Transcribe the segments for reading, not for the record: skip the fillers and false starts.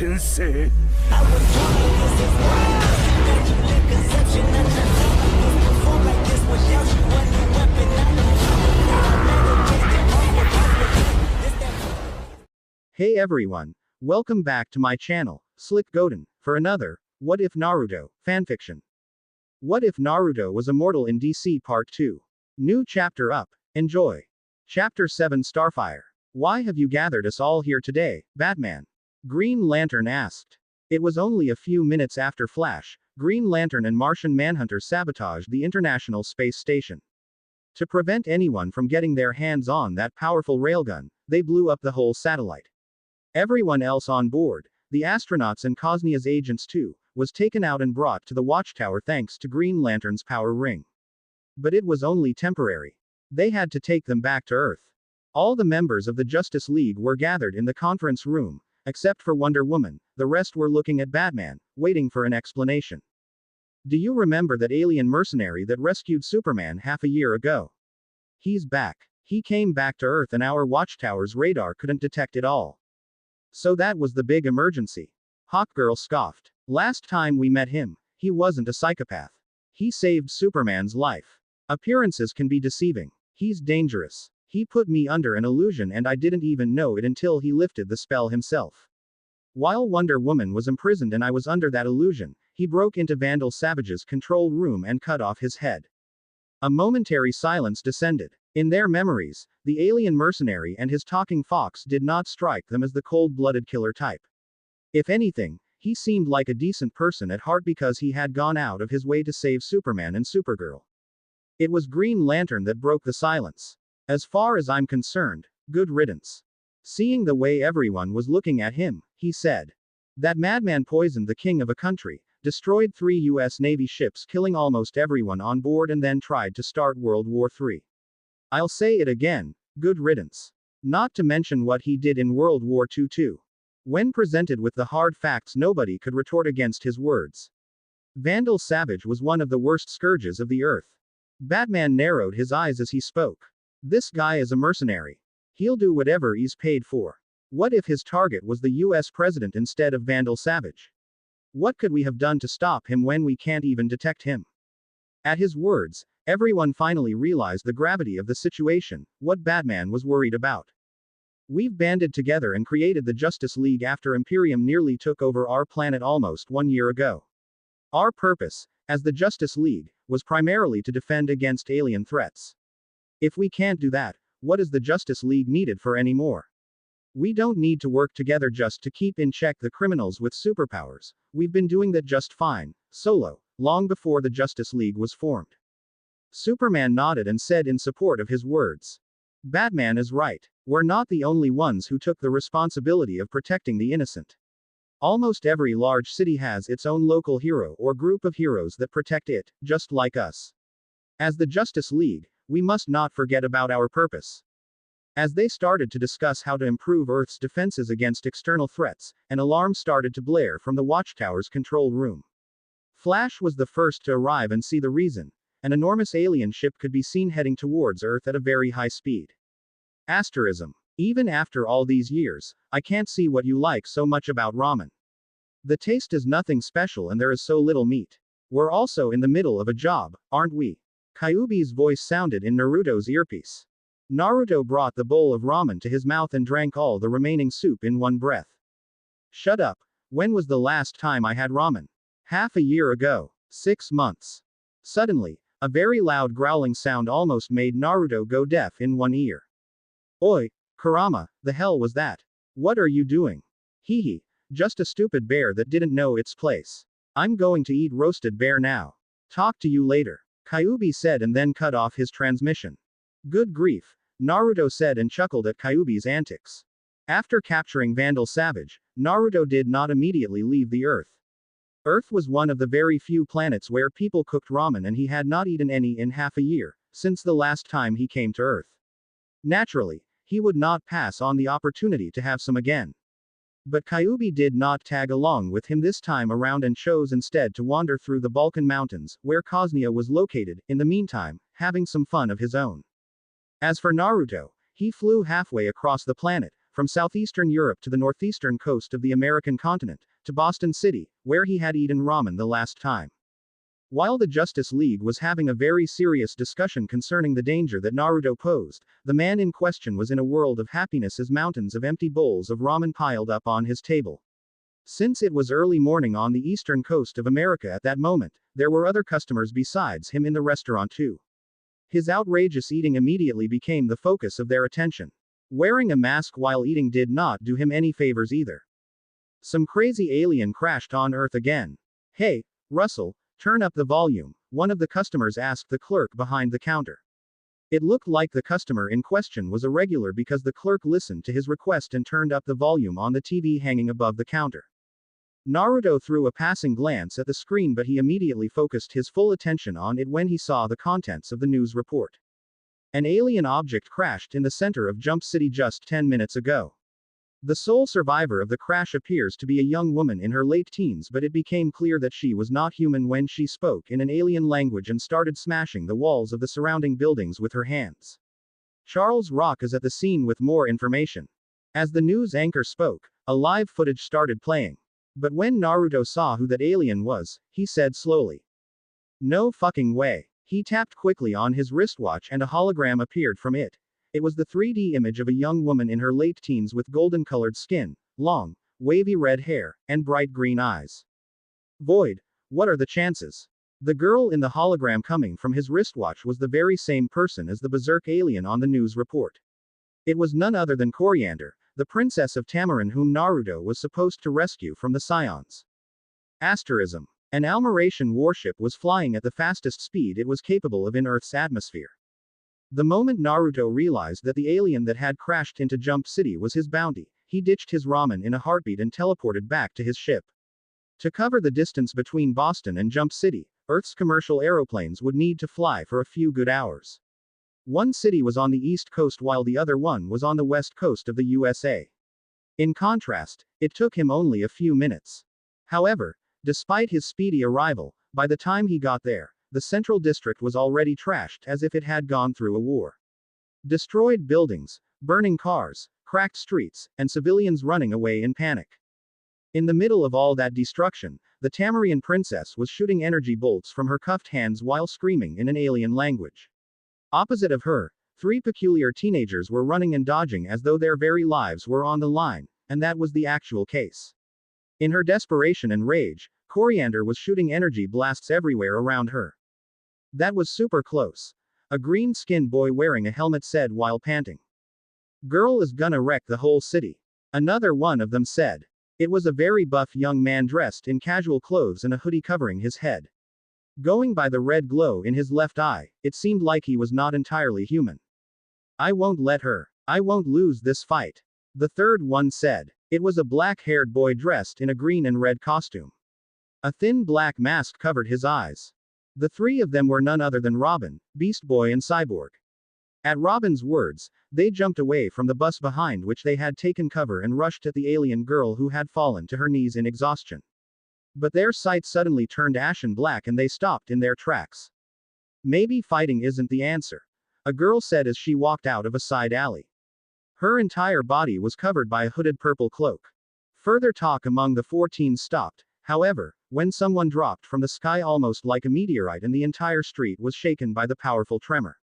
転生 Hey everyone, welcome back to my channel, Slick Godin, for another, What If Naruto, fanfiction. What If Naruto Was Immortal in DC Part 2. New chapter up, enjoy. Chapter 7 Starfire. Why have you gathered us all here today, Batman? Green Lantern asked. It was only a few minutes after Flash, Green Lantern and Martian Manhunter sabotaged the International Space Station. To prevent anyone from getting their hands on that powerful railgun, they blew up the whole satellite. Everyone else on board, the astronauts and Cosnia's agents too, was taken out and brought to the watchtower thanks to Green Lantern's power ring. But it was only temporary. They had to take them back to Earth. All the members of the Justice League were gathered in the conference room, except for Wonder Woman. The rest were looking at Batman, waiting for an explanation. Do you remember that alien mercenary that rescued Superman half a year ago? He's back. He came back to Earth and our watchtower's radar couldn't detect it all. So that was the big emergency. Hawkgirl scoffed. Last time we met him, he wasn't a psychopath. He saved Superman's life. Appearances can be deceiving. He's dangerous. He put me under an illusion and I didn't even know it until he lifted the spell himself. While Wonder Woman was imprisoned and I was under that illusion, he broke into Vandal Savage's control room and cut off his head. A momentary silence descended. In their memories, the alien mercenary and his talking fox did not strike them as the cold-blooded killer type. If anything, he seemed like a decent person at heart because he had gone out of his way to save Superman and Supergirl. It was Green Lantern that broke the silence. As far as I'm concerned, good riddance. Seeing the way everyone was looking at him, he said. That madman poisoned the king of a country, destroyed 3 US Navy ships killing almost everyone on board and then tried to start World War III. I'll say it again, good riddance. Not to mention what he did in World War II too. When presented with the hard facts nobody could retort against his words. Vandal Savage was one of the worst scourges of the earth. Batman narrowed his eyes as he spoke. This guy is a mercenary. He'll do whatever he's paid for. What if his target was the US president instead of Vandal Savage? What could we have done to stop him when we can't even detect him? At his words, everyone finally realized the gravity of the situation, what Batman was worried about. We've banded together and created the Justice League after Imperium nearly took over our planet almost 1 year ago. Our purpose, as the Justice League, was primarily to defend against alien threats. If we can't do that, what is the Justice League needed for anymore? We don't need to work together just to keep in check the criminals with superpowers. We've been doing that just fine, solo, long before the Justice League was formed. Superman nodded and said in support of his words. Batman is right. We're not the only ones who took the responsibility of protecting the innocent. Almost every large city has its own local hero or group of heroes that protect it, just like us. As the Justice League, we must not forget about our purpose. As they started to discuss how to improve Earth's defenses against external threats, an alarm started to blare from the watchtower's control room. Flash was the first to arrive and see the reason. An enormous alien ship could be seen heading towards Earth at a very high speed. Asterism. Even after all these years, I can't see what you like so much about ramen. The taste is nothing special and there is so little meat. We're also in the middle of a job, aren't we? Kyuubi's voice sounded in Naruto's earpiece. Naruto brought the bowl of ramen to his mouth and drank all the remaining soup in one breath. Shut up. When was the last time I had ramen? Half a year ago. 6 months. Suddenly, a very loud growling sound almost made Naruto go deaf in one ear. Oi, Kurama, the hell was that? What are you doing? Hee hee, just a stupid bear that didn't know its place. I'm going to eat roasted bear now. Talk to you later. Kyuubi said and then cut off his transmission. Good grief, Naruto said and chuckled at Kyuubi's antics. After capturing Vandal Savage, Naruto did not immediately leave the Earth. Earth was one of the very few planets where people cooked ramen and he had not eaten any in half a year, since the last time he came to Earth. Naturally, he would not pass on the opportunity to have some again. But Kyuubi did not tag along with him this time around and chose instead to wander through the Balkan Mountains, where Cosnia was located, in the meantime, having some fun of his own. As for Naruto, he flew halfway across the planet, from southeastern Europe to the northeastern coast of the American continent, to Boston City, where he had eaten ramen the last time. While the Justice League was having a very serious discussion concerning the danger that Naruto posed, the man in question was in a world of happiness as mountains of empty bowls of ramen piled up on his table. Since it was early morning on the eastern coast of America at that moment, there were other customers besides him in the restaurant too. His outrageous eating immediately became the focus of their attention. Wearing a mask while eating did not do him any favors either. Some crazy alien crashed on Earth again. Hey, Russell, turn up the volume, one of the customers asked the clerk behind the counter. It looked like the customer in question was a regular because the clerk listened to his request and turned up the volume on the TV hanging above the counter. Naruto threw a passing glance at the screen, but he immediately focused his full attention on it when he saw the contents of the news report. An alien object crashed in the center of Jump City just 10 minutes ago. The sole survivor of the crash appears to be a young woman in her late teens, but it became clear that she was not human when she spoke in an alien language and started smashing the walls of the surrounding buildings with her hands. Charles Rock is at the scene with more information. As the news anchor spoke, a live footage started playing. But when Naruto saw who that alien was, he said slowly, "No fucking way." He tapped quickly on his wristwatch and a hologram appeared from it. It was the 3D image of a young woman in her late teens with golden-colored skin, long, wavy red hair, and bright green eyes. Void, what are the chances? The girl in the hologram coming from his wristwatch was the very same person as the berserk alien on the news report. It was none other than Coriander, the princess of Tamarin whom Naruto was supposed to rescue from the Scions. Asterism. An Almeration warship was flying at the fastest speed it was capable of in Earth's atmosphere. The moment Naruto realized that the alien that had crashed into Jump City was his bounty, he ditched his ramen in a heartbeat and teleported back to his ship. To cover the distance between Boston and Jump City, Earth's commercial aeroplanes would need to fly for a few good hours. One city was on the east coast while the other one was on the west coast of the USA. In contrast, it took him only a few minutes. However, despite his speedy arrival, by the time he got there, the central district was already trashed as if it had gone through a war. Destroyed buildings, burning cars, cracked streets, and civilians running away in panic. In the middle of all that destruction, the Tamarian princess was shooting energy bolts from her cuffed hands while screaming in an alien language. Opposite of her, 3 peculiar teenagers were running and dodging as though their very lives were on the line, and that was the actual case. In her desperation and rage, Coriander was shooting energy blasts everywhere around her. "That was super close," a green-skinned boy wearing a helmet said while panting. "Girl is gonna wreck the whole city," another one of them said. It was a very buff young man dressed in casual clothes and a hoodie covering his head. Going by the red glow in his left eye, it seemed like he was not entirely human. "I won't let her. I won't lose this fight," the third one said. It was a black-haired boy dressed in a green and red costume. A thin black mask covered his eyes. The 3 of them were none other than Robin, Beast Boy and Cyborg. At Robin's words, they jumped away from the bus behind which they had taken cover and rushed at the alien girl who had fallen to her knees in exhaustion. But their sight suddenly turned ashen black and they stopped in their tracks. "Maybe fighting isn't the answer," a girl said as she walked out of a side alley. Her entire body was covered by a hooded purple cloak. Further talk among the 4 teens stopped, however, when someone dropped from the sky almost like a meteorite and the entire street was shaken by the powerful tremor.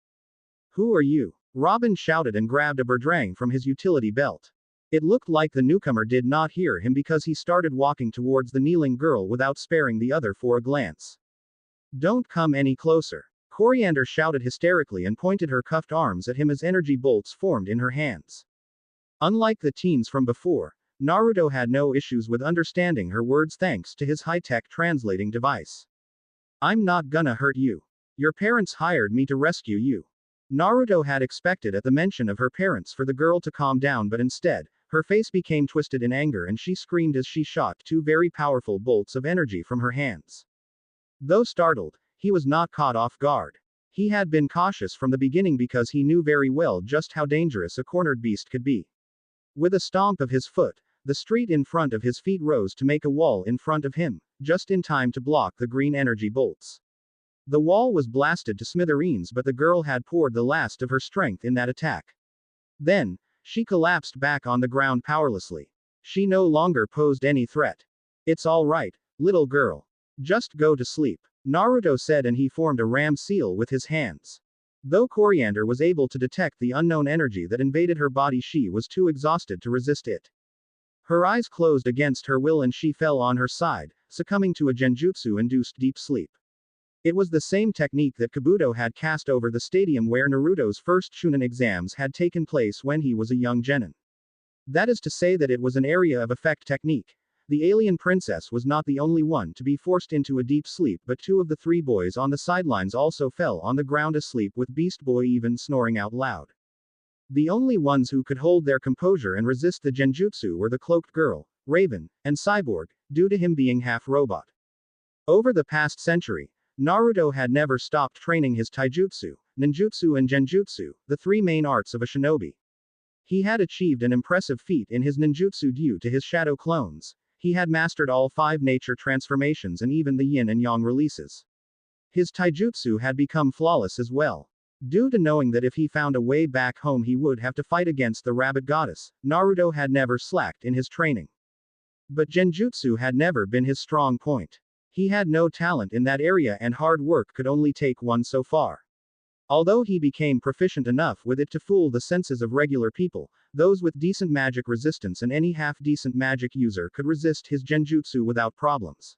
"Who are you?" Robin shouted and grabbed a berdrang from his utility belt. It looked like the newcomer did not hear him because he started walking towards the kneeling girl without sparing the other for a glance. "Don't come any closer," Coriander shouted hysterically and pointed her cuffed arms at him as energy bolts formed in her hands. Unlike the teens from before, Naruto had no issues with understanding her words thanks to his high-tech translating device. "I'm not gonna hurt you. Your parents hired me to rescue you." Naruto had expected at the mention of her parents for the girl to calm down, but instead, her face became twisted in anger and she screamed as she shot 2 very powerful bolts of energy from her hands. Though startled, he was not caught off guard. He had been cautious from the beginning because he knew very well just how dangerous a cornered beast could be. With a stomp of his foot, the street in front of his feet rose to make a wall in front of him, just in time to block the green energy bolts. The wall was blasted to smithereens, but the girl had poured the last of her strength in that attack. Then, She collapsed back on the ground powerlessly. She no longer posed any threat. It's all right, little girl. Just go to sleep, Naruto said, and he formed a ram seal with his hands. Though Coriander was able to detect the unknown energy that invaded her body, she was too exhausted to resist it. Her eyes closed against her will and she fell on her side, succumbing to a genjutsu-induced deep sleep. It was the same technique that Kabuto had cast over the stadium where Naruto's first Chunin exams had taken place when he was a young genin. That is to say that it was an area of effect technique. The alien princess was not the only one to be forced into a deep sleep, but two of the three boys on the sidelines also fell on the ground asleep, with Beast Boy even snoring out loud. The only ones who could hold their composure and resist the genjutsu were the cloaked girl, Raven, and Cyborg, due to him being half robot. Over the past century, Naruto had never stopped training his taijutsu, ninjutsu and genjutsu, the three main arts of a shinobi. He had achieved an impressive feat in his ninjutsu due to his shadow clones. He had mastered all 5 nature transformations and even the yin and yang releases. His taijutsu had become flawless as well. Due to knowing that if he found a way back home he would have to fight against the rabbit goddess, Naruto had never slacked in his training. But genjutsu had never been his strong point. He had no talent in that area and hard work could only take one so far. Although he became proficient enough with it to fool the senses of regular people, those with decent magic resistance and any half-decent magic user could resist his genjutsu without problems.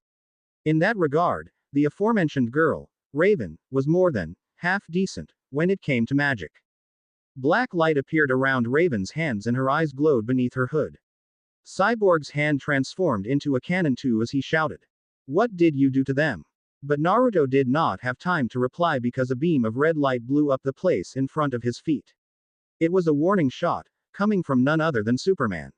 In that regard, the aforementioned girl, Raven, was more than half-decent when it came to magic. Black light appeared around Raven's hands and her eyes glowed beneath her hood. Cyborg's hand transformed into a cannon too as he shouted, "What did you do to them?" But Naruto did not have time to reply because a beam of red light blew up the place in front of his feet. It was a warning shot, coming from none other than Superman.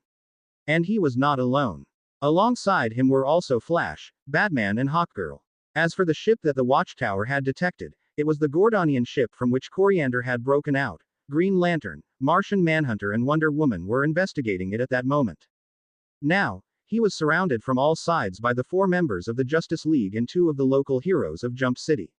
And he was not alone. Alongside him were also Flash, Batman and Hawkgirl. As for the ship that the Watchtower had detected, it was the Gordonian ship from which Coriander had broken out. Green Lantern, Martian Manhunter and Wonder Woman were investigating it at that moment. Now, he was surrounded from all sides by the 4 members of the Justice League and 2 of the local heroes of Jump City.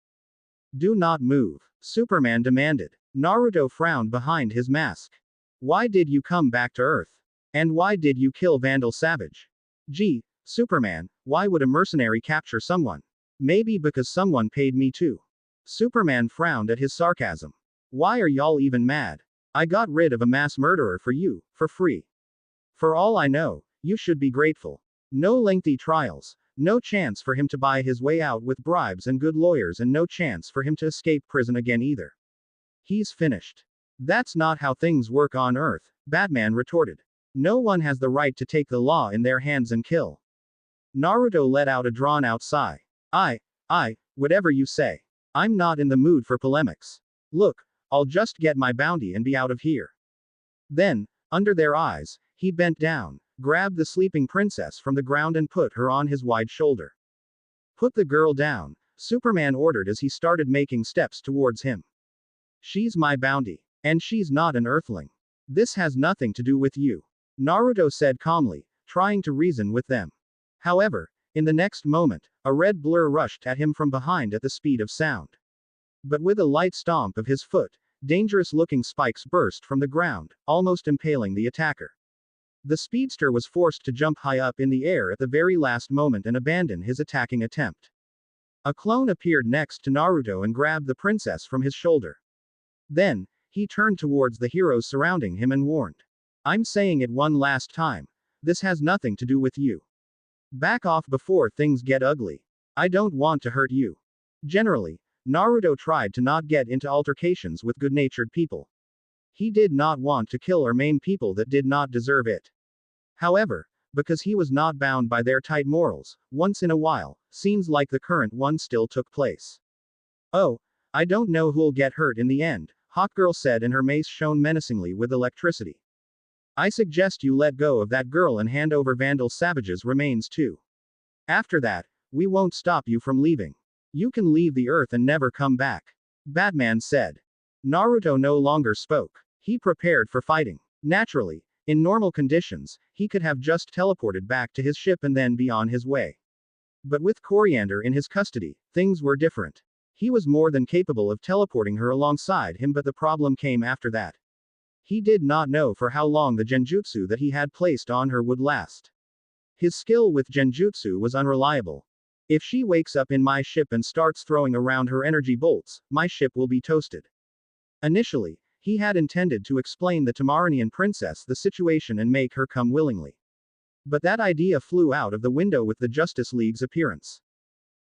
"Do not move," Superman demanded. Naruto frowned behind his mask. "Why did you come back to Earth? And why did you kill Vandal Savage?" "Gee, Superman, why would a mercenary capture someone? Maybe because someone paid me to." Superman frowned at his sarcasm. "Why are y'all even mad? I got rid of a mass murderer for you, for free. For all I know, you should be grateful. No lengthy trials, no chance for him to buy his way out with bribes and good lawyers, and no chance for him to escape prison again either. He's finished." "That's not how things work on Earth," Batman retorted. "No one has the right to take the law in their hands and kill." Naruto let out a drawn-out sigh. Whatever you say. I'm not in the mood for polemics. Look, I'll just get my bounty and be out of here." Then, under their eyes, he bent down, grabbed the sleeping princess from the ground and put her on his wide shoulder. "Put the girl down," Superman ordered as he started making steps towards him. "She's my bounty. And she's not an Earthling. This has nothing to do with you," Naruto said calmly, trying to reason with them. However, in the next moment, a red blur rushed at him from behind at the speed of sound. But with a light stomp of his foot, dangerous-looking spikes burst from the ground, almost impaling the attacker. The speedster was forced to jump high up in the air at the very last moment and abandon his attacking attempt. A clone appeared next to Naruto and grabbed the princess from his shoulder. Then, he turned towards the heroes surrounding him and warned, "I'm saying it one last time. This has nothing to do with you. Back off before things get ugly. I don't want to hurt you." Generally, Naruto tried to not get into altercations with good-natured people. He did not want to kill or maim people that did not deserve it. However, because he was not bound by their tight morals, once in a while, scenes like the current one still took place. "Oh, I don't know who'll get hurt in the end," Hawkgirl said, and her mace shone menacingly with electricity. "I suggest you let go of that girl and hand over Vandal Savage's remains too. After that, we won't stop you from leaving. You can leave the Earth and never come back," Batman said. Naruto no longer spoke. He prepared for fighting. Naturally, in normal conditions, he could have just teleported back to his ship and then be on his way. But with Coriander in his custody, things were different. He was more than capable of teleporting her alongside him, but the problem came after that. He did not know for how long the genjutsu that he had placed on her would last. His skill with genjutsu was unreliable. If she wakes up in my ship and starts throwing around her energy bolts, my ship will be toasted. Initially, he had intended to explain the Tamaranian princess the situation and make her come willingly. But that idea flew out of the window with the Justice League's appearance.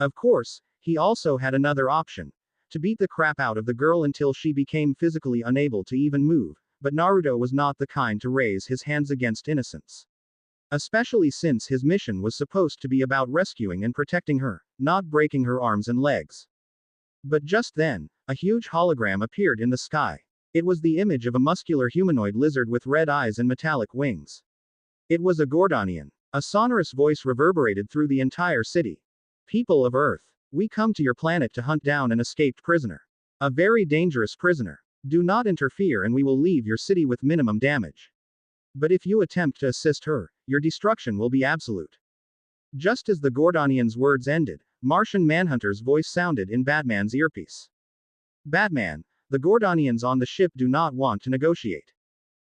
Of course, he also had another option. To beat the crap out of the girl until she became physically unable to even move, but Naruto was not the kind to raise his hands against innocence. Especially since his mission was supposed to be about rescuing and protecting her, not breaking her arms and legs. But just then, a huge hologram appeared in the sky. It was the image of a muscular humanoid lizard with red eyes and metallic wings. It was a Gordonian. A sonorous voice reverberated through the entire city. People of Earth, we come to your planet to hunt down an escaped prisoner. A very dangerous prisoner. Do not interfere and we will leave your city with minimum damage. But if you attempt to assist her, your destruction will be absolute. Just as the Gordonian's words ended, Martian Manhunter's voice sounded in Batman's earpiece. Batman, the Gordonians on the ship do not want to negotiate.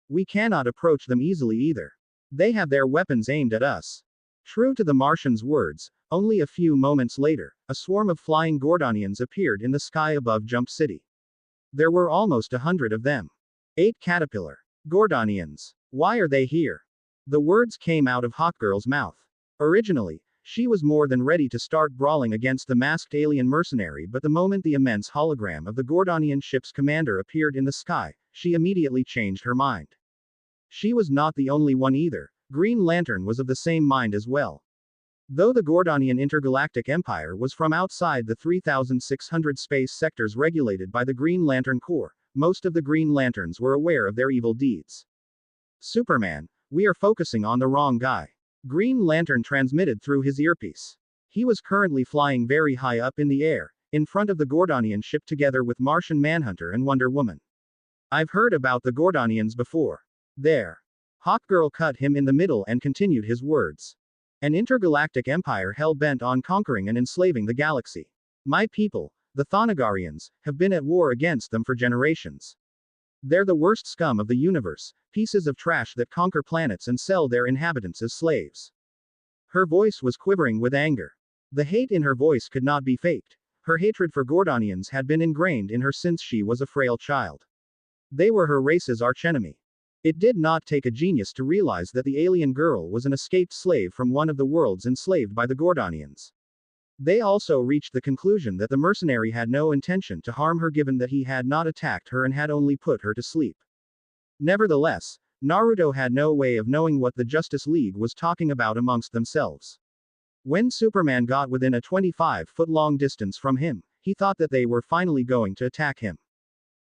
We cannot approach them easily either. They have their weapons aimed at us. True to the Martian's words, only a few moments later, a swarm of flying Gordonians appeared in the sky above Jump City. There were almost 100 of them. 8 caterpillar Gordonians. Why are they here? The words came out of Hawkgirl's mouth. Originally, she was more than ready to start brawling against the masked alien mercenary, but the moment the immense hologram of the Gordonian ship's commander appeared in the sky, she immediately changed her mind. She was not the only one either. Green Lantern was of the same mind as well. Though the Gordonian Intergalactic Empire was from outside the 3,600 space sectors regulated by the Green Lantern Corps, most of the Green Lanterns were aware of their evil deeds. Superman, we are focusing on the wrong guy. Green Lantern transmitted through his earpiece. He was currently flying very high up in the air, in front of the Gordonian ship together with Martian Manhunter and Wonder Woman. I've heard about the Gordonians before. There. Hawkgirl cut him in the middle and continued his words. An intergalactic empire hell-bent on conquering and enslaving the galaxy. My people, the Thonogarians, have been at war against them for generations. They're the worst scum of the universe, pieces of trash that conquer planets and sell their inhabitants as slaves. Her voice was quivering with anger. The hate in her voice could not be faked. Her hatred for Gordonians had been ingrained in her since she was a frail child. They were her race's archenemy. It did not take a genius to realize that the alien girl was an escaped slave from one of the worlds enslaved by the Gordonians. They also reached the conclusion that the mercenary had no intention to harm her given that he had not attacked her and had only put her to sleep. Nevertheless, Naruto had no way of knowing what the Justice League was talking about amongst themselves. When Superman got within a 25-foot-long distance from him, he thought that they were finally going to attack him.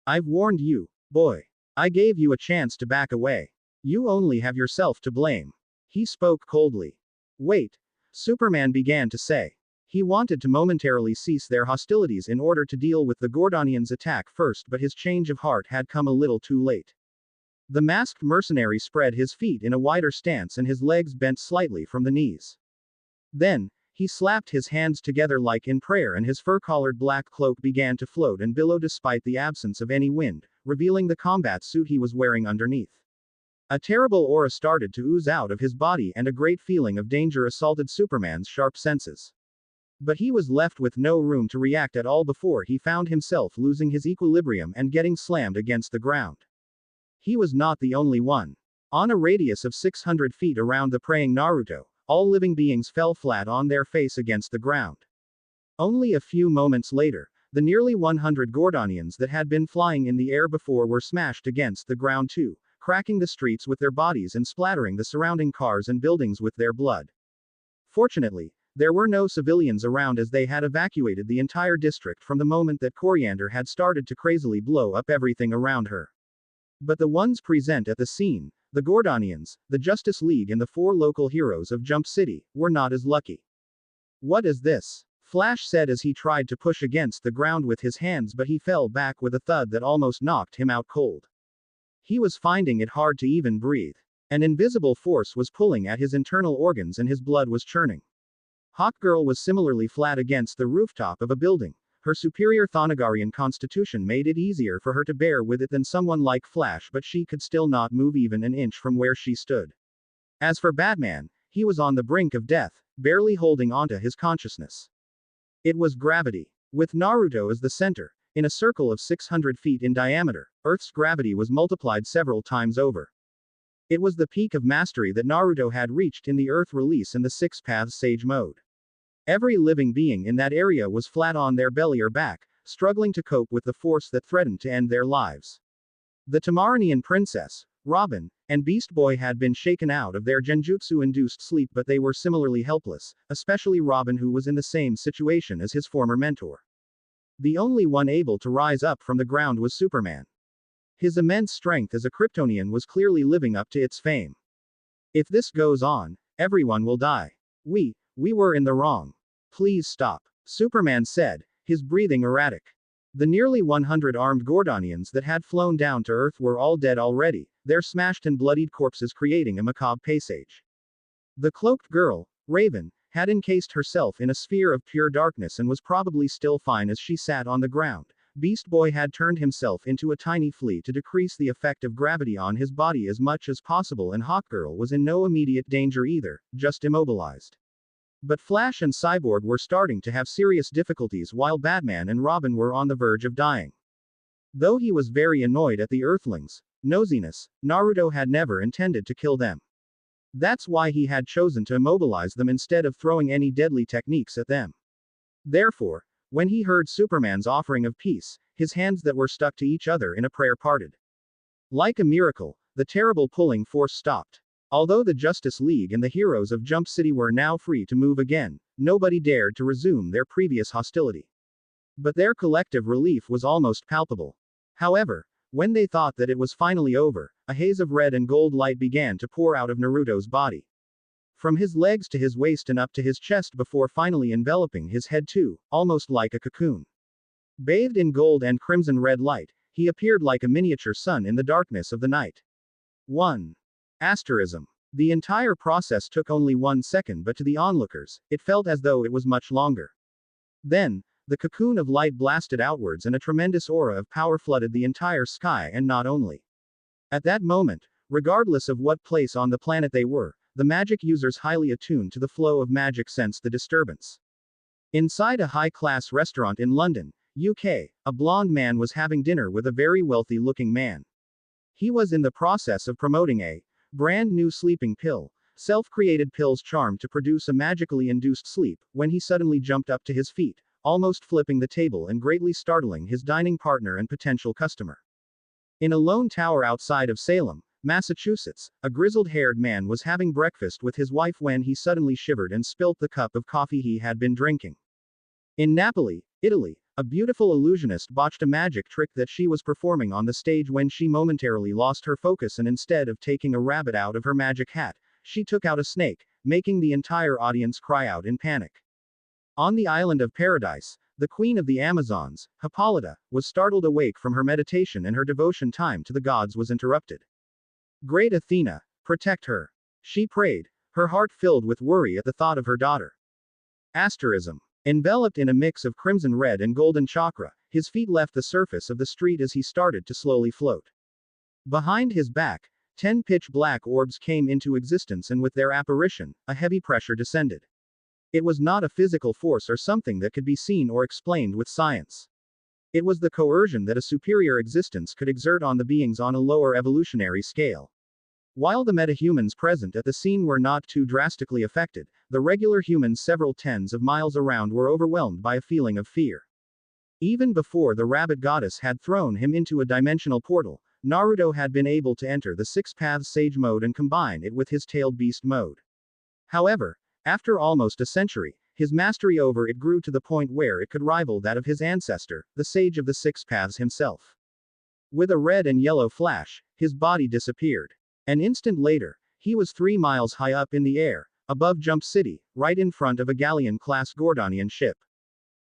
I've warned you, boy. I gave you a chance to back away. You only have yourself to blame. He spoke coldly. Wait. Superman began to say. He wanted to momentarily cease their hostilities in order to deal with the Gordonians' attack first, but his change of heart had come a little too late. The masked mercenary spread his feet in a wider stance and his legs bent slightly from the knees. Then, he slapped his hands together like in prayer and his fur-collared black cloak began to float and billow despite the absence of any wind, revealing the combat suit he was wearing underneath. A terrible aura started to ooze out of his body and a great feeling of danger assaulted Superman's sharp senses. But he was left with no room to react at all before he found himself losing his equilibrium and getting slammed against the ground. He was not the only one. On a radius of 600 feet around the praying Naruto, all living beings fell flat on their face against the ground. Only a few moments later, the nearly 100 Gordonians that had been flying in the air before were smashed against the ground too, cracking the streets with their bodies and splattering the surrounding cars and buildings with their blood. Fortunately, there were no civilians around as they had evacuated the entire district from the moment that Coriander had started to crazily blow up everything around her. But the ones present at the scene, the Gordonians, the Justice League and the 4 local heroes of Jump City, were not as lucky. What is this? Flash said as he tried to push against the ground with his hands, but he fell back with a thud that almost knocked him out cold. He was finding it hard to even breathe. An invisible force was pulling at his internal organs and his blood was churning. Hawkgirl was similarly flat against the rooftop of a building, her superior Thonogarian constitution made it easier for her to bear with it than someone like Flash, but she could still not move even an inch from where she stood. As for Batman, he was on the brink of death, barely holding onto his consciousness. It was gravity. With Naruto as the center, in a circle of 600 feet in diameter, Earth's gravity was multiplied several times over. It was the peak of mastery that Naruto had reached in the Earth release and the Six Paths Sage mode. Every living being in that area was flat on their belly or back, struggling to cope with the force that threatened to end their lives. The Tamaranian princess, Robin, and Beast Boy had been shaken out of their genjutsu-induced sleep, but they were similarly helpless, especially Robin, who was in the same situation as his former mentor. The only one able to rise up from the ground was Superman. His immense strength as a Kryptonian was clearly living up to its fame. If this goes on, everyone will die. We were in the wrong. Please stop, Superman said, his breathing erratic. The nearly 100 armed Gordonians that had flown down to Earth were all dead already, their smashed and bloodied corpses creating a macabre paysage. The cloaked girl, Raven, had encased herself in a sphere of pure darkness and was probably still fine as she sat on the ground. Beast Boy had turned himself into a tiny flea to decrease the effect of gravity on his body as much as possible, and Hawkgirl was in no immediate danger either, just immobilized. But Flash and Cyborg were starting to have serious difficulties, while Batman and Robin were on the verge of dying. Though he was very annoyed at the Earthlings' nosiness, Naruto had never intended to kill them. That's why he had chosen to immobilize them instead of throwing any deadly techniques at them. Therefore, when he heard Superman's offering of peace, his hands that were stuck to each other in a prayer parted. Like a miracle, the terrible pulling force stopped. Although the Justice League and the heroes of Jump City were now free to move again, nobody dared to resume their previous hostility. But their collective relief was almost palpable. However, when they thought that it was finally over, a haze of red and gold light began to pour out of Naruto's body. From his legs to his waist and up to his chest before finally enveloping his head too, almost like a cocoon. Bathed in gold and crimson red light, he appeared like a miniature sun in the darkness of the night. 1. Asterism. The entire process took only 1 second, but to the onlookers, it felt as though it was much longer. Then, the cocoon of light blasted outwards and a tremendous aura of power flooded the entire sky, and not only. At that moment, regardless of what place on the planet they were, the magic users highly attuned to the flow of magic sensed the disturbance. Inside a high-class restaurant in London, UK, a blonde man was having dinner with a very wealthy-looking man. He was in the process of promoting a brand new sleeping pill, self-created pills charmed to produce a magically induced sleep, when he suddenly jumped up to his feet, almost flipping the table and greatly startling his dining partner and potential customer. In a lone tower outside of Salem, Massachusetts, a grizzled-haired man was having breakfast with his wife when he suddenly shivered and spilt the cup of coffee he had been drinking. In Napoli, Italy, a beautiful illusionist botched a magic trick that she was performing on the stage when she momentarily lost her focus, and instead of taking a rabbit out of her magic hat, she took out a snake, making the entire audience cry out in panic. On the island of Paradise, the queen of the Amazons, Hippolyta, was startled awake from her meditation, and her devotion time to the gods was interrupted. Great Athena, protect her. She prayed, her heart filled with worry at the thought of her daughter. Asterism. Enveloped in a mix of crimson red and golden chakra, his feet left the surface of the street as he started to slowly float. Behind his back, 10 pitch-black orbs came into existence, and with their apparition, a heavy pressure descended. It was not a physical force or something that could be seen or explained with science. It was the coercion that a superior existence could exert on the beings on a lower evolutionary scale. While the metahumans present at the scene were not too drastically affected, the regular humans several tens of miles around were overwhelmed by a feeling of fear. Even before the rabbit goddess had thrown him into a dimensional portal, Naruto had been able to enter the Six Paths Sage mode and combine it with his tailed beast mode. However, after almost a century, his mastery over it grew to the point where it could rival that of his ancestor, the Sage of the Six Paths himself. With a red and yellow flash, his body disappeared. An instant later, he was 3 miles high up in the air, above Jump City, right in front of a galleon-class Gordonian ship.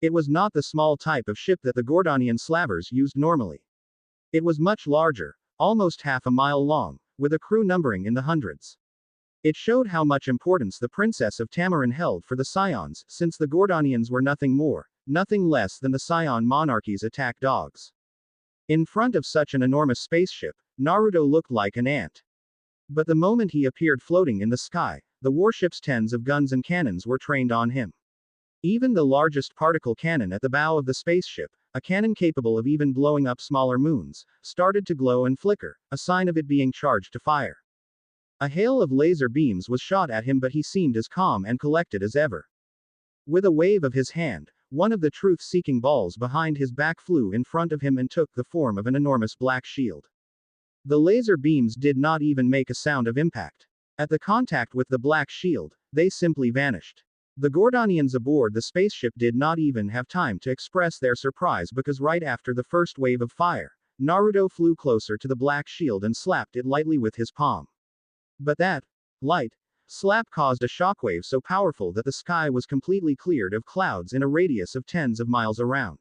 It was not the small type of ship that the Gordonian slavers used normally. It was much larger, almost half a mile long, with a crew numbering in the hundreds. It showed how much importance the Princess of Tamarin held for the Scions, since the Gordonians were nothing more nothing less than the Scion monarchy's attack dogs. In front of such an enormous spaceship, Naruto looked like an ant. But the moment he appeared floating in the sky, the warship's tens of guns and cannons were trained on him. Even the largest particle cannon at the bow of the spaceship, a cannon capable of even blowing up smaller moons, started to glow and flicker, a sign of it being charged to fire. A hail of laser beams was shot at him, but he seemed as calm and collected as ever. With a wave of his hand, one of the truth-seeking balls behind his back flew in front of him and took the form of an enormous black shield. The laser beams did not even make a sound of impact. At the contact with the black shield, they simply vanished. The Gordonians aboard the spaceship did not even have time to express their surprise, because right after the first wave of fire, Naruto flew closer to the black shield and slapped it lightly with his palm. But that light slap caused a shockwave so powerful that the sky was completely cleared of clouds in a radius of tens of miles around.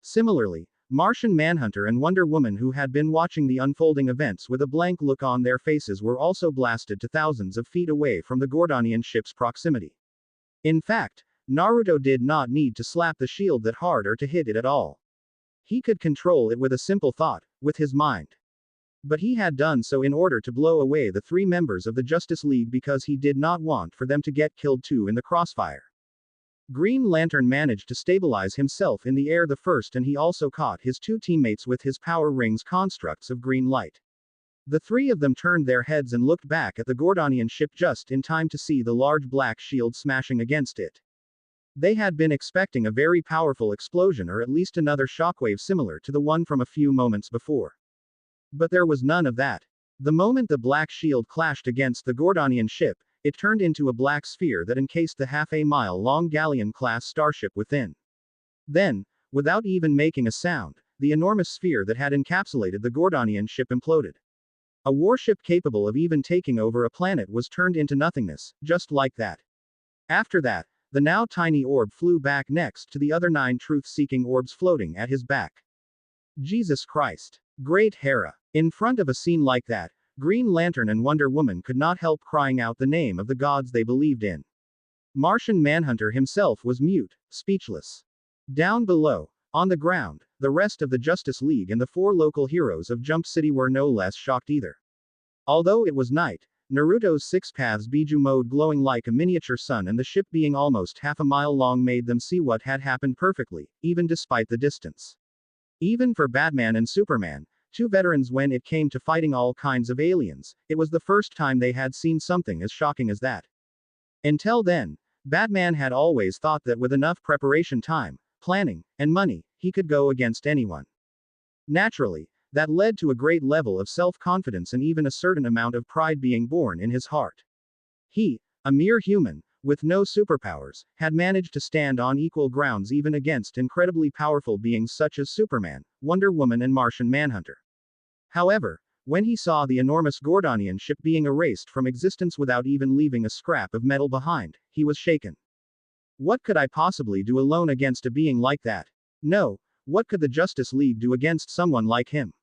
Similarly, Martian Manhunter and Wonder Woman, who had been watching the unfolding events with a blank look on their faces, were also blasted to thousands of feet away from the Gordonian ship's proximity. In fact, Naruto did not need to slap the shield that hard or to hit it at all. He could control it with a simple thought, with his mind. But he had done so in order to blow away the 3 members of the Justice League, because he did not want for them to get killed too in the crossfire. Green Lantern managed to stabilize himself in the air the first, and he also caught his 2 teammates with his power rings constructs of green light. The 3 of them turned their heads and looked back at the Gordonian ship just in time to see the large black shield smashing against it. They had been expecting a very powerful explosion, or at least another shockwave similar to the one from a few moments before. But there was none of that. The moment the black shield clashed against the Gordonian ship, it turned into a black sphere that encased the half-a-mile-long Galleon-class starship within. Then, without even making a sound, the enormous sphere that had encapsulated the Gordonian ship imploded. A warship capable of even taking over a planet was turned into nothingness, just like that. After that, the now tiny orb flew back next to the other 9 truth-seeking orbs floating at his back. Jesus Christ. Great Hera. In front of a scene like that, Green Lantern and Wonder Woman could not help crying out the name of the gods they believed in. Martian Manhunter himself was mute, speechless. Down below, on the ground, the rest of the Justice League and the 4 local heroes of Jump City were no less shocked either. Although it was night, Naruto's 6 paths Biju mode glowing like a miniature sun and the ship being almost half a mile long made them see what had happened perfectly, even despite the distance. Even for Batman and Superman, 2 veterans when it came to fighting all kinds of aliens, it was the first time they had seen something as shocking as that. Until then, Batman had always thought that with enough preparation time, planning, and money, he could go against anyone. Naturally, that led to a great level of self-confidence and even a certain amount of pride being born in his heart. He, a mere human, with no superpowers, had managed to stand on equal grounds even against incredibly powerful beings such as Superman, Wonder Woman and Martian Manhunter. However, when he saw the enormous Gordonian ship being erased from existence without even leaving a scrap of metal behind, he was shaken. What could I possibly do alone against a being like that? No, what could the Justice League do against someone like him?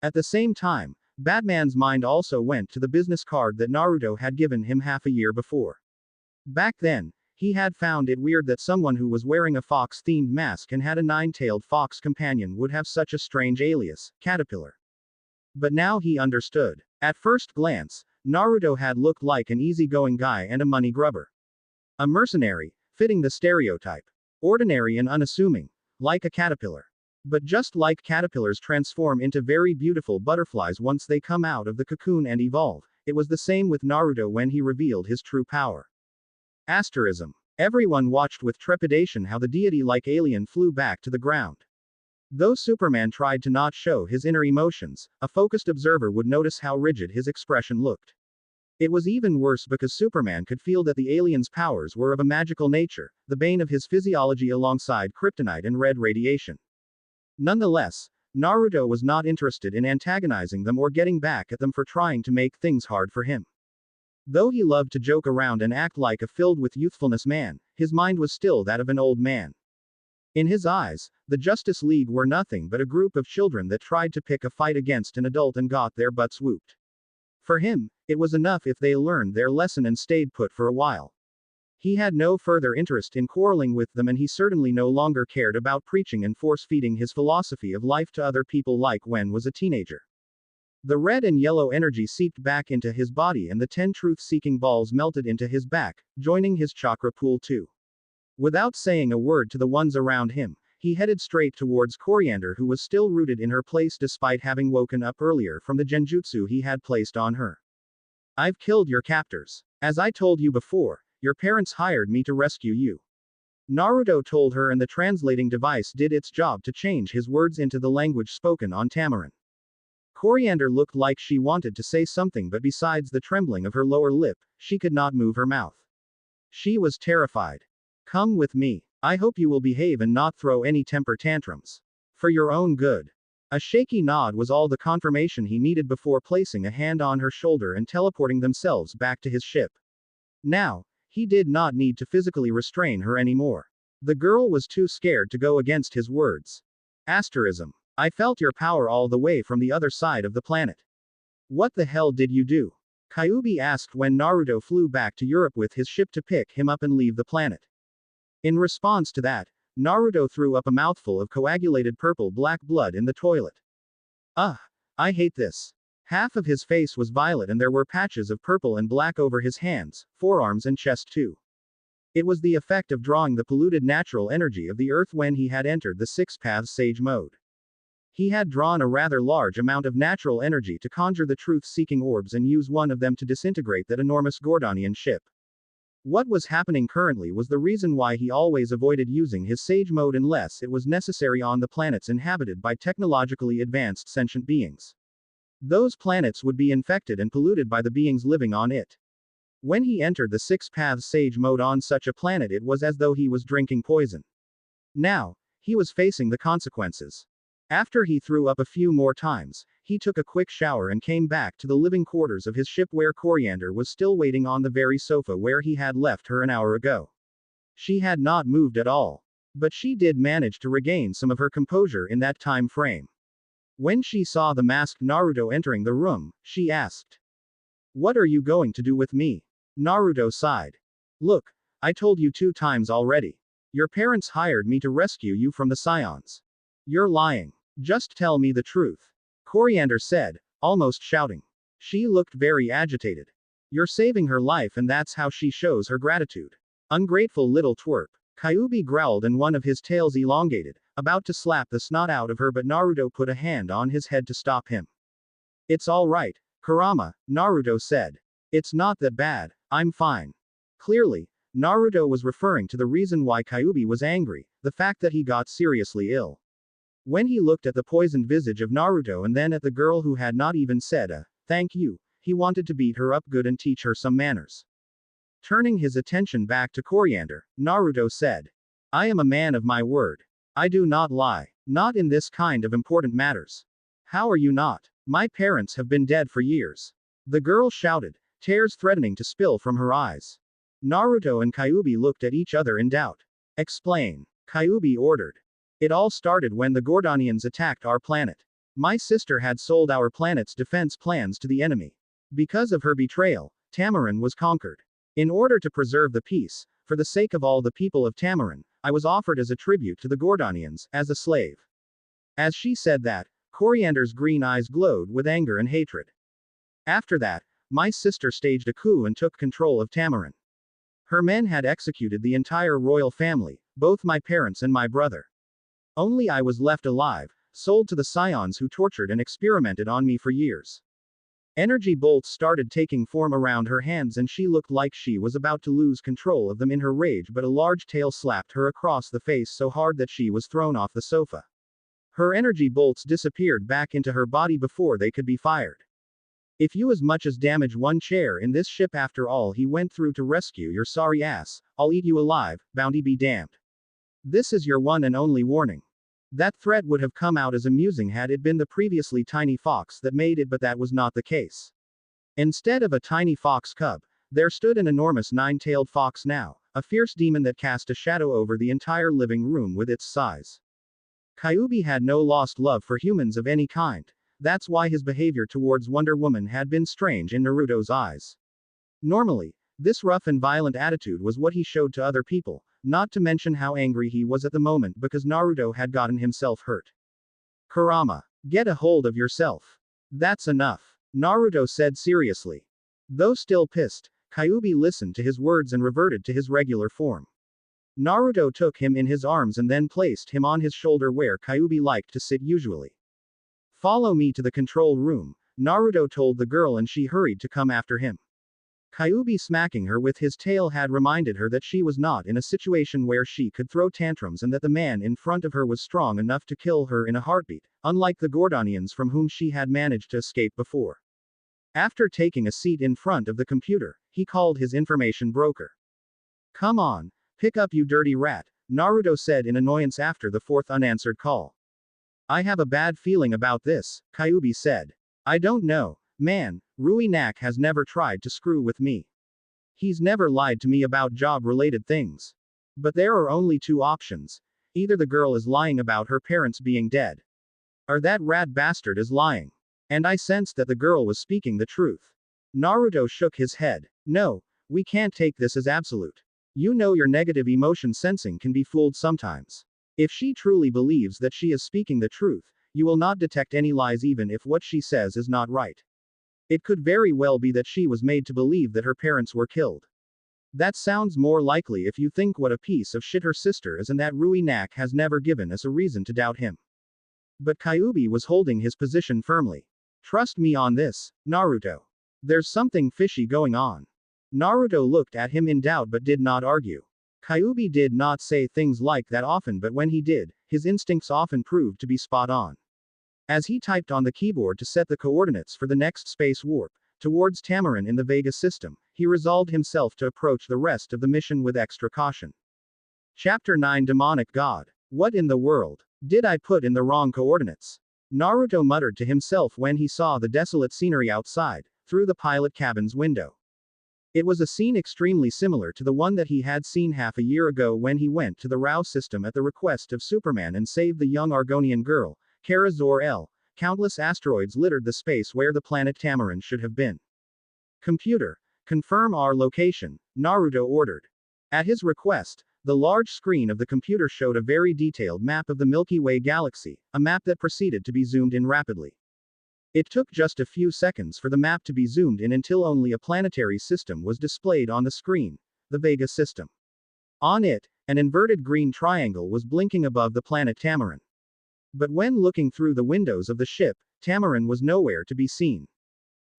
At the same time, Batman's mind also went to the business card that Naruto had given him half a year before. Back then, he had found it weird that someone who was wearing a fox-themed mask and had a 9-tailed fox companion would have such a strange alias, Caterpillar. But now he understood. At first glance, Naruto had looked like an easygoing guy and a money grubber. A mercenary, fitting the stereotype. Ordinary and unassuming, like a caterpillar. But just like caterpillars transform into very beautiful butterflies once they come out of the cocoon and evolve, it was the same with Naruto when he revealed his true power. Asterism. Everyone watched with trepidation how the deity-like alien flew back to the ground. Though Superman tried to not show his inner emotions, a focused observer would notice how rigid his expression looked. It was even worse because Superman could feel that the alien's powers were of a magical nature, the bane of his physiology alongside kryptonite and red radiation. Nonetheless, Naruto was not interested in antagonizing them or getting back at them for trying to make things hard for him. Though he loved to joke around and act like a filled with youthfulness man, his mind was still that of an old man. In his eyes, the Justice League were nothing but a group of children that tried to pick a fight against an adult and got their butts whooped. For him, it was enough if they learned their lesson and stayed put for a while. He had no further interest in quarreling with them, and he certainly no longer cared about preaching and force-feeding his philosophy of life to other people like when was a teenager. The red and yellow energy seeped back into his body, and the 10 truth-seeking balls melted into his back, joining his chakra pool too. Without saying a word to the ones around him, he headed straight towards Coriander, who was still rooted in her place despite having woken up earlier from the genjutsu he had placed on her. I've killed your captors. As I told you before, your parents hired me to rescue you. Naruto told her, and the translating device did its job to change his words into the language spoken on Tamarin. Coriander looked like she wanted to say something, but besides the trembling of her lower lip, she could not move her mouth. She was terrified. Come with me. I hope you will behave and not throw any temper tantrums. For your own good. A shaky nod was all the confirmation he needed before placing a hand on her shoulder and teleporting themselves back to his ship. Now, he did not need to physically restrain her anymore. The girl was too scared to go against his words. Asterism. I felt your power all the way from the other side of the planet. What the hell did you do? Kyuubi asked when Naruto flew back to Europe with his ship to pick him up and leave the planet. In response to that, Naruto threw up a mouthful of coagulated purple-black blood in the toilet. Ugh, I hate this. Half of his face was violet, and there were patches of purple and black over his hands, forearms and chest too. It was the effect of drawing the polluted natural energy of the earth when he had entered the Six Paths Sage mode. He had drawn a rather large amount of natural energy to conjure the truth-seeking orbs and use one of them to disintegrate that enormous Gordonian ship. What was happening currently was the reason why he always avoided using his Sage mode unless it was necessary on the planets inhabited by technologically advanced sentient beings. Those planets would be infected and polluted by the beings living on it. When he entered the Six Paths Sage mode on such a planet, it was as though he was drinking poison. Now, he was facing the consequences. After he threw up a few more times, he took a quick shower and came back to the living quarters of his ship, where Coriander was still waiting on the very sofa where he had left her an hour ago. She had not moved at all. But she did manage to regain some of her composure in that time frame. When she saw the masked Naruto entering the room, she asked, "What are you going to do with me?" Naruto sighed. "Look, I told you 2 times already. Your parents hired me to rescue you from the Scions. You're lying. Just tell me the truth," Coriander said, almost shouting. She looked very agitated. "You're saving her life, and that's how she shows her gratitude. Ungrateful little twerp." Kyuubi growled, and one of his tails elongated, about to slap the snot out of her, but Naruto put a hand on his head to stop him. "It's all right, Kurama," Naruto said. "It's not that bad, I'm fine." Clearly, Naruto was referring to the reason why Kyuubi was angry, the fact that he got seriously ill. When he looked at the poisoned visage of Naruto and then at the girl who had not even said a thank you, he wanted to beat her up good and teach her some manners. Turning his attention back to Coriander, Naruto said, "I am a man of my word. I do not lie. Not in this kind of important matters." "How are you not? My parents have been dead for years." The girl shouted, tears threatening to spill from her eyes. Naruto and Kyuubi looked at each other in doubt. "Explain," Kyuubi ordered. "It all started when the Gordonians attacked our planet. My sister had sold our planet's defense plans to the enemy. Because of her betrayal, Tamarin was conquered. In order to preserve the peace, for the sake of all the people of Tamarin, I was offered as a tribute to the Gordonians, as a slave." As she said that, Coriander's green eyes glowed with anger and hatred. "After that, my sister staged a coup and took control of Tamarin. Her men had executed the entire royal family, both my parents and my brother. Only I was left alive, sold to the Scions, who tortured and experimented on me for years." Energy bolts started taking form around her hands, and she looked like she was about to lose control of them in her rage, but a large tail slapped her across the face so hard that she was thrown off the sofa. Her energy bolts disappeared back into her body before they could be fired. "If you as much as damage one chair in this ship after all he went through to rescue your sorry ass, I'll eat you alive, bounty be damned. This is your one and only warning." That threat would have come out as amusing had it been the previously tiny fox that made it, but that was not the case. Instead of a tiny fox cub, there stood an enormous 9-tailed fox now, a fierce demon that cast a shadow over the entire living room with its size. Kyuubi had no lost love for humans of any kind. That's why his behavior towards Wonder Woman had been strange in Naruto's eyes. Normally, This rough and violent attitude was what he showed to other people, not to mention how angry he was at the moment because Naruto had gotten himself hurt. Kurama, get a hold of yourself. That's enough, Naruto said seriously. Though still pissed, Kyuubi listened to his words and reverted to his regular form. Naruto took him in his arms and then placed him on his shoulder where Kyuubi liked to sit usually. Follow me to the control room, Naruto told the girl and she hurried to come after him. Kyuubi smacking her with his tail had reminded her that she was not in a situation where she could throw tantrums and that the man in front of her was strong enough to kill her in a heartbeat, unlike the Gordonians from whom she had managed to escape before. After taking a seat in front of the computer, he called his information broker. Come on, pick up you dirty rat, Naruto said in annoyance after the fourth unanswered call. I have a bad feeling about this, Kyuubi said. I don't know, man, Rui Nak has never tried to screw with me. He's never lied to me about job-related things. But there are only two options. Either the girl is lying about her parents being dead. Or that rat bastard is lying. And I sensed that the girl was speaking the truth. Naruto shook his head. No, we can't take this as absolute. You know your negative emotion sensing can be fooled sometimes. If she truly believes that she is speaking the truth, you will not detect any lies even if what she says is not right. It could very well be that she was made to believe that her parents were killed. That sounds more likely if you think what a piece of shit her sister is and that Rui Nak has never given us a reason to doubt him. But Kyuubi was holding his position firmly. Trust me on this, Naruto. There's something fishy going on. Naruto looked at him in doubt but did not argue. Kyuubi did not say things like that often, but when he did, his instincts often proved to be spot on. As he typed on the keyboard to set the coordinates for the next space warp, towards Tamarin in the Vega system, he resolved himself to approach the rest of the mission with extra caution. Chapter 9 Demonic God. What in the world? Did I put in the wrong coordinates? Naruto muttered to himself when he saw the desolate scenery outside, through the pilot cabin's window. It was a scene extremely similar to the one that he had seen half a year ago when he went to the Rao system at the request of Superman and saved the young Argonian girl, Kara Zor-El. Countless asteroids littered the space where the planet Tamarin should have been. Computer, confirm our location, Naruto ordered. At his request, the large screen of the computer showed a very detailed map of the Milky Way galaxy, a map that proceeded to be zoomed in rapidly. It took just a few seconds for the map to be zoomed in until only a planetary system was displayed on the screen, the Vega system. On it, an inverted green triangle was blinking above the planet Tamarin. But when looking through the windows of the ship, Tamarin was nowhere to be seen.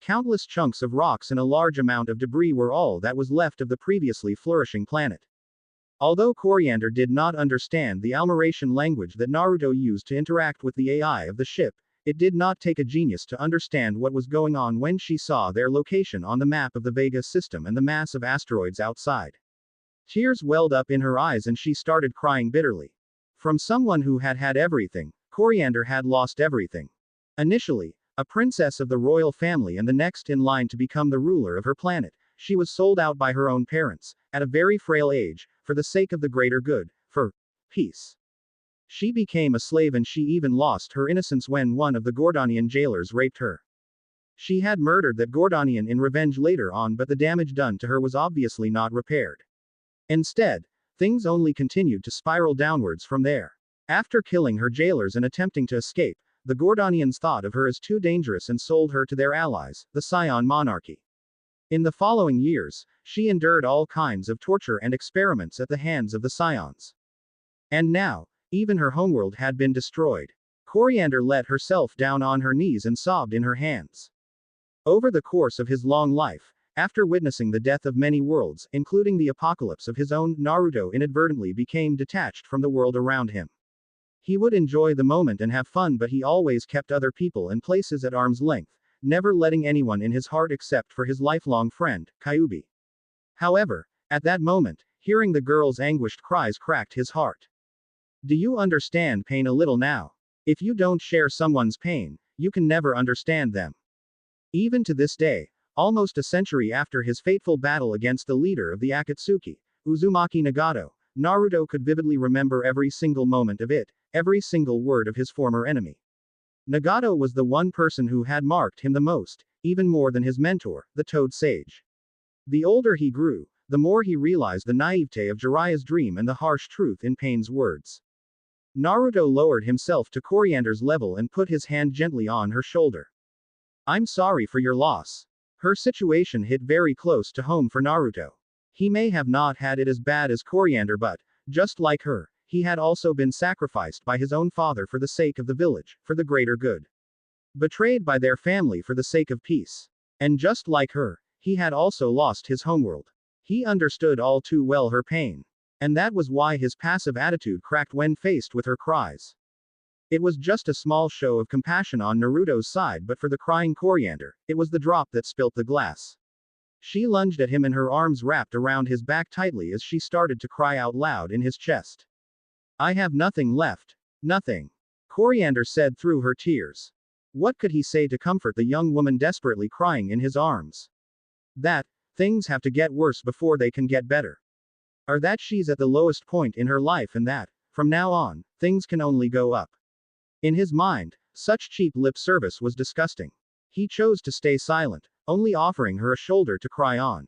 Countless chunks of rocks and a large amount of debris were all that was left of the previously flourishing planet. Although Coriander did not understand the Almeratian language that Naruto used to interact with the AI of the ship, it did not take a genius to understand what was going on when she saw their location on the map of the Vega system and the mass of asteroids outside. Tears welled up in her eyes and she started crying bitterly. From someone who had had everything, Coriander had lost everything. Initially, a princess of the royal family and the next in line to become the ruler of her planet, she was sold out by her own parents, at a very frail age, for the sake of the greater good, for peace. She became a slave and she even lost her innocence when one of the Gordonian jailers raped her. She had murdered that Gordonian in revenge later on, but the damage done to her was obviously not repaired. Instead, things only continued to spiral downwards from there. After killing her jailers and attempting to escape, the Gordonians thought of her as too dangerous and sold her to their allies, the Scion monarchy. In the following years, she endured all kinds of torture and experiments at the hands of the Scions. And now, even her homeworld had been destroyed. Coriander let herself down on her knees and sobbed in her hands. Over the course of his long life, after witnessing the death of many worlds, including the apocalypse of his own, Naruto inadvertently became detached from the world around him. He would enjoy the moment and have fun, but he always kept other people and places at arm's length, never letting anyone in his heart except for his lifelong friend, Kyuubi. However, at that moment, hearing the girl's anguished cries cracked his heart. Do you understand pain a little now? If you don't share someone's pain, you can never understand them. Even to this day, almost a century after his fateful battle against the leader of the Akatsuki, Uzumaki Nagato, Naruto could vividly remember every single moment of it, every single word of his former enemy. Nagato was the one person who had marked him the most, even more than his mentor, the Toad Sage. The older he grew, the more he realized the naivete of Jiraiya's dream and the harsh truth in Pain's words. Naruto lowered himself to Coriander's level and put his hand gently on her shoulder. I'm sorry for your loss. Her situation hit very close to home for Naruto. He may have not had it as bad as Coriander, but, just like her, he had also been sacrificed by his own father for the sake of the village, for the greater good. Betrayed by their family for the sake of peace. And just like her, he had also lost his homeworld. He understood all too well her pain. And that was why his passive attitude cracked when faced with her cries. It was just a small show of compassion on Naruto's side, but for the crying Coriander, it was the drop that spilt the glass. She lunged at him and her arms wrapped around his back tightly as she started to cry out loud in his chest. I have nothing left. Nothing. Coriander said through her tears. What could he say to comfort the young woman desperately crying in his arms? That, things have to get worse before they can get better. Or that she's at the lowest point in her life and that, from now on, things can only go up. In his mind, such cheap lip service was disgusting. He chose to stay silent, only offering her a shoulder to cry on.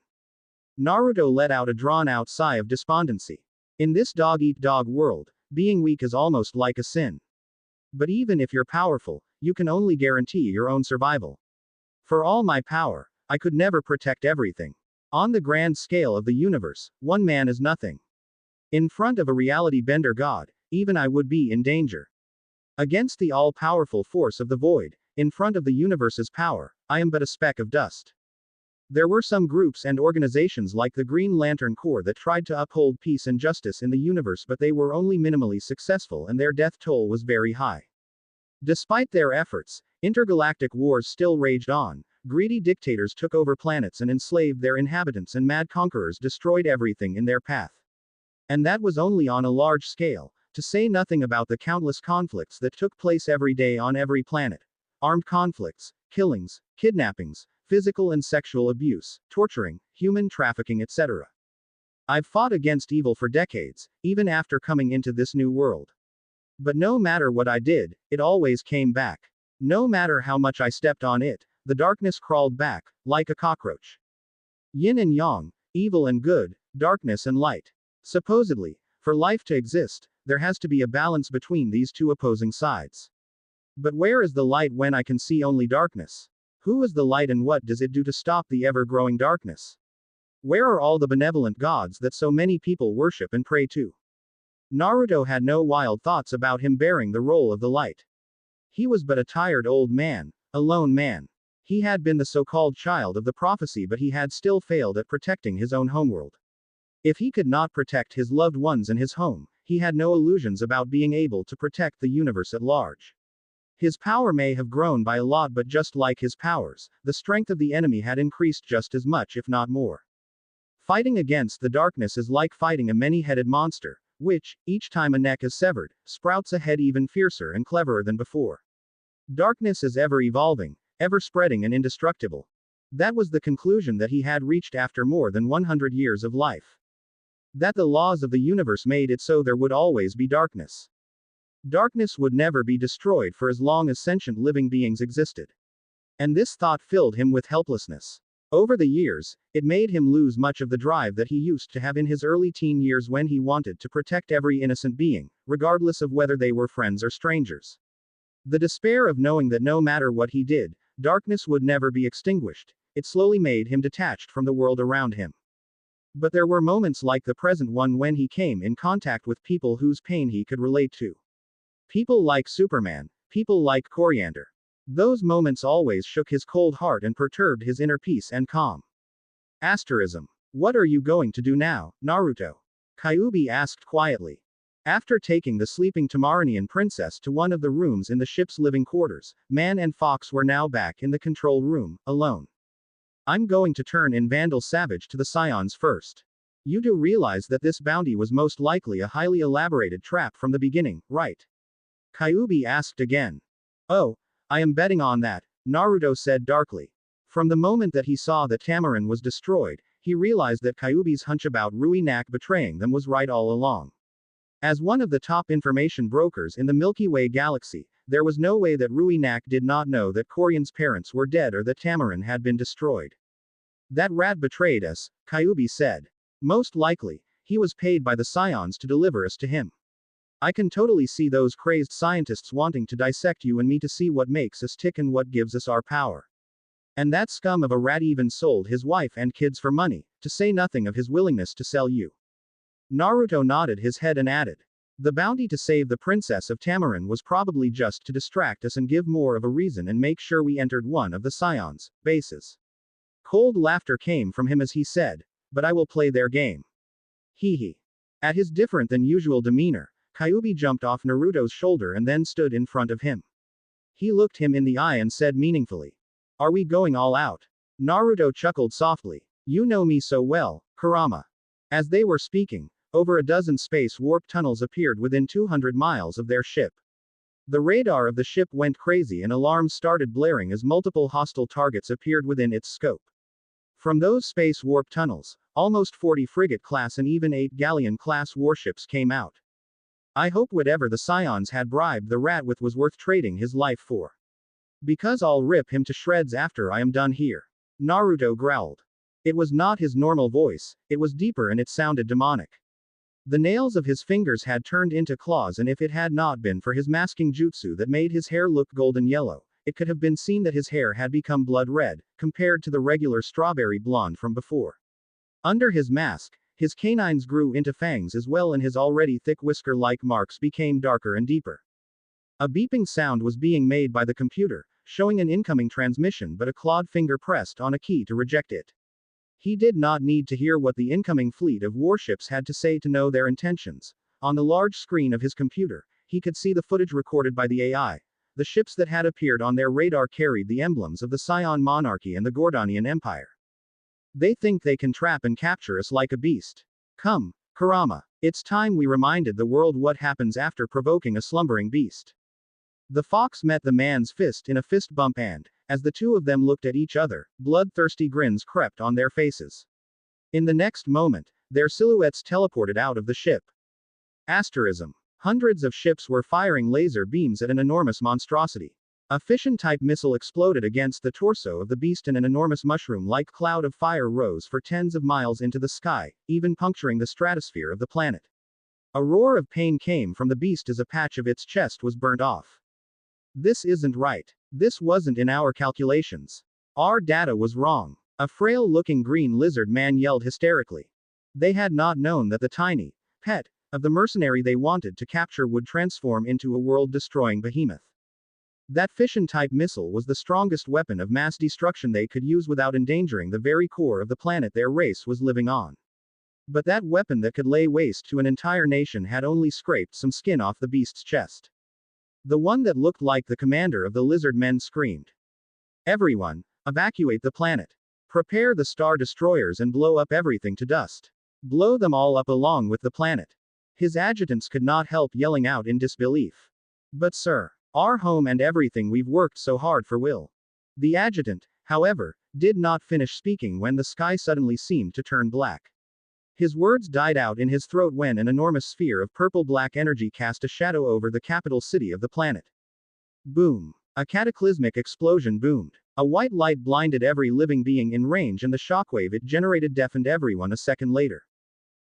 Naruto let out a drawn-out sigh of despondency. In this dog-eat-dog world, being weak is almost like a sin. But even if you're powerful, you can only guarantee your own survival. For all my power, I could never protect everything. On the grand scale of the universe, one man is nothing. In front of a reality bender god, even I would be in danger. Against the all-powerful force of the void, in front of the universe's power, I am but a speck of dust. There were some groups and organizations like the Green Lantern Corps that tried to uphold peace and justice in the universe, but they were only minimally successful and their death toll was very high. Despite their efforts, intergalactic wars still raged on. Greedy dictators took over planets and enslaved their inhabitants, and mad conquerors destroyed everything in their path. And that was only on a large scale, to say nothing about the countless conflicts that took place every day on every planet. Armed conflicts, killings, kidnappings, physical and sexual abuse, torturing, human trafficking, etc. I've fought against evil for decades, even after coming into this new world. But no matter what I did, it always came back. No matter how much I stepped on it, the darkness crawled back, like a cockroach. Yin and yang, evil and good, darkness and light. Supposedly, for life to exist, there has to be a balance between these two opposing sides. But where is the light when I can see only darkness? Who is the light and what does it do to stop the ever-growing darkness? Where are all the benevolent gods that so many people worship and pray to? Naruto had no wild thoughts about him bearing the role of the light. He was but a tired old man, a lone man. He had been the so-called child of the prophecy, but he had still failed at protecting his own homeworld. If he could not protect his loved ones and his home, he had no illusions about being able to protect the universe at large. His power may have grown by a lot, but just like his powers, the strength of the enemy had increased just as much, if not more. Fighting against the darkness is like fighting a many-headed monster, which, each time a neck is severed, sprouts a head even fiercer and cleverer than before. Darkness is ever evolving, ever spreading and indestructible. That was the conclusion that he had reached after more than 100 years of life. That the laws of the universe made it so there would always be darkness. Darkness would never be destroyed for as long as sentient living beings existed. And this thought filled him with helplessness. Over the years, it made him lose much of the drive that he used to have in his early teen years when he wanted to protect every innocent being, regardless of whether they were friends or strangers. The despair of knowing that no matter what he did, darkness would never be extinguished, it slowly made him detached from the world around him. But there were moments like the present one when he came in contact with people whose pain he could relate to. People like Superman, people like Coriander. Those moments always shook his cold heart and perturbed his inner peace and calm. Asterism. What are you going to do now, Naruto? Kyuubi asked quietly. After taking the sleeping Tamaranian princess to one of the rooms in the ship's living quarters, Man and Fox were now back in the control room, alone. I'm going to turn in Vandal Savage to the Scions first. You do realize that this bounty was most likely a highly elaborated trap from the beginning, right? Kyuubi asked again. Oh, I am betting on that, Naruto said darkly. From the moment that he saw that Tamarin was destroyed, he realized that Kyuubi's hunch about Rui Nak betraying them was right all along. As one of the top information brokers in the Milky Way galaxy, there was no way that Rui Nak did not know that Corian's parents were dead or that Tamarin had been destroyed. That rat betrayed us, Kyuubi said. Most likely, he was paid by the scions to deliver us to him. I can totally see those crazed scientists wanting to dissect you and me to see what makes us tick and what gives us our power. And that scum of a rat even sold his wife and kids for money, to say nothing of his willingness to sell you. Naruto nodded his head and added. The bounty to save the princess of Tamarin was probably just to distract us and give more of a reason and make sure we entered one of the scions' bases. Cold laughter came from him as he said, but I will play their game. Hee hee. At his different than usual demeanor, Kyuubi jumped off Naruto's shoulder and then stood in front of him. He looked him in the eye and said meaningfully. Are we going all out? Naruto chuckled softly. You know me so well, Kurama. As they were speaking, over a dozen space warp tunnels appeared within 200 miles of their ship. The radar of the ship went crazy and alarms started blaring as multiple hostile targets appeared within its scope. From those space warp tunnels, almost 40 frigate-class and even 8 galleon-class warships came out. I hope whatever the scions had bribed the rat with was worth trading his life for. Because I'll rip him to shreds after I am done here. Naruto growled. It was not his normal voice, it was deeper and it sounded demonic. The nails of his fingers had turned into claws, and if it had not been for his masking jutsu that made his hair look golden yellow, it could have been seen that his hair had become blood red, compared to the regular strawberry blonde from before. Under his mask, his canines grew into fangs as well, and his already thick whisker-like marks became darker and deeper. A beeping sound was being made by the computer, showing an incoming transmission, but a clawed finger pressed on a key to reject it. He did not need to hear what the incoming fleet of warships had to say to know their intentions. On the large screen of his computer, he could see the footage recorded by the AI. The ships that had appeared on their radar carried the emblems of the Scion monarchy and the Gordonian Empire. They think they can trap and capture us like a beast. Come, Kurama. It's time we reminded the world what happens after provoking a slumbering beast. The fox met the man's fist in a fist bump, and, as the two of them looked at each other, bloodthirsty grins crept on their faces. In the next moment, their silhouettes teleported out of the ship. Asterism. Hundreds of ships were firing laser beams at an enormous monstrosity. A fission-type missile exploded against the torso of the beast and an enormous mushroom-like cloud of fire rose for tens of miles into the sky, even puncturing the stratosphere of the planet. A roar of pain came from the beast as a patch of its chest was burnt off. This isn't right. This wasn't in our calculations. Our data was wrong. A frail-looking green lizard man yelled hysterically. They had not known that the tiny pet of the mercenary they wanted to capture would transform into a world-destroying behemoth. That fission-type missile was the strongest weapon of mass destruction they could use without endangering the very core of the planet their race was living on. But that weapon that could lay waste to an entire nation had only scraped some skin off the beast's chest. The one that looked like the commander of the lizard men screamed. Everyone, evacuate the planet. Prepare the star destroyers and blow up everything to dust. Blow them all up along with the planet. His adjutants could not help yelling out in disbelief. But sir, our home and everything we've worked so hard for will. The adjutant, however, did not finish speaking when the sky suddenly seemed to turn black. His words died out in his throat when an enormous sphere of purple-black energy cast a shadow over the capital city of the planet. Boom. A cataclysmic explosion boomed. A white light blinded every living being in range, and the shockwave it generated deafened everyone a second later.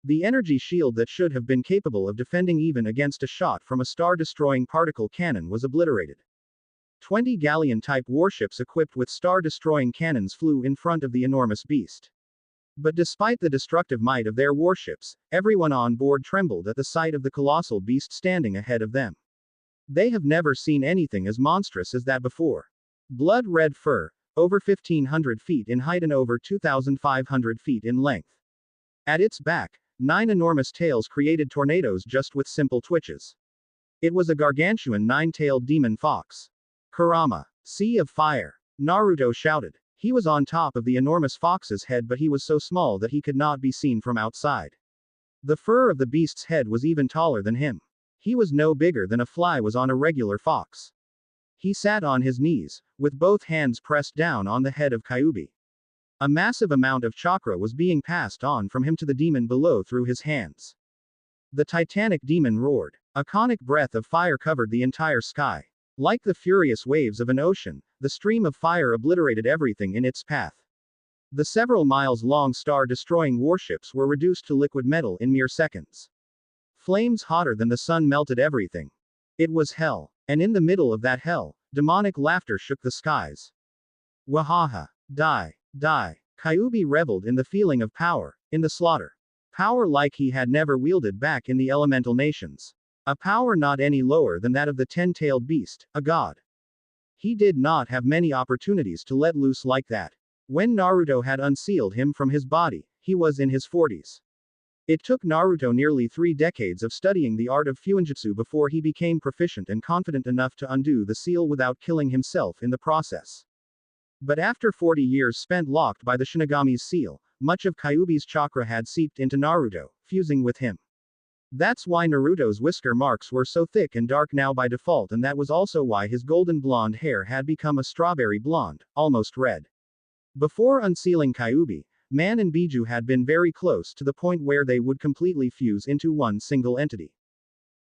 The energy shield that should have been capable of defending even against a shot from a star-destroying particle cannon was obliterated. 20 galleon-type warships equipped with star-destroying cannons flew in front of the enormous beast. But despite the destructive might of their warships, everyone on board trembled at the sight of the colossal beast standing ahead of them. They have never seen anything as monstrous as that before. Blood-red fur, over 1,500 feet in height and over 2,500 feet in length. At its back, 9 enormous tails created tornadoes just with simple twitches. It was a gargantuan 9-tailed demon fox. Kurama. Sea of Fire. Naruto shouted. He was on top of the enormous fox's head, but he was so small that he could not be seen from outside. The fur of the beast's head was even taller than him. He was no bigger than a fly was on a regular fox. He sat on his knees, with both hands pressed down on the head of Kyuubi. A massive amount of chakra was being passed on from him to the demon below through his hands. The titanic demon roared. A conic breath of fire covered the entire sky. Like the furious waves of an ocean, the stream of fire obliterated everything in its path. The several miles-long star-destroying warships were reduced to liquid metal in mere seconds. Flames hotter than the sun melted everything. It was hell. And in the middle of that hell, demonic laughter shook the skies. Wahaha. Die. Die. Kyuubi reveled in the feeling of power, in the slaughter. Power like he had never wielded back in the elemental nations. A power not any lower than that of the 10-tailed beast, a god. He did not have many opportunities to let loose like that. When Naruto had unsealed him from his body, he was in his 40s. It took Naruto nearly 3 decades of studying the art of fuinjutsu before he became proficient and confident enough to undo the seal without killing himself in the process. But after 40 years spent locked by the Shinigami's seal, much of Kyuubi's chakra had seeped into Naruto, fusing with him. That's why Naruto's whisker marks were so thick and dark now by default, and that was also why his golden blonde hair had become a strawberry blonde, almost red. Before unsealing Kyuubi, Man and Biju had been very close to the point where they would completely fuse into one single entity.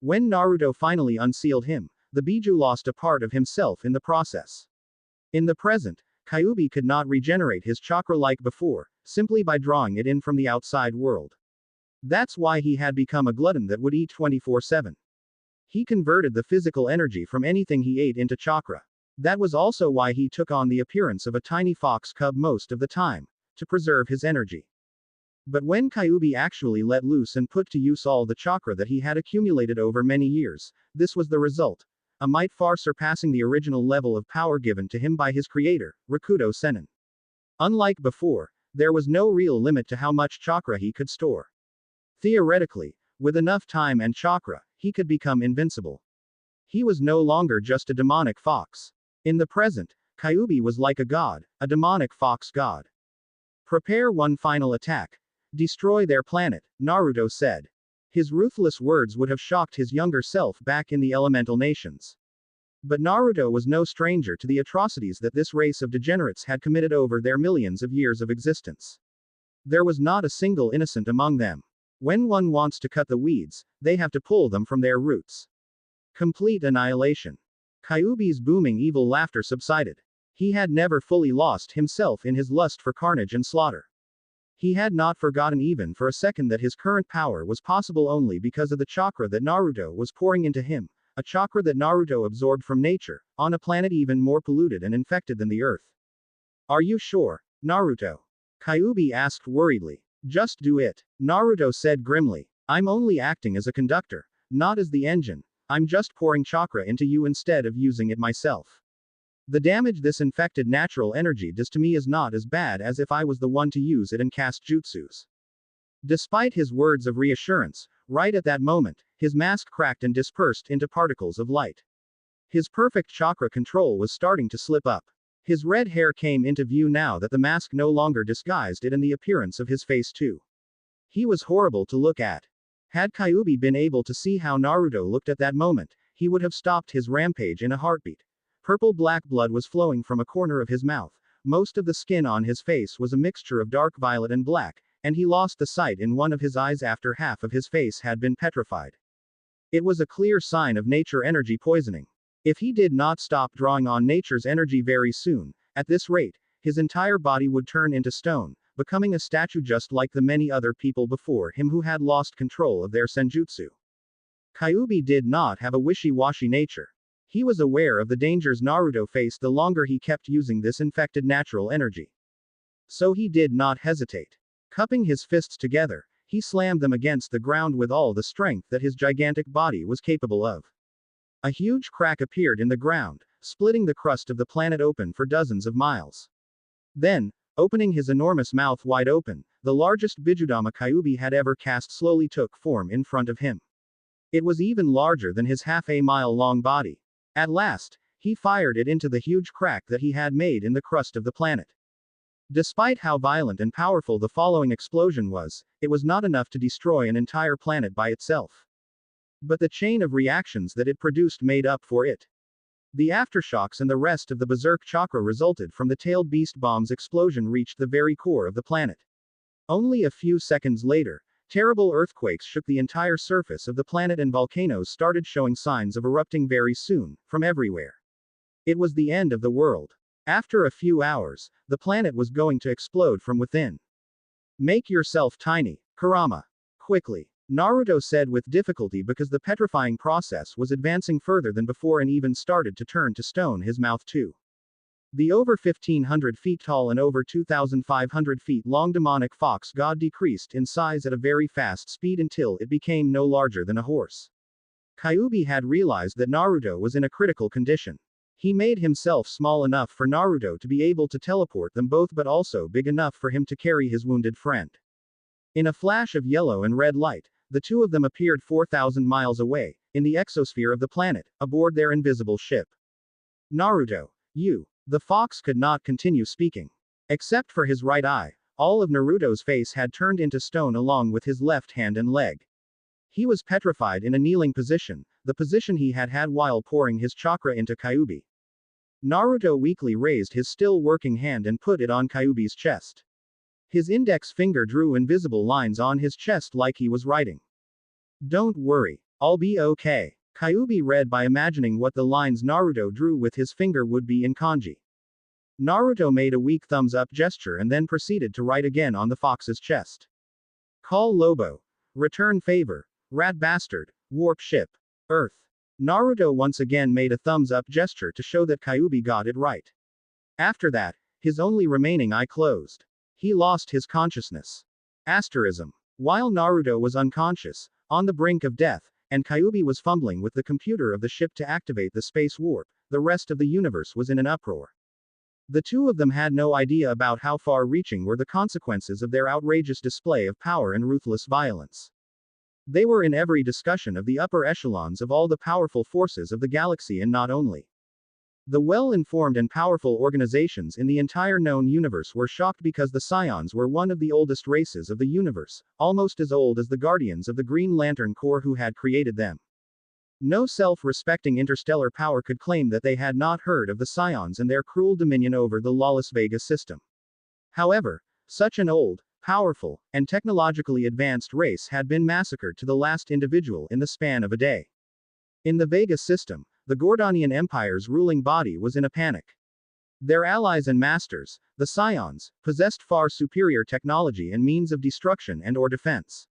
When Naruto finally unsealed him, the Biju lost a part of himself in the process. In the present, Kyuubi could not regenerate his chakra like before, simply by drawing it in from the outside world. That's why he had become a glutton that would eat 24/7. He converted the physical energy from anything he ate into chakra. That was also why he took on the appearance of a tiny fox cub most of the time, to preserve his energy. But when Kyuubi actually let loose and put to use all the chakra that he had accumulated over many years, this was the result. A might far surpassing the original level of power given to him by his creator, Rakuto Sennin. Unlike before, there was no real limit to how much chakra he could store. Theoretically, with enough time and chakra, he could become invincible. He was no longer just a demonic fox. In the present, Kyuubi was like a god, a demonic fox god. Prepare one final attack. Destroy their planet, Naruto said. His ruthless words would have shocked his younger self back in the elemental nations. But Naruto was no stranger to the atrocities that this race of degenerates had committed over their millions of years of existence. There was not a single innocent among them. When one wants to cut the weeds, they have to pull them from their roots. Complete annihilation. Kyuubi's booming evil laughter subsided. He had never fully lost himself in his lust for carnage and slaughter. He had not forgotten even for a second that his current power was possible only because of the chakra that Naruto was pouring into him, a chakra that Naruto absorbed from nature, on a planet even more polluted and infected than the Earth. Are you sure, Naruto? Kyuubi asked worriedly. Just do it, Naruto said grimly. I'm only acting as a conductor, not as the engine. I'm just pouring chakra into you instead of using it myself. The damage this infected natural energy does to me is not as bad as if I was the one to use it and cast jutsus. Despite his words of reassurance, right at that moment, his mask cracked and dispersed into particles of light. His perfect chakra control was starting to slip up. His red hair came into view now that the mask no longer disguised it, and the appearance of his face too. He was horrible to look at. Had Kyuubi been able to see how Naruto looked at that moment, he would have stopped his rampage in a heartbeat. Purple-black blood was flowing from a corner of his mouth. Most of the skin on his face was a mixture of dark violet and black, and he lost the sight in one of his eyes after half of his face had been petrified. It was a clear sign of nature energy poisoning. If he did not stop drawing on nature's energy very soon, at this rate, his entire body would turn into stone, becoming a statue just like the many other people before him who had lost control of their senjutsu. Kyuubi did not have a wishy-washy nature. He was aware of the dangers Naruto faced the longer he kept using this infected natural energy. So he did not hesitate. Cupping his fists together, he slammed them against the ground with all the strength that his gigantic body was capable of. A huge crack appeared in the ground, splitting the crust of the planet open for dozens of miles. Then, opening his enormous mouth wide open, the largest Bijudama Kyuubi had ever cast slowly took form in front of him. It was even larger than his half-a-mile-long body. At last, he fired it into the huge crack that he had made in the crust of the planet. Despite how violent and powerful the following explosion was, it was not enough to destroy an entire planet by itself. But the chain of reactions that it produced made up for it. The aftershocks and the rest of the berserk chakra resulted from the tailed beast bomb's explosion reached the very core of the planet. Only a few seconds later, terrible earthquakes shook the entire surface of the planet and volcanoes started showing signs of erupting very soon, from everywhere. It was the end of the world. After a few hours, the planet was going to explode from within. Make yourself tiny, Kurama. Quickly. Naruto said with difficulty because the petrifying process was advancing further than before and even started to turn to stone his mouth too. The over 1500 feet tall and over 2500 feet long demonic fox god decreased in size at a very fast speed until it became no larger than a horse. Kyuubi had realized that Naruto was in a critical condition. He made himself small enough for Naruto to be able to teleport them both but also big enough for him to carry his wounded friend. In a flash of yellow and red light, the two of them appeared 4,000 miles away, in the exosphere of the planet, aboard their invisible ship. Naruto, you. The fox could not continue speaking. Except for his right eye, all of Naruto's face had turned into stone along with his left hand and leg. He was petrified in a kneeling position, the position he had had while pouring his chakra into Kyuubi. Naruto weakly raised his still working hand and put it on Kyuubi's chest. His index finger drew invisible lines on his chest like he was writing. Don't worry, I'll be okay. Kyuubi read by imagining what the lines Naruto drew with his finger would be in kanji. Naruto made a weak thumbs-up gesture and then proceeded to write again on the fox's chest. Call Lobo. Return favor. Rat bastard. Warp ship. Earth. Naruto once again made a thumbs-up gesture to show that Kyuubi got it right. After that, his only remaining eye closed. He lost his consciousness. Asterism. While Naruto was unconscious, on the brink of death, and Kyuubi was fumbling with the computer of the ship to activate the space warp, the rest of the universe was in an uproar. The two of them had no idea about how far-reaching were the consequences of their outrageous display of power and ruthless violence. They were in every discussion of the upper echelons of all the powerful forces of the galaxy and not only. The well-informed and powerful organizations in the entire known universe were shocked because the Scions were one of the oldest races of the universe, almost as old as the Guardians of the Green Lantern Corps who had created them. No self-respecting interstellar power could claim that they had not heard of the Scions and their cruel dominion over the lawless Vega system. However, such an old, powerful, and technologically advanced race had been massacred to the last individual in the span of a day. In the Vega system, the Gordonian Empire's ruling body was in a panic. Their allies and masters, the Scions, possessed far superior technology and means of destruction and/or defense.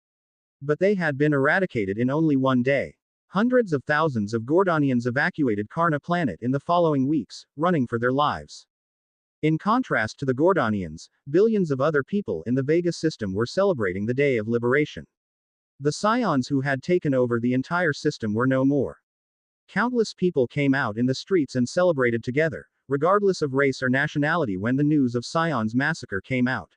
But they had been eradicated in only one day. Hundreds of thousands of Gordonians evacuated Karna planet in the following weeks, running for their lives. In contrast to the Gordonians, billions of other people in the Vega system were celebrating the day of liberation. The Scions who had taken over the entire system were no more. Countless people came out in the streets and celebrated together, regardless of race or nationality when the news of Scion's massacre came out.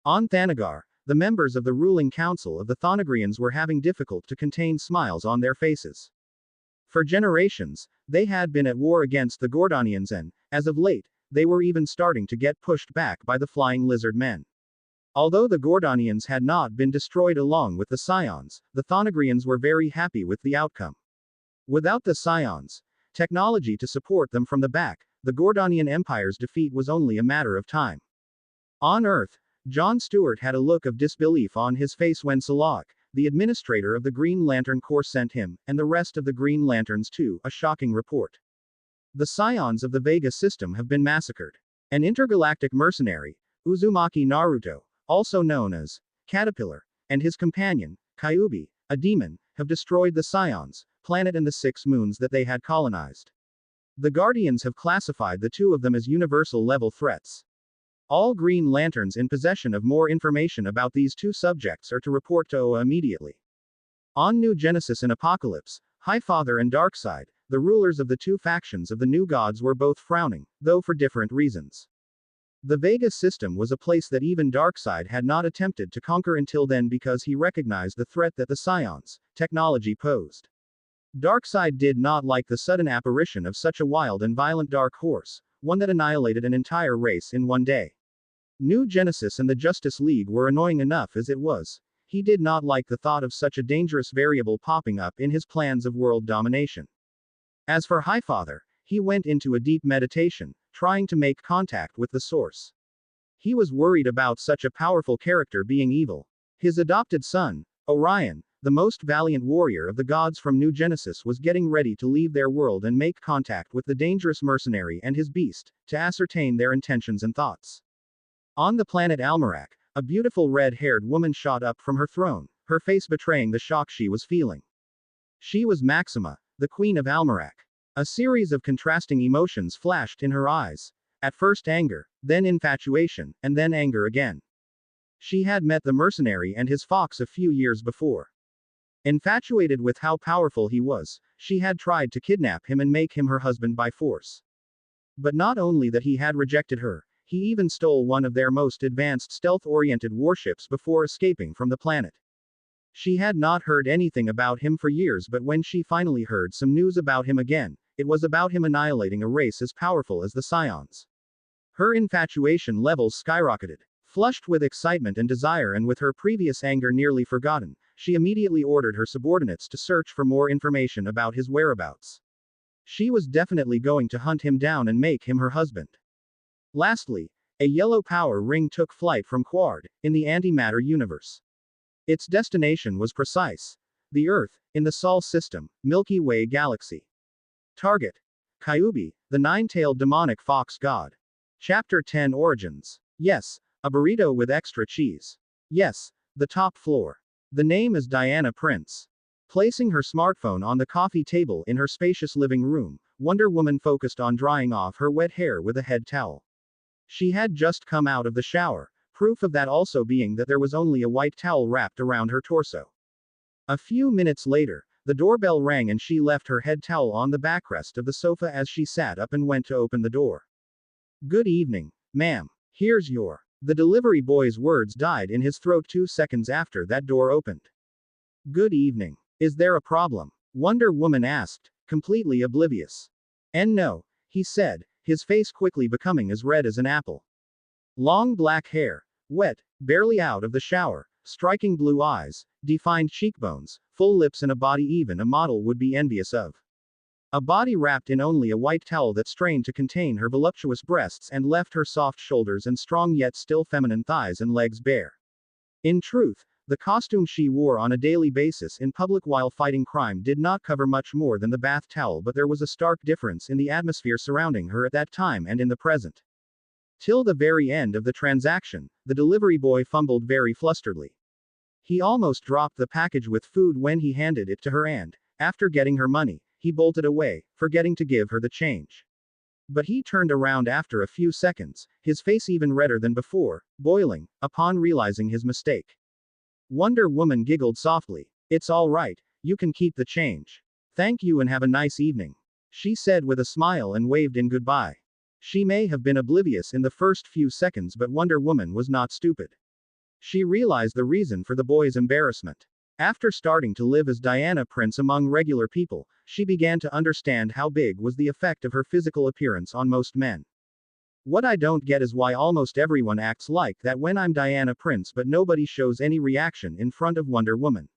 On Thanagar, the members of the ruling council of the Thonagrians were having difficulty to contain smiles on their faces. For generations, they had been at war against the Gordonians and, as of late, they were even starting to get pushed back by the flying lizard men. Although the Gordonians had not been destroyed along with the Scions, the Thonagrians were very happy with the outcome. Without the Scions' technology to support them from the back, the Gordonian Empire's defeat was only a matter of time. On Earth, Jon Stewart had a look of disbelief on his face when Salak, the administrator of the Green Lantern Corps, sent him, and the rest of the Green Lanterns too, a shocking report. The Scions of the Vega system have been massacred. An intergalactic mercenary, Uzumaki Naruto, also known as Caterpillar, and his companion, Kyuubi, a demon, have destroyed the Scions planet and the 6 moons that they had colonized. The Guardians have classified the two of them as universal-level threats. All Green Lanterns in possession of more information about these two subjects are to report to OA immediately. On New Genesis and Apocalypse, Highfather and Darkseid, the rulers of the two factions of the New Gods, were both frowning, though for different reasons. The Vega system was a place that even Darkseid had not attempted to conquer until then because he recognized the threat that the Scions' technology posed. Darkseid did not like the sudden apparition of such a wild and violent dark horse, one that annihilated an entire race in one day. New Genesis and the Justice League were annoying enough as it was. He did not like the thought of such a dangerous variable popping up in his plans of world domination. As for Highfather, he went into a deep meditation, trying to make contact with the source. He was worried about such a powerful character being evil. His adopted son, Orion, the most valiant warrior of the gods from New Genesis, was getting ready to leave their world and make contact with the dangerous mercenary and his beast, to ascertain their intentions and thoughts. On the planet Almerac, a beautiful red-haired woman shot up from her throne, her face betraying the shock she was feeling. She was Maxima, the Queen of Almerac. A series of contrasting emotions flashed in her eyes. At first anger, then infatuation, and then anger again. She had met the mercenary and his fox a few years before. Infatuated with how powerful he was, she had tried to kidnap him and make him her husband by force. But not only that he had rejected her, he even stole one of their most advanced stealth-oriented warships before escaping from the planet. She had not heard anything about him for years, but when she finally heard some news about him again, it was about him annihilating a race as powerful as the Scions. Her infatuation levels skyrocketed. Flushed with excitement and desire and with her previous anger nearly forgotten, she immediately ordered her subordinates to search for more information about his whereabouts. She was definitely going to hunt him down and make him her husband. Lastly, a yellow power ring took flight from Quard, in the antimatter universe. Its destination was precise. The Earth, in the Sol system, Milky Way galaxy. Target: Kyubi, the nine-tailed demonic fox god. Chapter 10 Origins. Yes, a burrito with extra cheese. Yes, the top floor. The name is Diana Prince. Placing her smartphone on the coffee table in her spacious living room, Wonder Woman focused on drying off her wet hair with a head towel. She had just come out of the shower, proof of that also being that there was only a white towel wrapped around her torso. A few minutes later, the doorbell rang and she left her head towel on the backrest of the sofa as she sat up and went to open the door. "Good evening, ma'am. Here's your..." The delivery boy's words died in his throat 2 seconds after that door opened. "Good evening. Is there a problem?" Wonder Woman asked, completely oblivious. "And no," he said, his face quickly becoming as red as an apple. Long black hair, wet, barely out of the shower, striking blue eyes, defined cheekbones, full lips, and a body even a model would be envious of. A body wrapped in only a white towel that strained to contain her voluptuous breasts and left her soft shoulders and strong yet still feminine thighs and legs bare. In truth, the costume she wore on a daily basis in public while fighting crime did not cover much more than the bath towel, but there was a stark difference in the atmosphere surrounding her at that time and in the present. Till the very end of the transaction, the delivery boy fumbled very flusteredly. He almost dropped the package with food when he handed it to her and, after getting her money, he bolted away, forgetting to give her the change. But he turned around after a few seconds, his face even redder than before, boiling, upon realizing his mistake. Wonder Woman giggled softly. "It's all right, you can keep the change. Thank you and have a nice evening," she said with a smile and waved in goodbye. She may have been oblivious in the first few seconds, but Wonder Woman was not stupid. She realized the reason for the boy's embarrassment. After starting to live as Diana Prince among regular people, she began to understand how big was the effect of her physical appearance on most men. "What I don't get is why almost everyone acts like that when I'm Diana Prince, but nobody shows any reaction in front of Wonder Woman.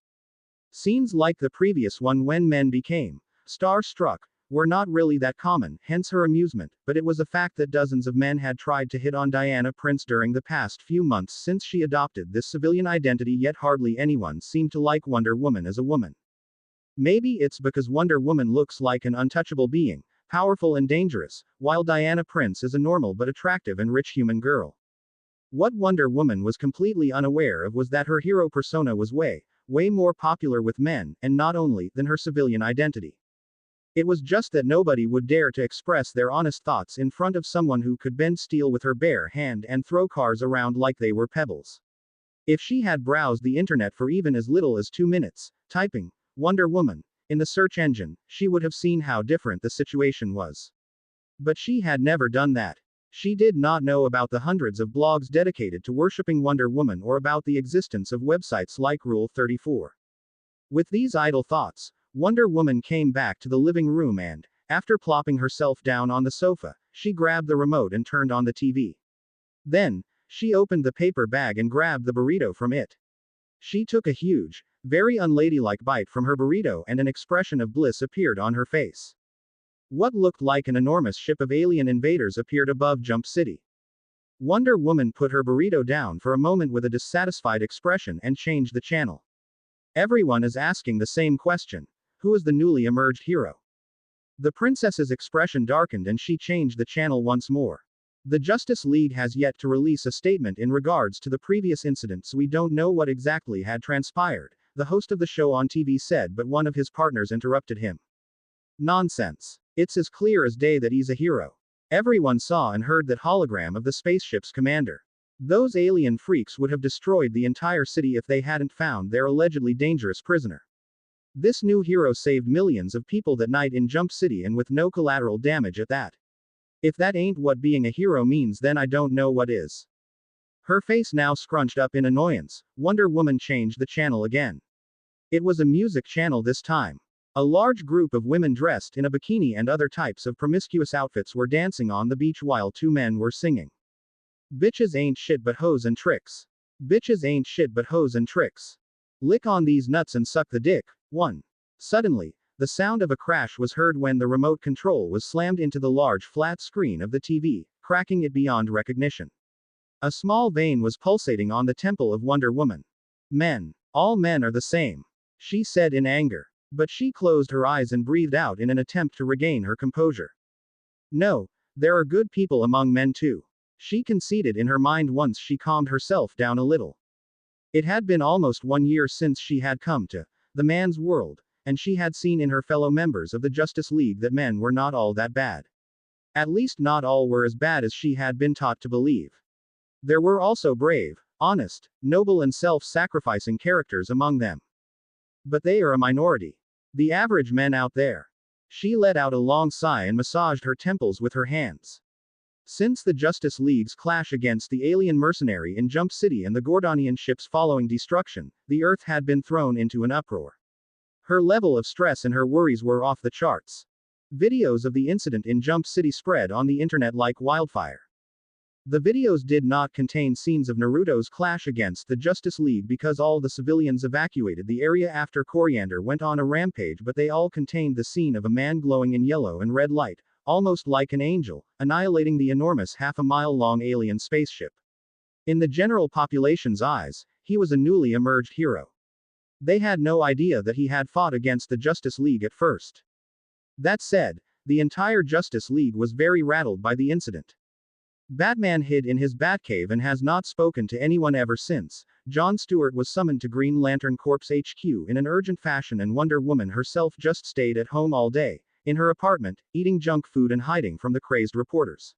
Scenes like the previous one when men became star-struck were not really that common, hence her amusement, but it was a fact that dozens of men had tried to hit on Diana Prince during the past few months since she adopted this civilian identity, yet hardly anyone seemed to like Wonder Woman as a woman. Maybe it's because Wonder Woman looks like an untouchable being, powerful and dangerous, while Diana Prince is a normal but attractive and rich human girl. What Wonder Woman was completely unaware of was that her hero persona was way more popular with men, and not only, than her civilian identity. It was just that nobody would dare to express their honest thoughts in front of someone who could bend steel with her bare hand and throw cars around like they were pebbles. If she had browsed the internet for even as little as 2 minutes, typing Wonder Woman in the search engine, she would have seen how different the situation was. But she had never done that. She did not know about the hundreds of blogs dedicated to worshipping Wonder Woman or about the existence of websites like Rule 34. With these idle thoughts, Wonder Woman came back to the living room and, after plopping herself down on the sofa, she grabbed the remote and turned on the TV. Then, she opened the paper bag and grabbed the burrito from it. She took a huge, very unladylike bite from her burrito and an expression of bliss appeared on her face. What looked like an enormous ship of alien invaders appeared above Jump City. Wonder Woman put her burrito down for a moment with a dissatisfied expression and changed the channel. Everyone is asking the same question. Who is the newly emerged hero? The princess's expression darkened and she changed the channel once more. The Justice League has yet to release a statement in regards to the previous incident, so we don't know what exactly had transpired, the host of the show on TV said, but one of his partners interrupted him. Nonsense. It's as clear as day that he's a hero. Everyone saw and heard that hologram of the spaceship's commander. Those alien freaks would have destroyed the entire city if they hadn't found their allegedly dangerous prisoner. This new hero saved millions of people that night in Jump City and with no collateral damage at that. If that ain't what being a hero means, then I don't know what is. Her face now scrunched up in annoyance, Wonder Woman changed the channel again. It was a music channel this time. A large group of women dressed in a bikini and other types of promiscuous outfits were dancing on the beach while two men were singing. Bitches ain't shit but hoes and tricks. Bitches ain't shit but hoes and tricks. Lick on these nuts and suck the dick. 1. Suddenly, the sound of a crash was heard when the remote control was slammed into the large flat screen of the TV, cracking it beyond recognition. A small vein was pulsating on the temple of Wonder Woman. Men. All men are the same, she said in anger. But she closed her eyes and breathed out in an attempt to regain her composure. No, there are good people among men too, she conceded in her mind once she calmed herself down a little. It had been almost 1 year since she had come to the man's world, and she had seen in her fellow members of the Justice League that men were not all that bad. At least not all were as bad as she had been taught to believe. There were also brave, honest, noble and self-sacrificing characters among them. But they are a minority. The average men out there. She let out a long sigh and massaged her temples with her hands. Since the Justice League's clash against the alien mercenary in Jump City and the Gordonian ships following destruction, the Earth had been thrown into an uproar. Her level of stress and her worries were off the charts. Videos of the incident in Jump City spread on the internet like wildfire. The videos did not contain scenes of Naruto's clash against the Justice League because all the civilians evacuated the area after Coriander went on a rampage, but they all contained the scene of a man glowing in yellow and red light, almost like an angel, annihilating the enormous half-a-mile-long alien spaceship. In the general population's eyes, he was a newly emerged hero. They had no idea that he had fought against the Justice League at first. That said, the entire Justice League was very rattled by the incident. Batman hid in his Batcave and has not spoken to anyone ever since. John Stewart was summoned to Green Lantern Corps HQ in an urgent fashion, and Wonder Woman herself just stayed at home all day, in her apartment, eating junk food and hiding from the crazed reporters.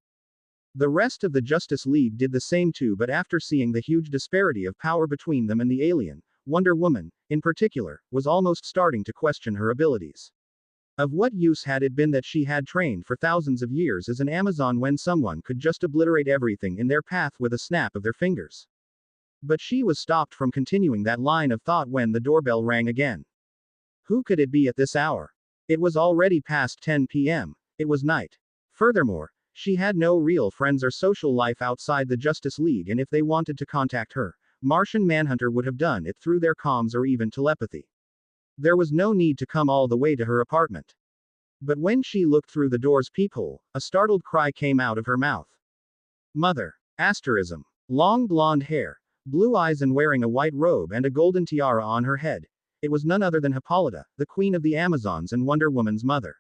The rest of the Justice League did the same too, but after seeing the huge disparity of power between them and the alien, Wonder Woman, in particular, was almost starting to question her abilities. Of what use had it been that she had trained for thousands of years as an Amazon when someone could just obliterate everything in their path with a snap of their fingers? But she was stopped from continuing that line of thought when the doorbell rang again. Who could it be at this hour? It was already past 10 p.m., it was night. Furthermore, she had no real friends or social life outside the Justice League, and if they wanted to contact her, Martian Manhunter would have done it through their comms or even telepathy. There was no need to come all the way to her apartment. But when she looked through the door's peephole, a startled cry came out of her mouth. Mother. Asterism. Long blonde hair, blue eyes, and wearing a white robe and a golden tiara on her head. It was none other than Hippolyta, the Queen of the Amazons and Wonder Woman's mother.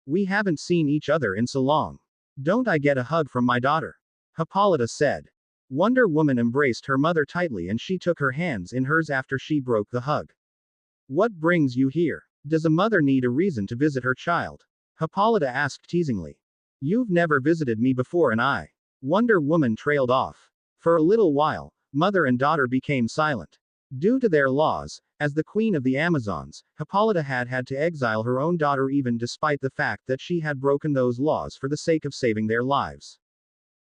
We haven't seen each other in so long. Don't I get a hug from my daughter? Hippolyta said. Wonder Woman embraced her mother tightly and she took her hands in hers after she broke the hug. What brings you here? Does a mother need a reason to visit her child? Hippolyta asked teasingly. You've never visited me before, and I. Wonder Woman trailed off. For a little while, mother and daughter became silent. Due to their laws, as the Queen of the Amazons, Hippolyta had to exile her own daughter even despite the fact that she had broken those laws for the sake of saving their lives.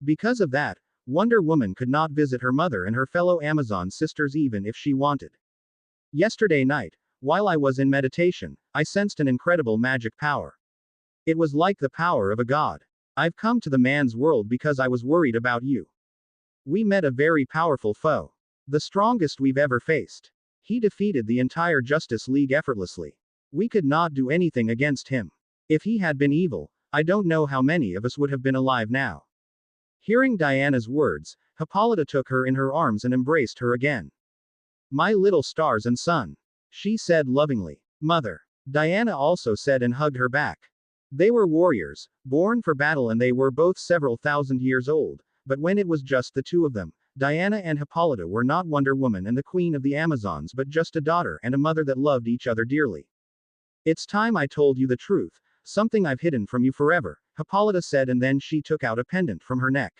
Because of that, Wonder Woman could not visit her mother and her fellow Amazon sisters even if she wanted. Yesterday night, while I was in meditation, I sensed an incredible magic power. It was like the power of a god. I've come to the man's world because I was worried about you. We met a very powerful foe. The strongest we've ever faced. He defeated the entire Justice League effortlessly. We could not do anything against him. If he had been evil, I don't know how many of us would have been alive now. Hearing Diana's words, Hippolyta took her in her arms and embraced her again. My little stars and sun. she said lovingly. Mother. Diana also said and hugged her back. They were warriors, born for battle, and they were both several thousand years old, but when it was just the two of them, Diana and Hippolyta were not Wonder Woman and the Queen of the Amazons, but just a daughter and a mother that loved each other dearly. It's time I told you the truth, something I've hidden from you forever, Hippolyta said, and then she took out a pendant from her neck.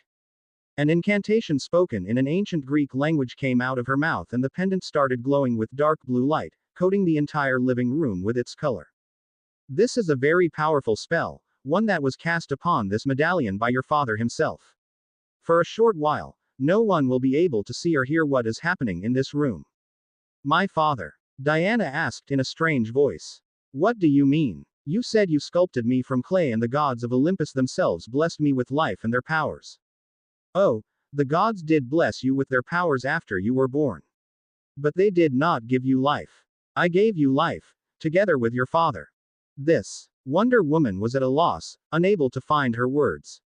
An incantation spoken in an ancient Greek language came out of her mouth, and the pendant started glowing with dark blue light, coating the entire living room with its color. This is a very powerful spell, one that was cast upon this medallion by your father himself. For a short while, no one will be able to see or hear what is happening in this room. My father? Diana asked in a strange voice. What do you mean? You said you sculpted me from clay and the gods of Olympus themselves blessed me with life and their powers. Oh, the gods did bless you with their powers after you were born. But they did not give you life. I gave you life, together with your father. This. Wonder Woman was at a loss, unable to find her words.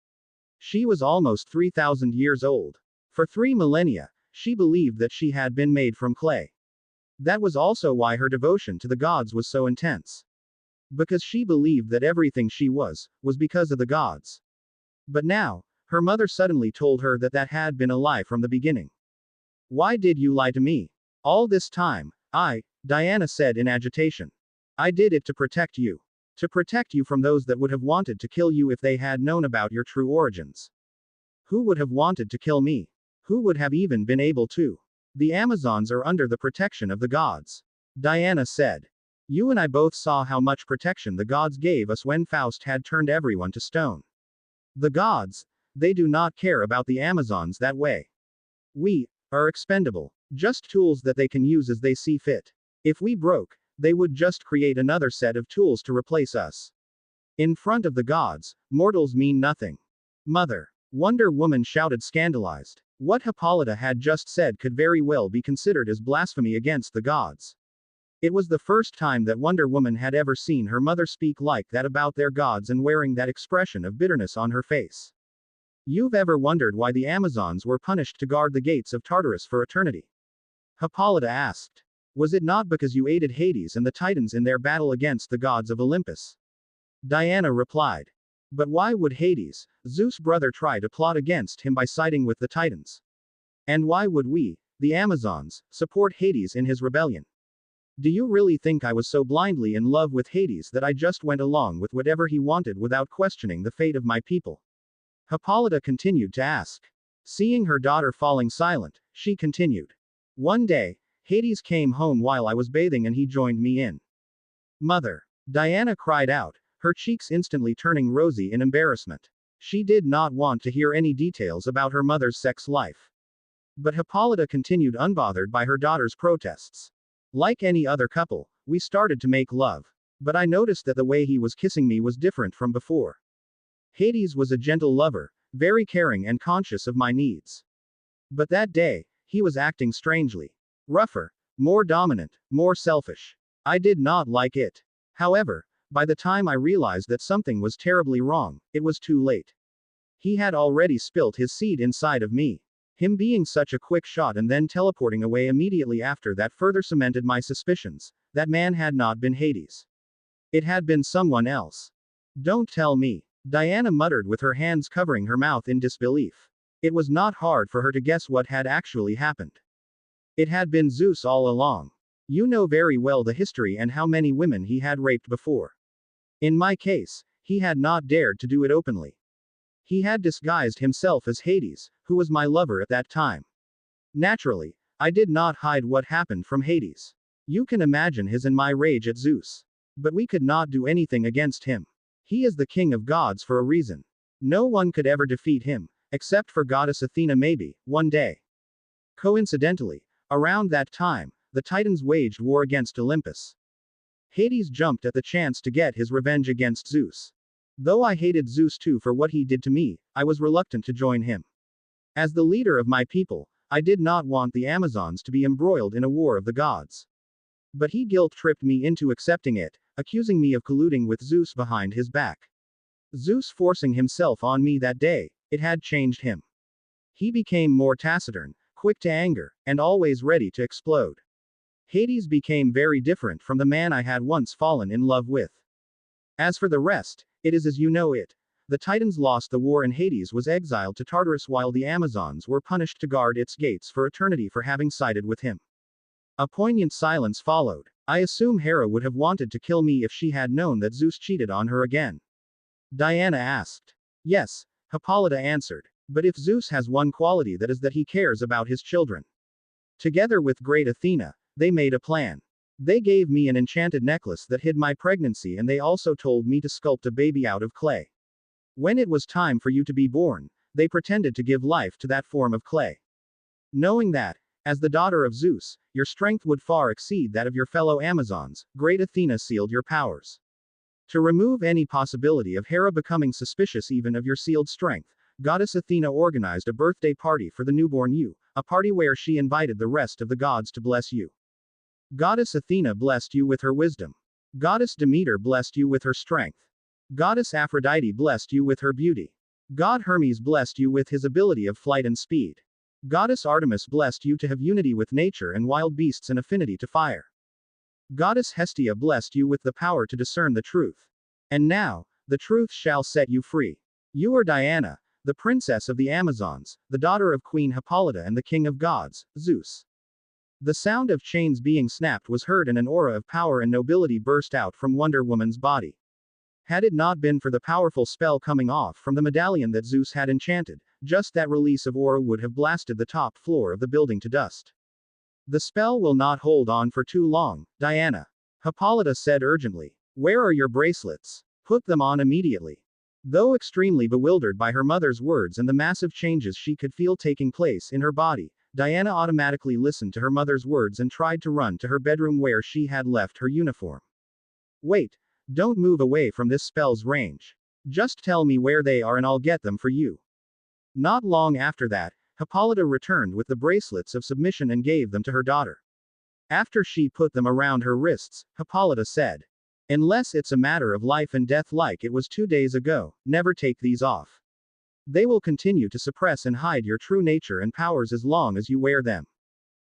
She was almost 3,000 years old. For 3 millennia, she believed that she had been made from clay. That was also why her devotion to the gods was so intense. Because she believed that everything she was because of the gods. But now, her mother suddenly told her that that had been a lie from the beginning. Why did you lie to me? All this time, Diana said in agitation. I did it to protect you. To protect you from those that would have wanted to kill you if they had known about your true origins. Who would have wanted to kill me? Who would have even been able to? The Amazons are under the protection of the gods. Diana said. You and I both saw how much protection the gods gave us when Faust had turned everyone to stone. The gods, they do not care about the Amazons that way. We are expendable, just tools that they can use as they see fit. If we broke, they would just create another set of tools to replace us. In front of the gods, mortals mean nothing. Mother. Wonder Woman shouted, scandalized. What Hippolyta had just said could very well be considered as blasphemy against the gods. It was the first time that Wonder Woman had ever seen her mother speak like that about their gods and wearing that expression of bitterness on her face. You've ever wondered why the Amazons were punished to guard the gates of Tartarus for eternity? Hippolyta asked. Was it not because you aided Hades and the Titans in their battle against the gods of Olympus? Diana replied. But why would Hades, Zeus' brother, try to plot against him by siding with the Titans? And why would we, the Amazons, support Hades in his rebellion? Do you really think I was so blindly in love with Hades that I just went along with whatever he wanted without questioning the fate of my people? Hippolyta continued to ask. Seeing her daughter falling silent, she continued. One day, Hades came home while I was bathing and he joined me in. Mother. Diana cried out, her cheeks instantly turning rosy in embarrassment. She did not want to hear any details about her mother's sex life. But Hippolyta continued, unbothered by her daughter's protests. Like any other couple, we started to make love. But I noticed that the way he was kissing me was different from before. Hades was a gentle lover, very caring and conscious of my needs. But that day, he was acting strangely. Rougher, more dominant, more selfish. I did not like it. However, by the time I realized that something was terribly wrong, it was too late. He had already spilt his seed inside of me. Him being such a quick shot and then teleporting away immediately after that further cemented my suspicions. That man had not been Hades. It had been someone else. Don't tell me. Diana muttered with her hands covering her mouth in disbelief. It was not hard for her to guess what had actually happened. It had been Zeus all along. You know very well the history and how many women he had raped before. In my case, he had not dared to do it openly. He had disguised himself as Hades, who was my lover at that time. Naturally, I did not hide what happened from Hades. You can imagine his and my rage at Zeus. But we could not do anything against him. He is the king of gods for a reason. No one could ever defeat him, except for goddess Athena maybe, one day. Coincidentally, around that time, the Titans waged war against Olympus. Hades jumped at the chance to get his revenge against Zeus. Though I hated Zeus too for what he did to me, I was reluctant to join him. As the leader of my people, I did not want the Amazons to be embroiled in a war of the gods. But he guilt-tripped me into accepting it, accusing me of colluding with Zeus behind his back. Zeus forcing himself on me that day, it had changed him. He became more taciturn, quick to anger, and always ready to explode. Hades became very different from the man I had once fallen in love with. As for the rest, it is as you know it. The Titans lost the war and Hades was exiled to Tartarus while the Amazons were punished to guard its gates for eternity for having sided with him. A poignant silence followed. I assume Hera would have wanted to kill me if she had known that Zeus cheated on her again. Diana asked. Yes, Hippolyta answered. But if Zeus has one quality, that is that he cares about his children. Together with great Athena, they made a plan. They gave me an enchanted necklace that hid my pregnancy, and they also told me to sculpt a baby out of clay. When it was time for you to be born, they pretended to give life to that form of clay. Knowing that, as the daughter of Zeus, your strength would far exceed that of your fellow Amazons, great Athena sealed your powers. To remove any possibility of Hera becoming suspicious even of your sealed strength, Goddess Athena organized a birthday party for the newborn you, a party where she invited the rest of the gods to bless you. Goddess Athena blessed you with her wisdom. Goddess Demeter blessed you with her strength. Goddess Aphrodite blessed you with her beauty. God Hermes blessed you with his ability of flight and speed. Goddess Artemis blessed you to have unity with nature and wild beasts and affinity to fire. Goddess Hestia blessed you with the power to discern the truth. And now, the truth shall set you free. You are Diana, the princess of the Amazons, the daughter of Queen Hippolyta and the king of gods, Zeus. The sound of chains being snapped was heard and an aura of power and nobility burst out from Wonder Woman's body. Had it not been for the powerful spell coming off from the medallion that Zeus had enchanted, just that release of aura would have blasted the top floor of the building to dust. The spell will not hold on for too long, Diana. Hippolyta said urgently. Where are your bracelets? Put them on immediately. Though extremely bewildered by her mother's words and the massive changes she could feel taking place in her body, Diana automatically listened to her mother's words and tried to run to her bedroom where she had left her uniform. Wait. Don't move away from this spell's range. Just tell me where they are and I'll get them for you. Not long after that, Hippolyta returned with the bracelets of submission and gave them to her daughter. After she put them around her wrists, Hippolyta said, unless it's a matter of life and death like it was 2 days ago, never take these off. They will continue to suppress and hide your true nature and powers as long as you wear them.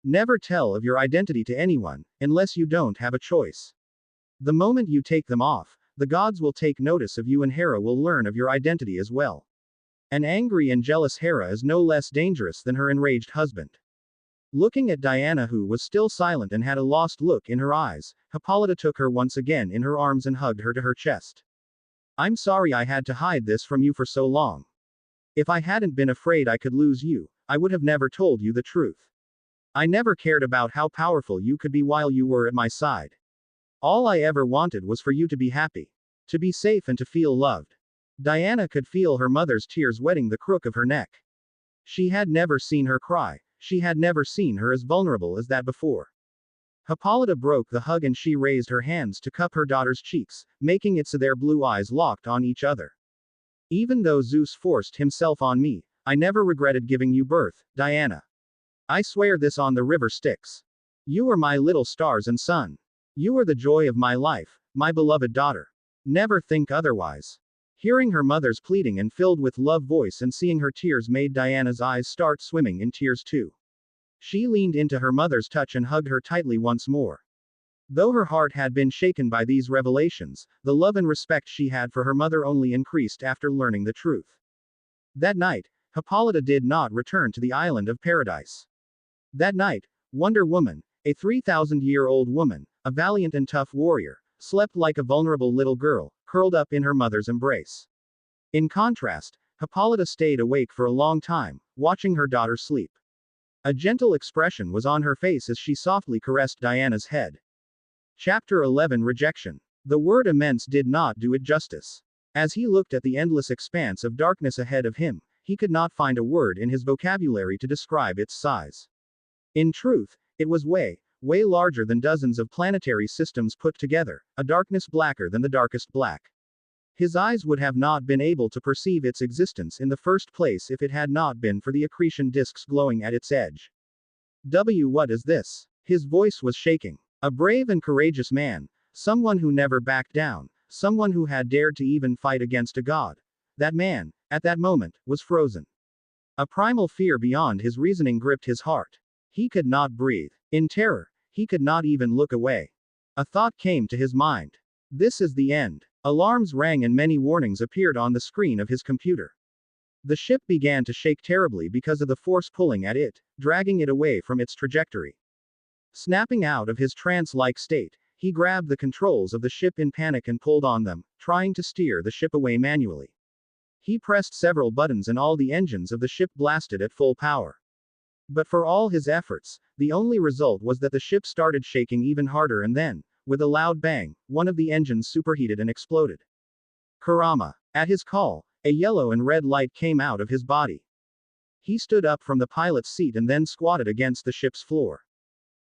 Never tell of your identity to anyone, unless you don't have a choice. The moment you take them off, the gods will take notice of you and Hera will learn of your identity as well. An angry and jealous Hera is no less dangerous than her enraged husband. Looking at Diana, who was still silent and had a lost look in her eyes, Hippolyta took her once again in her arms and hugged her to her chest. I'm sorry I had to hide this from you for so long. If I hadn't been afraid I could lose you, I would have never told you the truth. I never cared about how powerful you could be while you were at my side. All I ever wanted was for you to be happy, to be safe and to feel loved. Diana could feel her mother's tears wetting the crook of her neck. She had never seen her cry, she had never seen her as vulnerable as that before. Hippolyta broke the hug and she raised her hands to cup her daughter's cheeks, making it so their blue eyes locked on each other. Even though Zeus forced himself on me, I never regretted giving you birth, Diana. I swear this on the river Styx. You are my little stars and sun. You are the joy of my life, my beloved daughter. Never think otherwise. Hearing her mother's pleading and filled with love voice and seeing her tears made Diana's eyes start swimming in tears too. She leaned into her mother's touch and hugged her tightly once more. Though her heart had been shaken by these revelations, the love and respect she had for her mother only increased after learning the truth. That night, Hippolyta did not return to the island of paradise. That night, Wonder Woman, a 3,000-year-old woman, a valiant and tough warrior, slept like a vulnerable little girl, curled up in her mother's embrace. In contrast, Hippolyta stayed awake for a long time, watching her daughter sleep. A gentle expression was on her face as she softly caressed Diana's head. Chapter 11 Rejection. The word immense did not do it justice. As he looked at the endless expanse of darkness ahead of him, he could not find a word in his vocabulary to describe its size. In truth, it was way larger than dozens of planetary systems put together, a darkness blacker than the darkest black. His eyes would have not been able to perceive its existence in the first place if it had not been for the accretion disks glowing at its edge. What is this? His voice was shaking. A brave and courageous man, someone who never backed down, someone who had dared to even fight against a god. That man, at that moment, was frozen. A primal fear beyond his reasoning gripped his heart. He could not breathe. In terror, He could not even look away. A thought came to his mind. This is the end. Alarms rang and many warnings appeared on the screen of his computer. The ship began to shake terribly because of the force pulling at it, dragging it away from its trajectory. Snapping out of his trance-like state, he grabbed the controls of the ship in panic and pulled on them, trying to steer the ship away manually. He pressed several buttons and all the engines of the ship blasted at full power. But for all his efforts, the only result was that the ship started shaking even harder and then, with a loud bang, one of the engines superheated and exploded. Kurama. At his call, a yellow and red light came out of his body. He stood up from the pilot's seat and then squatted against the ship's floor.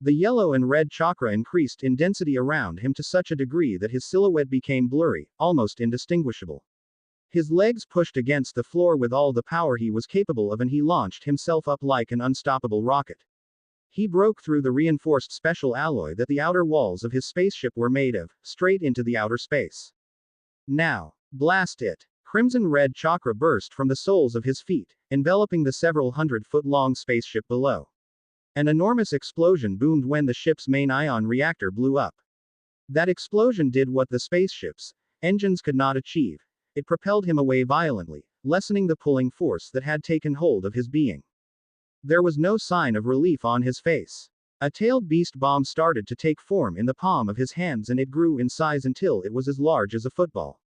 The yellow and red chakra increased in density around him to such a degree that his silhouette became blurry, almost indistinguishable. His legs pushed against the floor with all the power he was capable of and he launched himself up like an unstoppable rocket. He broke through the reinforced special alloy that the outer walls of his spaceship were made of, straight into the outer space. Now, blast it! Crimson-red chakra burst from the soles of his feet, enveloping the several hundred-foot-long spaceship below. An enormous explosion boomed when the ship's main ion reactor blew up. That explosion did what the spaceship's engines could not achieve. It propelled him away violently, lessening the pulling force that had taken hold of his being. There was no sign of relief on his face. A tailed beast bomb started to take form in the palm of his hands and it grew in size until it was as large as a football.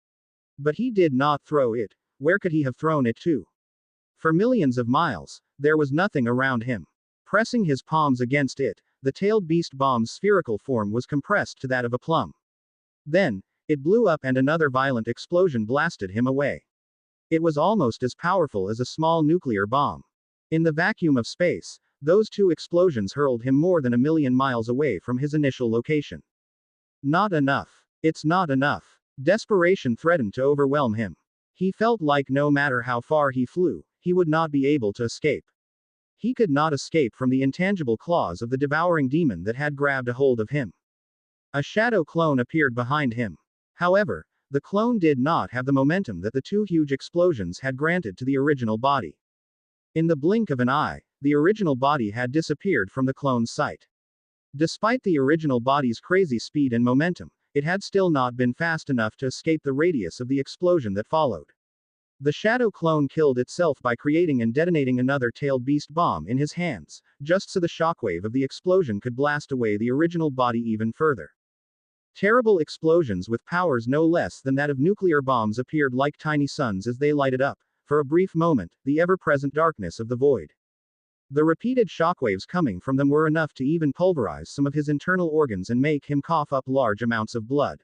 But he did not throw it. Where could he have thrown it to? For millions of miles, there was nothing around him. Pressing his palms against it, the tailed beast bomb's spherical form was compressed to that of a plum. Then, it blew up and another violent explosion blasted him away. It was almost as powerful as a small nuclear bomb. In the vacuum of space, those two explosions hurled him more than 1,000,000 miles away from his initial location. Not enough. It's not enough. Desperation threatened to overwhelm him. He felt like no matter how far he flew, he would not be able to escape. He could not escape from the intangible claws of the devouring demon that had grabbed a hold of him. A shadow clone appeared behind him. However, the clone did not have the momentum that the two huge explosions had granted to the original body. In the blink of an eye, the original body had disappeared from the clone's sight. Despite the original body's crazy speed and momentum, it had still not been fast enough to escape the radius of the explosion that followed. The shadow clone killed itself by creating and detonating another tailed beast bomb in his hands, just so the shockwave of the explosion could blast away the original body even further. Terrible explosions with powers no less than that of nuclear bombs appeared like tiny suns as they lighted up, for a brief moment, the ever-present darkness of the void. The repeated shockwaves coming from them were enough to even pulverize some of his internal organs and make him cough up large amounts of blood.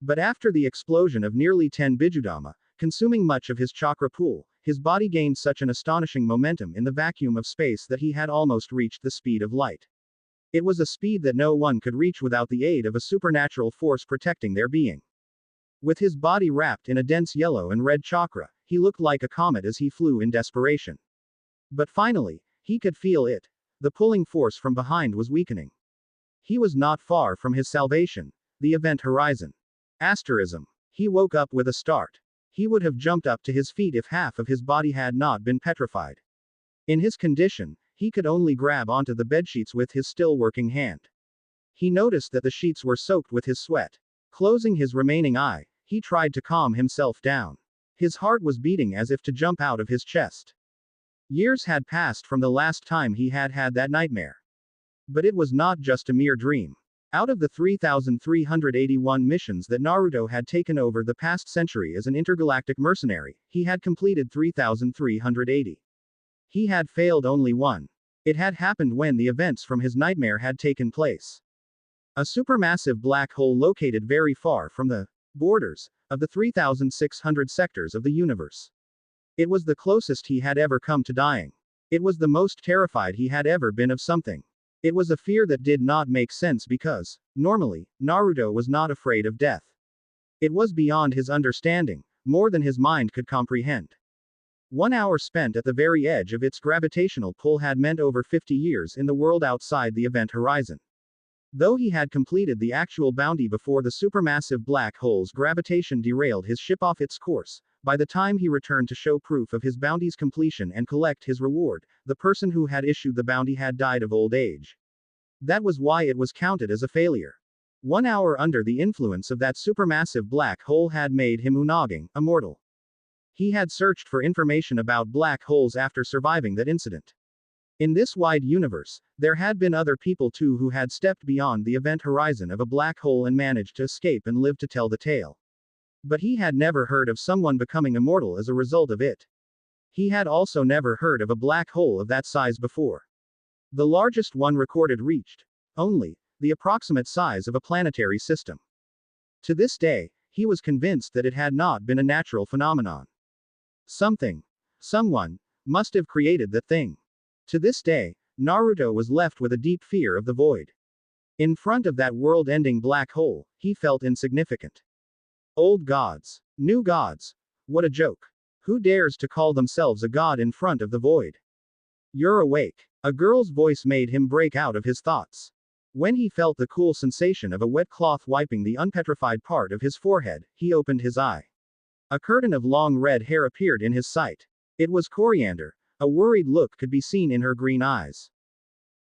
But after the explosion of nearly 10 Bijudama, consuming much of his chakra pool, his body gained such an astonishing momentum in the vacuum of space that he had almost reached the speed of light. It was a speed that no one could reach without the aid of a supernatural force protecting their being. With his body wrapped in a dense yellow and red chakra, he looked like a comet as he flew in desperation. But finally, he could feel it. The pulling force from behind was weakening. He was not far from his salvation, the event horizon. Asterism. He woke up with a start. He would have jumped up to his feet if half of his body had not been petrified. In his condition, he could only grab onto the bedsheets with his still working hand. He noticed that the sheets were soaked with his sweat. Closing his remaining eye, he tried to calm himself down. His heart was beating as if to jump out of his chest. Years had passed from the last time he had had that nightmare. But it was not just a mere dream. Out of the 3,381 missions that Naruto had taken over the past century as an intergalactic mercenary, he had completed 3,380. He had failed only one. It had happened when the events from his nightmare had taken place. A supermassive black hole located very far from the borders of the 3,600 sectors of the universe. It was the closest he had ever come to dying. It was the most terrified he had ever been of something. It was a fear that did not make sense because, normally, Naruto was not afraid of death. It was beyond his understanding, more than his mind could comprehend. 1 hour spent at the very edge of its gravitational pull had meant over 50 years in the world outside the event horizon. Though he had completed the actual bounty before the supermassive black hole's gravitation derailed his ship off its course, by the time he returned to show proof of his bounty's completion and collect his reward, the person who had issued the bounty had died of old age. That was why it was counted as a failure. 1 hour under the influence of that supermassive black hole had made him Unaging, immortal. He had searched for information about black holes after surviving that incident. In this wide universe, there had been other people too who had stepped beyond the event horizon of a black hole and managed to escape and live to tell the tale. But he had never heard of someone becoming immortal as a result of it. He had also never heard of a black hole of that size before. The largest one recorded reached only the approximate size of a planetary system. To this day, he was convinced that it had not been a natural phenomenon. Someone, must have created the thing. To this day, Naruto was left with a deep fear of the void. In front of that world-ending black hole, he felt insignificant. Old gods. New gods. What a joke. Who dares to call themselves a god in front of the void? You're awake. A girl's voice made him break out of his thoughts. When he felt the cool sensation of a wet cloth wiping the unpetrified part of his forehead, he opened his eye. A curtain of long red hair appeared in his sight. It was Coriander. A worried look could be seen in her green eyes.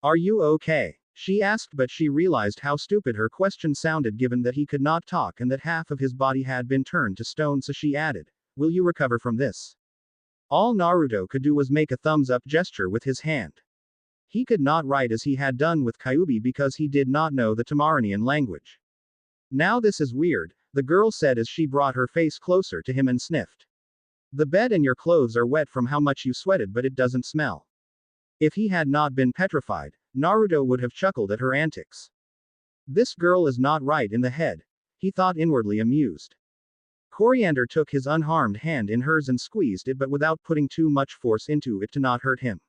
Are you okay? She asked, but she realized how stupid her question sounded given that he could not talk and that half of his body had been turned to stone, so she added, will you recover from this? All Naruto could do was make a thumbs-up gesture with his hand. He could not write as he had done with Kyuubi because he did not know the Tamaranian language. Now this is weird, the girl said as she brought her face closer to him and sniffed. The bed and your clothes are wet from how much you sweated, but it doesn't smell. If he had not been petrified, Naruto would have chuckled at her antics. This girl is not right in the head, he thought, inwardly amused. Coriander took his unharmed hand in hers and squeezed it, but without putting too much force into it to not hurt him.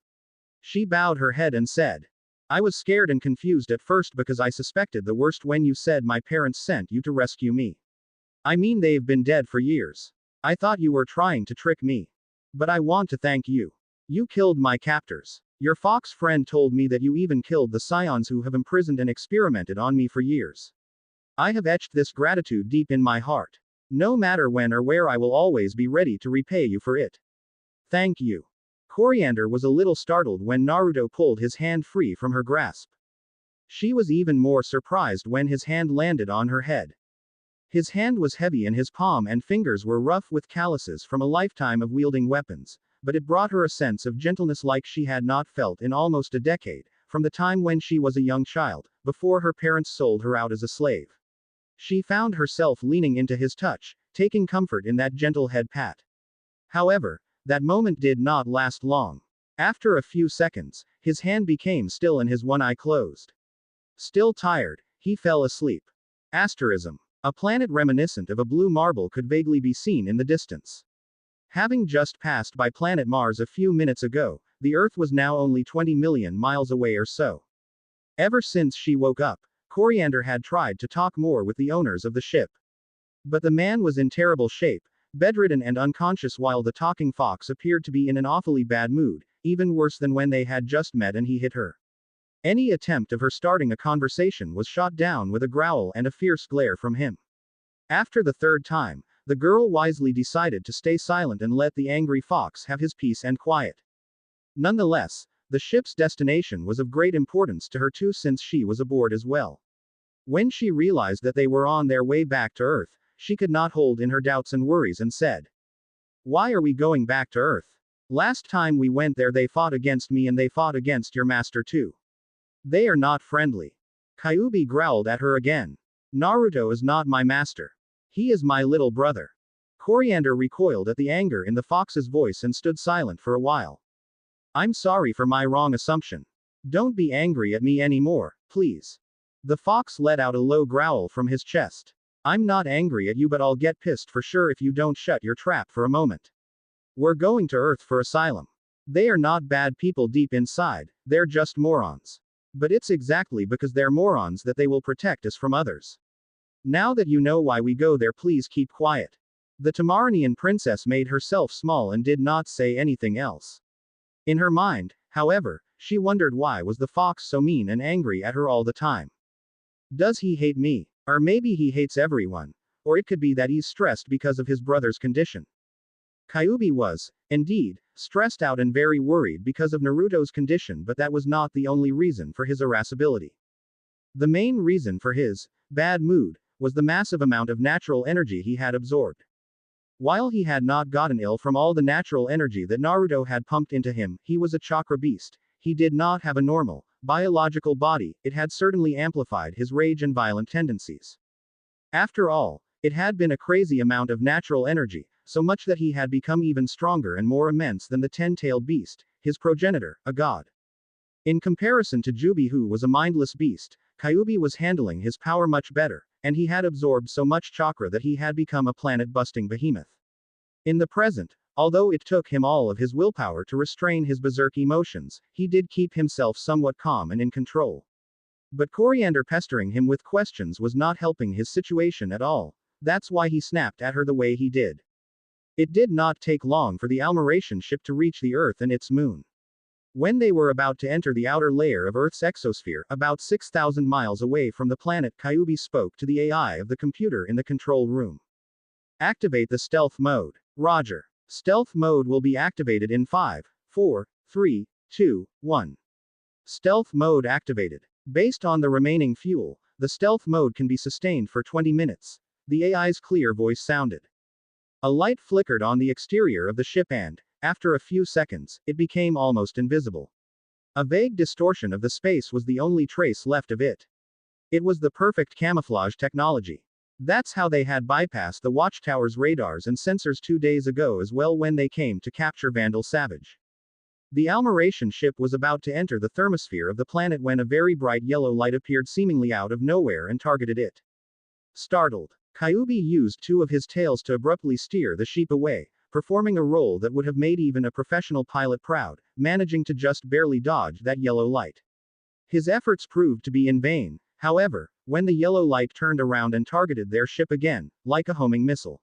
She bowed her head and said, I was scared and confused at first because I suspected the worst when you said my parents sent you to rescue me. I mean, they've been dead for years. I thought you were trying to trick me. But I want to thank you. You killed my captors. Your fox friend told me that you even killed the scions who have imprisoned and experimented on me for years. I have etched this gratitude deep in my heart. No matter when or where, I will always be ready to repay you for it. Thank you. Coriander was a little startled when Naruto pulled his hand free from her grasp. She was even more surprised when his hand landed on her head. His hand was heavy and his palm and fingers were rough with calluses from a lifetime of wielding weapons, but it brought her a sense of gentleness like she had not felt in almost a decade, from the time when she was a young child, before her parents sold her out as a slave. She found herself leaning into his touch, taking comfort in that gentle head pat. However, that moment did not last long. After a few seconds, his hand became still and his one eye closed. Still tired, he fell asleep. Asterism. A planet reminiscent of a blue marble could vaguely be seen in the distance. Having just passed by planet Mars a few minutes ago, the Earth was now only 20 million miles away or so. Ever since she woke up, Coriander had tried to talk more with the owners of the ship. But the man was in terrible shape, bedridden and unconscious, while the talking fox appeared to be in an awfully bad mood, even worse than when they had just met and he hit her. Any attempt of her starting a conversation was shot down with a growl and a fierce glare from him. After the third time, the girl wisely decided to stay silent and let the angry fox have his peace and quiet. Nonetheless, the ship's destination was of great importance to her too, since she was aboard as well. When she realized that they were on their way back to Earth, she could not hold in her doubts and worries and said, why are we going back to Earth? Last time we went there they fought against me and they fought against your master too. They are not friendly. Kyuubi growled at her again. Naruto is not my master. He is my little brother. Coriander recoiled at the anger in the fox's voice and stood silent for a while. I'm sorry for my wrong assumption. Don't be angry at me anymore, please. The fox let out a low growl from his chest. I'm not angry at you, but I'll get pissed for sure if you don't shut your trap for a moment. We're going to Earth for Asylum. They are not bad people deep inside, they're just morons. But it's exactly because they're morons that they will protect us from others. Now that you know why we go there, please keep quiet. The Tamaranian princess made herself small and did not say anything else. In her mind, however, she wondered why was the fox so mean and angry at her all the time. Does he hate me? Or maybe he hates everyone. Or it could be that he's stressed because of his brother's condition. Kyuubi was, indeed, stressed out and very worried because of Naruto's condition, but that was not the only reason for his irascibility. The main reason for his bad mood was the massive amount of natural energy he had absorbed. While he had not gotten ill from all the natural energy that Naruto had pumped into him, he was a chakra beast. He did not have a normal, biological body, it had certainly amplified his rage and violent tendencies. After all, it had been a crazy amount of natural energy, so much that he had become even stronger and more immense than the 10-tailed beast, his progenitor, a god. In comparison to Jubi, who was a mindless beast, Kyuubi was handling his power much better, and he had absorbed so much chakra that he had become a planet-busting behemoth. In the present, although it took him all of his willpower to restrain his berserk emotions, he did keep himself somewhat calm and in control. But Coriander pestering him with questions was not helping his situation at all. That's why he snapped at her the way he did. It did not take long for the Almeration ship to reach the Earth and its moon. When they were about to enter the outer layer of Earth's exosphere, about 6,000 miles away from the planet, Kyuubi spoke to the AI of the computer in the control room. Activate the stealth mode. Roger. Stealth mode will be activated in 5, 4, 3, 2, 1. Stealth mode activated. Based on the remaining fuel, the stealth mode can be sustained for 20 minutes. The AI's clear voice sounded. A light flickered on the exterior of the ship and, after a few seconds, it became almost invisible. A vague distortion of the space was the only trace left of it. It was the perfect camouflage technology. That's how they had bypassed the Watchtower's radars and sensors 2 days ago as well when they came to capture Vandal Savage. The Almeration ship was about to enter the thermosphere of the planet when a very bright yellow light appeared seemingly out of nowhere and targeted it. Startled, Kyuubi used 2 of his tails to abruptly steer the ship away, performing a role that would have made even a professional pilot proud, managing to just barely dodge that yellow light. His efforts proved to be in vain, however, when the yellow light turned around and targeted their ship again, like a homing missile.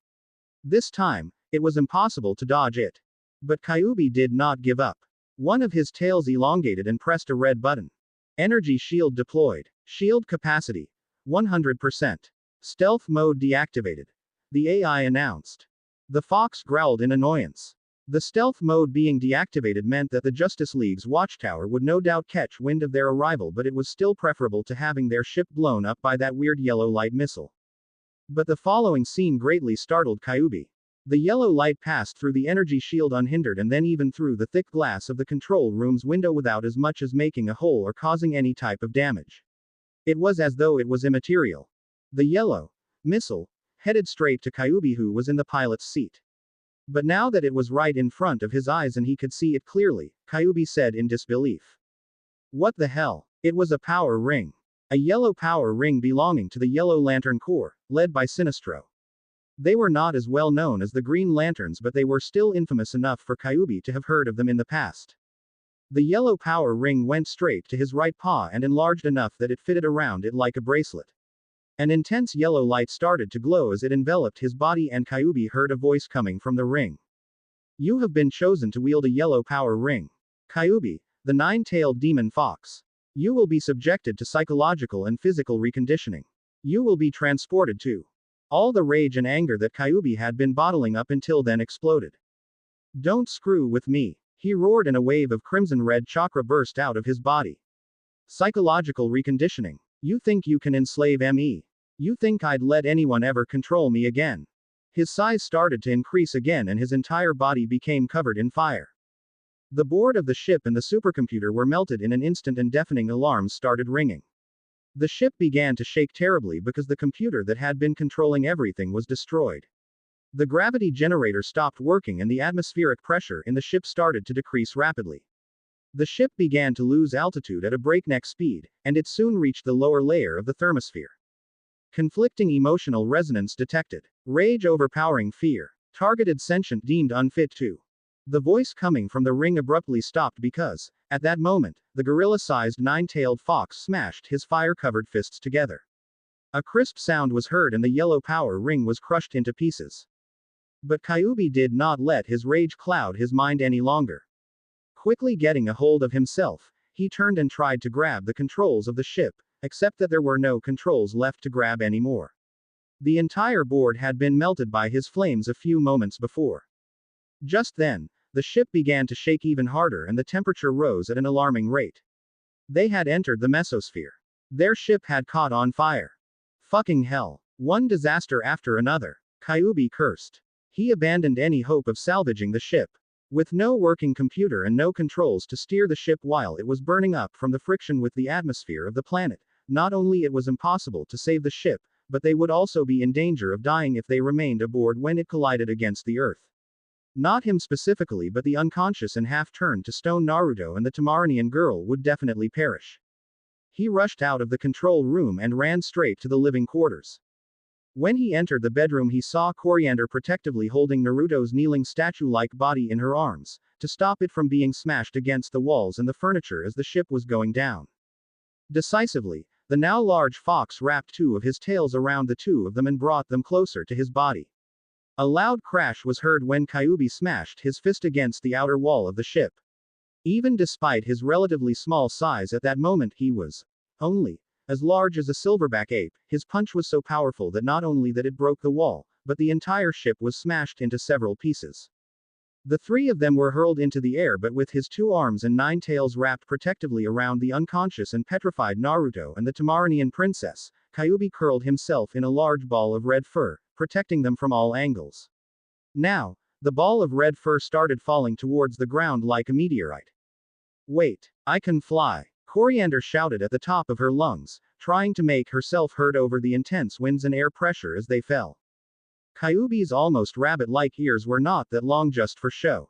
This time, it was impossible to dodge it. But Kyuubi did not give up. One of his tails elongated and pressed a red button. Energy shield deployed. Shield capacity 100%. Stealth mode deactivated. The AI announced. The fox growled in annoyance. The stealth mode being deactivated meant that the Justice League's watchtower would no doubt catch wind of their arrival, but it was still preferable to having their ship blown up by that weird yellow light missile. But the following scene greatly startled Kyuubi. The yellow light passed through the energy shield unhindered and then even through the thick glass of the control room's window without as much as making a hole or causing any type of damage. It was as though it was immaterial. The yellow missile headed straight to Kyuubi, who was in the pilot's seat. But now that it was right in front of his eyes and he could see it clearly, Kyuubi said in disbelief. What the hell? It was a power ring. A yellow power ring belonging to the Yellow Lantern Corps, led by Sinestro. They were not as well known as the Green Lanterns, but they were still infamous enough for Kyuubi to have heard of them in the past. The yellow power ring went straight to his right paw and enlarged enough that it fitted around it like a bracelet. An intense yellow light started to glow as it enveloped his body, and Kyuubi heard a voice coming from the ring. You have been chosen to wield a yellow power ring. Kyuubi, the 9-tailed demon fox. You will be subjected to psychological and physical reconditioning. You will be transported to. All the rage and anger that Kyuubi had been bottling up until then exploded. Don't screw with me, he roared, and a wave of crimson-red chakra burst out of his body. Psychological reconditioning. You think you can enslave me? You think I'd let anyone ever control me again? His size started to increase again and his entire body became covered in fire. The board of the ship and the supercomputer were melted in an instant and deafening alarms started ringing. The ship began to shake terribly because the computer that had been controlling everything was destroyed. The gravity generator stopped working and the atmospheric pressure in the ship started to decrease rapidly. The ship began to lose altitude at a breakneck speed, and it soon reached the lower layer of the thermosphere. Conflicting emotional resonance detected. Rage overpowering fear. Targeted sentient deemed unfit to. The voice coming from the ring abruptly stopped because, at that moment, the gorilla-sized 9-tailed fox smashed his fire-covered fists together. A crisp sound was heard and the yellow power ring was crushed into pieces. But Kyuubi did not let his rage cloud his mind any longer. Quickly getting a hold of himself, he turned and tried to grab the controls of the ship, except that there were no controls left to grab anymore. The entire board had been melted by his flames a few moments before. Just then, the ship began to shake even harder and the temperature rose at an alarming rate. They had entered the mesosphere. Their ship had caught on fire. Fucking hell. One disaster after another. Kyuubi cursed. He abandoned any hope of salvaging the ship. With no working computer and no controls to steer the ship while it was burning up from the friction with the atmosphere of the planet, not only it was impossible to save the ship, but they would also be in danger of dying if they remained aboard when it collided against the Earth. Not him specifically, but the unconscious and half-turned to stone Naruto and the Tamarinian girl would definitely perish. He rushed out of the control room and ran straight to the living quarters. When he entered the bedroom, he saw Coriander protectively holding Naruto's kneeling statue-like body in her arms, to stop it from being smashed against the walls and the furniture as the ship was going down. Decisively, the now large fox wrapped two of his tails around the two of them and brought them closer to his body. A loud crash was heard when Kyuubi smashed his fist against the outer wall of the ship. Even despite his relatively small size at that moment, he was only as large as a silverback ape. His punch was so powerful that not only that it broke the wall, but the entire ship was smashed into several pieces. The three of them were hurled into the air, but with his 2 arms and 9 tails wrapped protectively around the unconscious and petrified Naruto and the Tamarinian princess, Kyuubi curled himself in a large ball of red fur, protecting them from all angles. Now, the ball of red fur started falling towards the ground like a meteorite. Wait, I can fly. Coriander shouted at the top of her lungs, trying to make herself heard over the intense winds and air pressure as they fell. Kyuubi's almost rabbit-like ears were not that long just for show.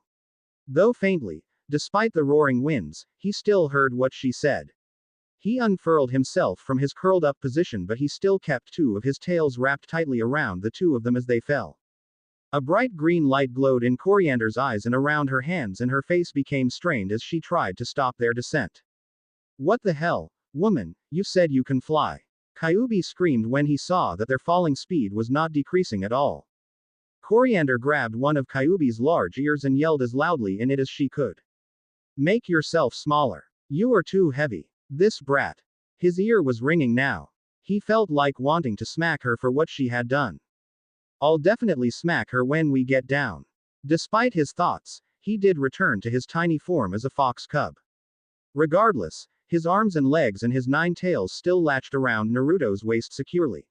Though faintly, despite the roaring winds, he still heard what she said. He unfurled himself from his curled-up position, but he still kept 2 of his tails wrapped tightly around the 2 of them as they fell. A bright green light glowed in Coriander's eyes and around her hands, and her face became strained as she tried to stop their descent. What the hell, woman, you said you can fly. Kyuubi screamed when he saw that their falling speed was not decreasing at all. Coriander grabbed one of Kyuubi's large ears and yelled as loudly in it as she could. Make yourself smaller. You are too heavy. This brat. His ear was ringing now. He felt like wanting to smack her for what she had done. I'll definitely smack her when we get down. Despite his thoughts, he did return to his tiny form as a fox cub. Regardless, his arms and legs and his 9 tails still latched around Naruto's waist securely.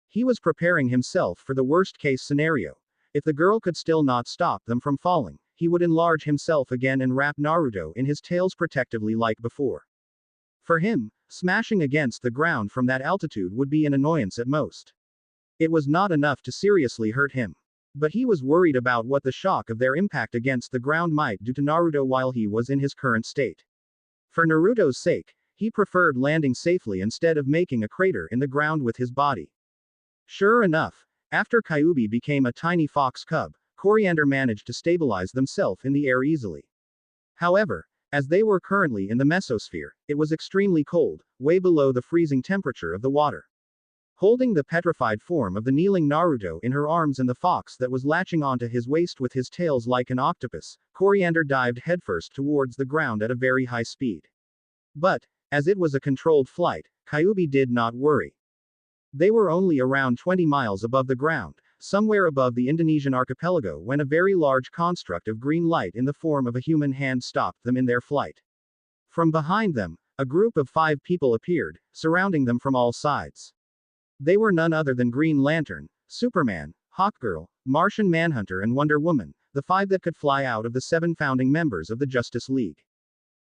He was preparing himself for the worst-case scenario. If the girl could still not stop them from falling, he would enlarge himself again and wrap Naruto in his tails protectively like before. For him, smashing against the ground from that altitude would be an annoyance at most. It was not enough to seriously hurt him. But he was worried about what the shock of their impact against the ground might do to Naruto while he was in his current state. For Naruto's sake, he preferred landing safely instead of making a crater in the ground with his body. Sure enough, after Kyuubi became a tiny fox cub, Coriander managed to stabilize themselves in the air easily. However, as they were currently in the mesosphere, it was extremely cold, way below the freezing temperature of the water. Holding the petrified form of the kneeling Naruto in her arms and the fox that was latching onto his waist with his tails like an octopus, Coriander dived headfirst towards the ground at a very high speed. But, as it was a controlled flight, Kyuubi did not worry. They were only around 20 miles above the ground, somewhere above the Indonesian archipelago, when a very large construct of green light in the form of a human hand stopped them in their flight. From behind them, a group of 5 people appeared, surrounding them from all sides. They were none other than Green Lantern, Superman, Hawkgirl, Martian Manhunter and Wonder Woman, the 5 that could fly out of the 7 founding members of the Justice League.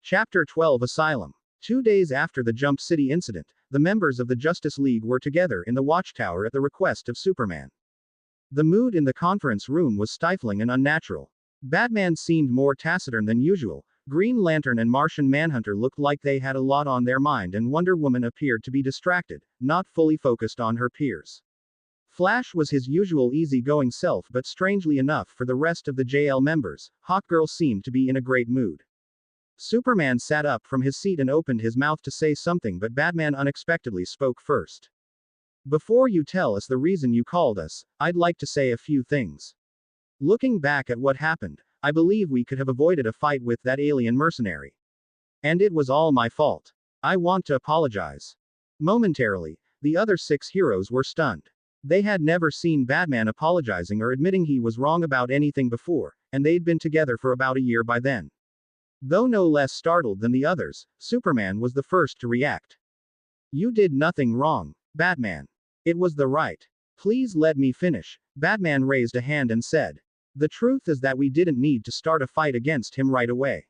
Chapter 12 Asylum. 2 days after the Jump City incident, the members of the Justice League were together in the Watchtower at the request of Superman. The mood in the conference room was stifling and unnatural. Batman seemed more taciturn than usual. Green Lantern and Martian Manhunter looked like they had a lot on their mind, and Wonder Woman appeared to be distracted, not fully focused on her peers. Flash was his usual easygoing self, but strangely enough for the rest of the JL members, Hawkgirl seemed to be in a great mood. Superman sat up from his seat and opened his mouth to say something, but Batman unexpectedly spoke first. Before you tell us the reason you called us, I'd like to say a few things. Looking back at what happened, I believe we could have avoided a fight with that alien mercenary. And it was all my fault. I want to apologize. Momentarily, the other 6 heroes were stunned. They had never seen Batman apologizing or admitting he was wrong about anything before, and they'd been together for about a year by then. Though no less startled than the others, Superman was the first to react. You did nothing wrong, Batman. It was the right. Please let me finish. Batman raised a hand and said. The truth is that we didn't need to start a fight against him right away.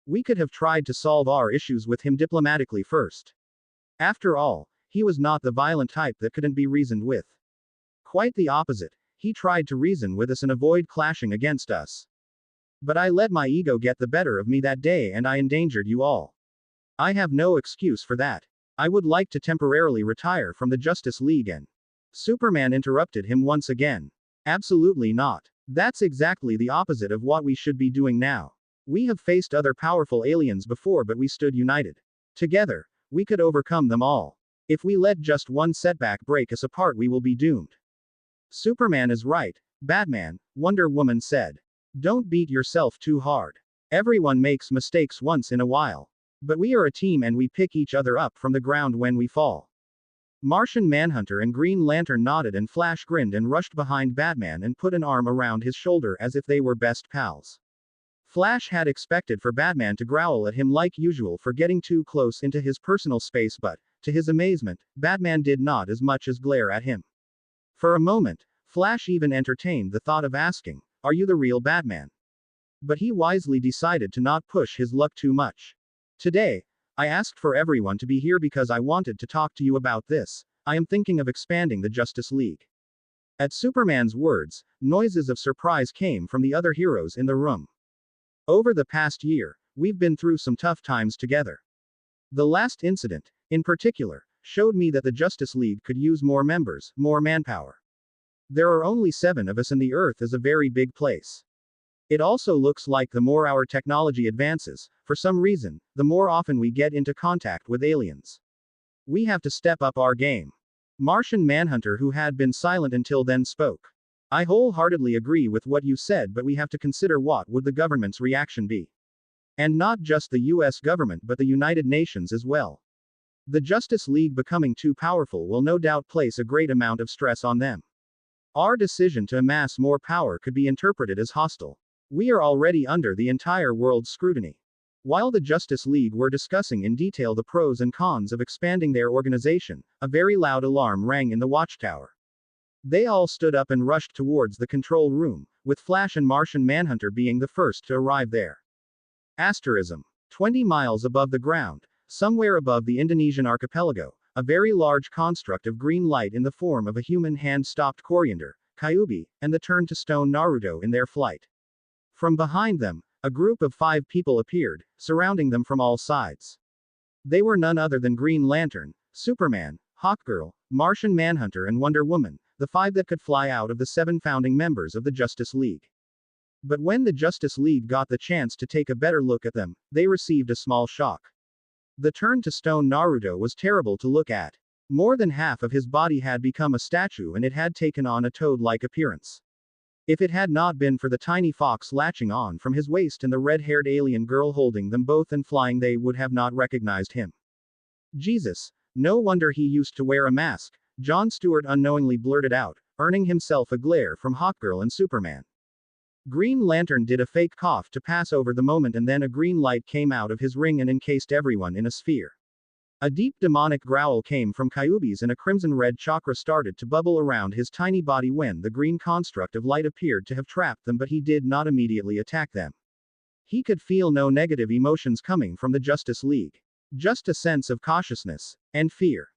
We could have tried to solve our issues with him diplomatically first. After all, he was not the violent type that couldn't be reasoned with. Quite the opposite, he tried to reason with us and avoid clashing against us. But I let my ego get the better of me that day and I endangered you all. I have no excuse for that. I would like to temporarily retire from the Justice League and. Superman interrupted him once again. Absolutely not. That's exactly the opposite of what we should be doing now. We have faced other powerful aliens before, but we stood united. Together, we could overcome them all. If we let just one setback break us apart, we will be doomed. Superman is right, Batman, Wonder Woman said. Don't beat yourself too hard. Everyone makes mistakes once in a while. But we are a team and we pick each other up from the ground when we fall. Martian Manhunter and Green Lantern nodded and Flash grinned and rushed behind Batman and put an arm around his shoulder as if they were best pals. Flash had expected for Batman to growl at him like usual for getting too close into his personal space, but, to his amazement, Batman did not as much as glare at him. For a moment, Flash even entertained the thought of asking, "Are you the real Batman?" But he wisely decided to not push his luck too much. Today, I asked for everyone to be here because I wanted to talk to you about this. I am thinking of expanding the Justice League. At Superman's words, noises of surprise came from the other heroes in the room. Over the past year, we've been through some tough times together. The last incident, in particular, showed me that the Justice League could use more members, more manpower. There are only 7 of us and the Earth is a very big place. It also looks like the more our technology advances, for some reason, the more often we get into contact with aliens. We have to step up our game. Martian Manhunter, who had been silent until then, spoke. I wholeheartedly agree with what you said, but we have to consider what would the government's reaction be. And not just the US government but the United Nations as well. The Justice League becoming too powerful will no doubt place a great amount of stress on them. Our decision to amass more power could be interpreted as hostile. We are already under the entire world's scrutiny. While the Justice League were discussing in detail the pros and cons of expanding their organization, a very loud alarm rang in the watchtower. They all stood up and rushed towards the control room, with Flash and Martian Manhunter being the first to arrive there. Asterism. 20 miles above the ground, somewhere above the Indonesian archipelago, a very large construct of green light in the form of a human hand stopped Coriander, Kyuubi, and the turn-to-stone Naruto in their flight. From behind them, a group of 5 people appeared, surrounding them from all sides. They were none other than Green Lantern, Superman, Hawkgirl, Martian Manhunter and Wonder Woman, the 5 that could fly out of the 7 founding members of the Justice League. But when the Justice League got the chance to take a better look at them, they received a small shock. The turn-to-stone Naruto was terrible to look at. More than half of his body had become a statue and it had taken on a toad-like appearance. If it had not been for the tiny fox latching on from his waist and the red-haired alien girl holding them both and flying, they would have not recognized him. Jesus, no wonder he used to wear a mask, Jon Stewart unknowingly blurted out, earning himself a glare from Hawkgirl and Superman. Green Lantern did a fake cough to pass over the moment and then a green light came out of his ring and encased everyone in a sphere. A deep demonic growl came from Kyuubi's and a crimson-red chakra started to bubble around his tiny body when the green construct of light appeared to have trapped them, but he did not immediately attack them. He could feel no negative emotions coming from the Justice League. Just a sense of cautiousness and fear.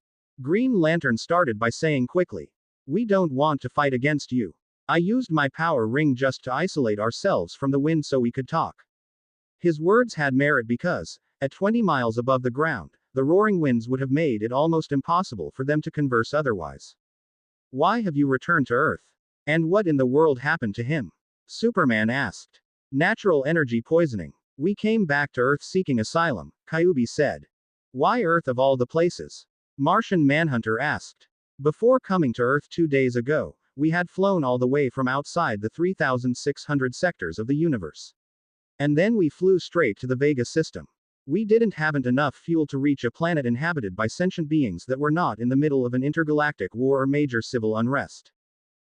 Green Lantern started by saying quickly, "We don't want to fight against you. I used my power ring just to isolate ourselves from the wind so we could talk." His words had merit because, at 20 miles above the ground, the roaring winds would have made it almost impossible for them to converse otherwise. Why have you returned to Earth? And what in the world happened to him? Superman asked. Natural energy poisoning. We came back to Earth seeking asylum, Kyuubi said. Why Earth of all the places? Martian Manhunter asked. Before coming to Earth 2 days ago, we had flown all the way from outside the 3,600 sectors of the universe. And then we flew straight to the Vega system. We didn't haven't enough fuel to reach a planet inhabited by sentient beings that were not in the middle of an intergalactic war or major civil unrest.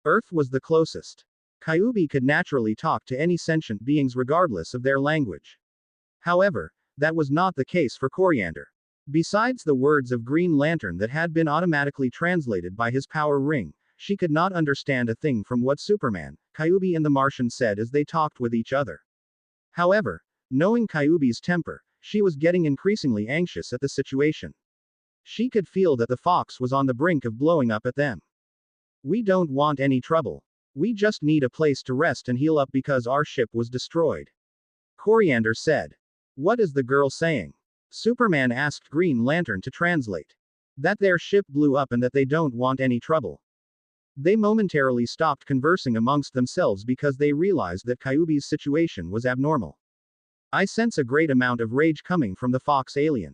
Earth was the closest. Kyuubi could naturally talk to any sentient beings regardless of their language. However, that was not the case for Coriander. Besides the words of Green Lantern that had been automatically translated by his power ring, she could not understand a thing from what Superman, Kyuubi and the Martian said as they talked with each other. However, knowing Kyuubi's temper, she was getting increasingly anxious at the situation. She could feel that the fox was on the brink of blowing up at them. We don't want any trouble. We just need a place to rest and heal up because our ship was destroyed. Coriander said. What is the girl saying? Superman asked Green Lantern to translate. That their ship blew up and that they don't want any trouble. They momentarily stopped conversing amongst themselves because they realized that Kyuubi's situation was abnormal. I sense a great amount of rage coming from the fox alien.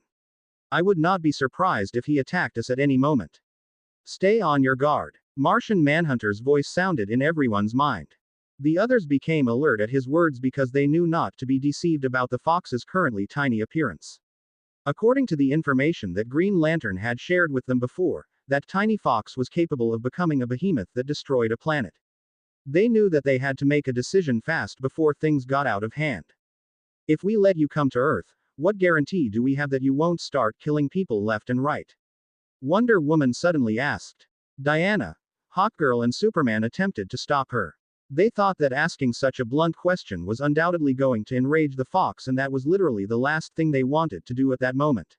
I would not be surprised if he attacked us at any moment. Stay on your guard. Martian Manhunter's voice sounded in everyone's mind. The others became alert at his words because they knew not to be deceived about the fox's currently tiny appearance. According to the information that Green Lantern had shared with them before, that tiny fox was capable of becoming a behemoth that destroyed a planet. They knew that they had to make a decision fast before things got out of hand. If we let you come to Earth, what guarantee do we have that you won't start killing people left and right? Wonder Woman suddenly asked. Diana, Hawkgirl and Superman attempted to stop her. They thought that asking such a blunt question was undoubtedly going to enrage the fox, and that was literally the last thing they wanted to do at that moment.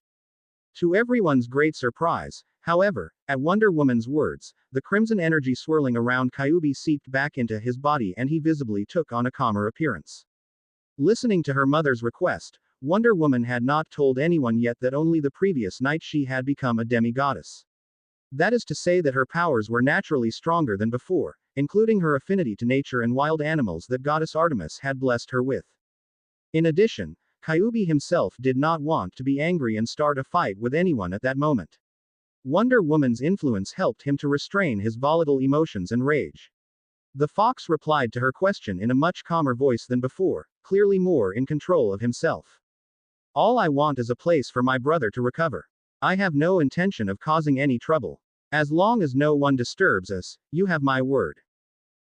To everyone's great surprise, however, at Wonder Woman's words, the crimson energy swirling around Kyuubi seeped back into his body and he visibly took on a calmer appearance. Listening to her mother's request, Wonder Woman had not told anyone yet that only the previous night she had become a demigoddess. That is to say that her powers were naturally stronger than before, including her affinity to nature and wild animals that Goddess Artemis had blessed her with. In addition, Kyuubi himself did not want to be angry and start a fight with anyone at that moment. Wonder Woman's influence helped him to restrain his volatile emotions and rage. The fox replied to her question in a much calmer voice than before, clearly more in control of himself. All I want is a place for my brother to recover. I have no intention of causing any trouble. As long as no one disturbs us, you have my word.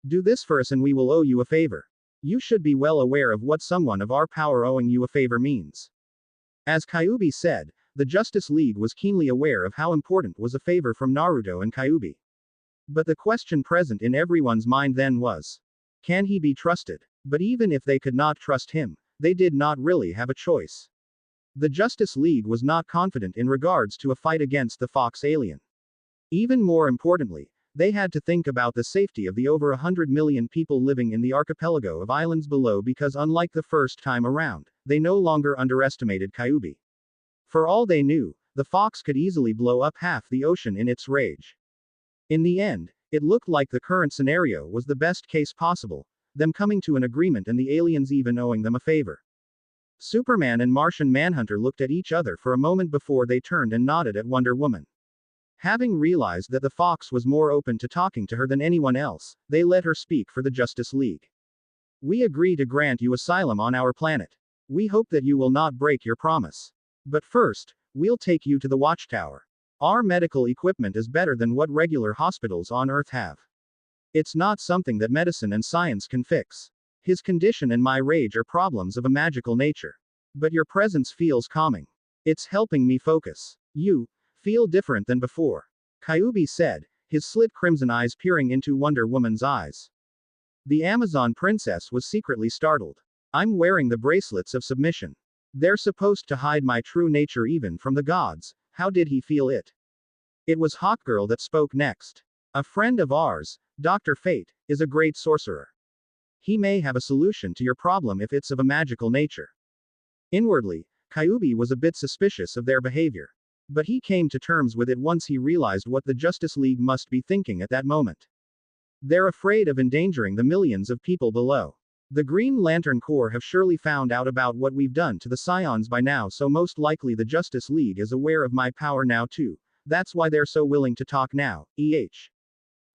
Do this for us and we will owe you a favor. You should be well aware of what someone of our power owing you a favor means. As Kyuubi said, the Justice League was keenly aware of how important was a favor from Naruto and Kyuubi. But the question present in everyone's mind then was, can he be trusted? But even if they could not trust him, they did not really have a choice. The Justice League was not confident in regards to a fight against the Fox alien. Even more importantly, they had to think about the safety of the over 100 million people living in the archipelago of islands below, because unlike the first time around, they no longer underestimated Kyuubi. For all they knew, the Fox could easily blow up half the ocean in its rage. In the end, it looked like the current scenario was the best case possible, them coming to an agreement and the aliens even owing them a favor. Superman and Martian Manhunter looked at each other for a moment before they turned and nodded at Wonder Woman. Having realized that the Fox was more open to talking to her than anyone else, they let her speak for the Justice League. We agree to grant you asylum on our planet. We hope that you will not break your promise. But first, we'll take you to the Watchtower. Our medical equipment is better than what regular hospitals on Earth have. It's not something that medicine and science can fix. His condition and my rage are problems of a magical nature. But your presence feels calming. It's helping me focus. You feel different than before. Kyuubi said, his slit crimson eyes peering into Wonder Woman's eyes. The Amazon princess was secretly startled. I'm wearing the bracelets of submission. They're supposed to hide my true nature even from the gods. How did he feel it? It was Hawkgirl that spoke next. A friend of ours, Dr. Fate, is a great sorcerer. He may have a solution to your problem if it's of a magical nature. Inwardly, Kyuubi was a bit suspicious of their behavior. But he came to terms with it once he realized what the Justice League must be thinking at that moment. They're afraid of endangering the millions of people below. The Green Lantern Corps have surely found out about what we've done to the Scions by now, so most likely the Justice League is aware of my power now too. That's why they're so willing to talk now,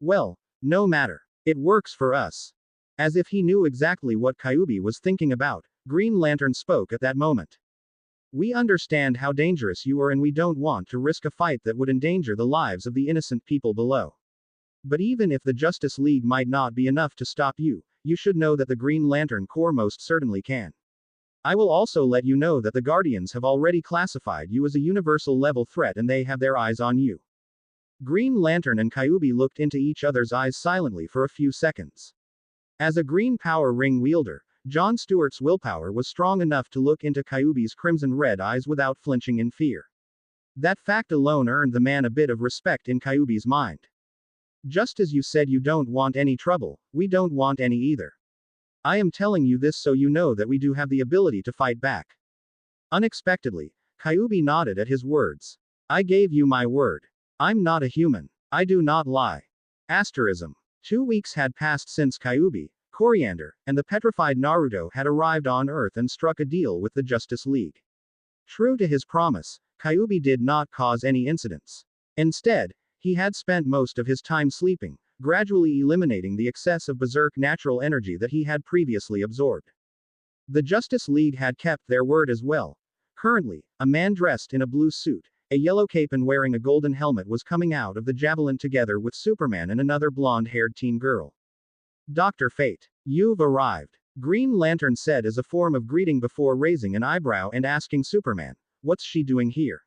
Well, no matter. It works for us. As if he knew exactly what Kyuubi was thinking about, Green Lantern spoke at that moment. We understand how dangerous you are and we don't want to risk a fight that would endanger the lives of the innocent people below. But even if the Justice League might not be enough to stop you, you should know that the Green Lantern Corps most certainly can. I will also let you know that the Guardians have already classified you as a universal level threat and they have their eyes on you. Green Lantern and Kyuubi looked into each other's eyes silently for a few seconds. As a green power ring wielder, Jon Stewart's willpower was strong enough to look into Kyuubi's crimson-red eyes without flinching in fear. That fact alone earned the man a bit of respect in Kyuubi's mind. Just as you said you don't want any trouble, we don't want any either. I am telling you this so you know that we do have the ability to fight back. Unexpectedly, Kyuubi nodded at his words. I gave you my word. I'm not a human. I do not lie. Asterism. 2 weeks had passed since Kyuubi, Coriander, and the petrified Naruto had arrived on Earth and struck a deal with the Justice League. True to his promise, Kyuubi did not cause any incidents. Instead, he had spent most of his time sleeping, gradually eliminating the excess of berserk natural energy that he had previously absorbed. The Justice League had kept their word as well. Currently, a man dressed in a blue suit, a yellow cape and wearing a golden helmet was coming out of the javelin together with Superman and another blonde-haired teen girl. Dr. Fate, you've arrived, Green Lantern said as a form of greeting before raising an eyebrow and asking Superman, what's she doing here?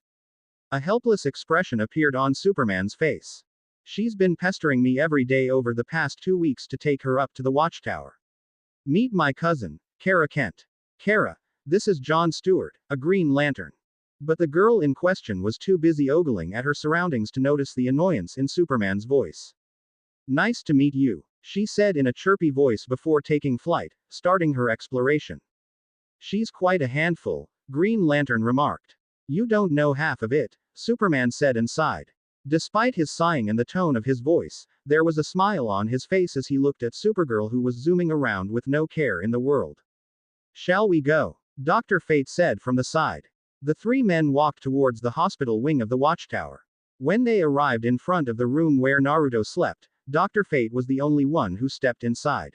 A helpless expression appeared on Superman's face. She's been pestering me every day over the past 2 weeks to take her up to the watchtower. Meet my cousin, Kara Kent. Kara, this is Jon Stewart, a Green Lantern. But the girl in question was too busy ogling at her surroundings to notice the annoyance in Superman's voice. Nice to meet you, she said in a chirpy voice before taking flight, starting her exploration. She's quite a handful, Green Lantern remarked. You don't know half of it, Superman said and sighed. Despite his sighing and the tone of his voice, there was a smile on his face as he looked at Supergirl who was zooming around with no care in the world. Shall we go? Dr. Fate said from the side. The three men walked towards the hospital wing of the watchtower. When they arrived in front of the room where Naruto slept, Dr. Fate was the only one who stepped inside.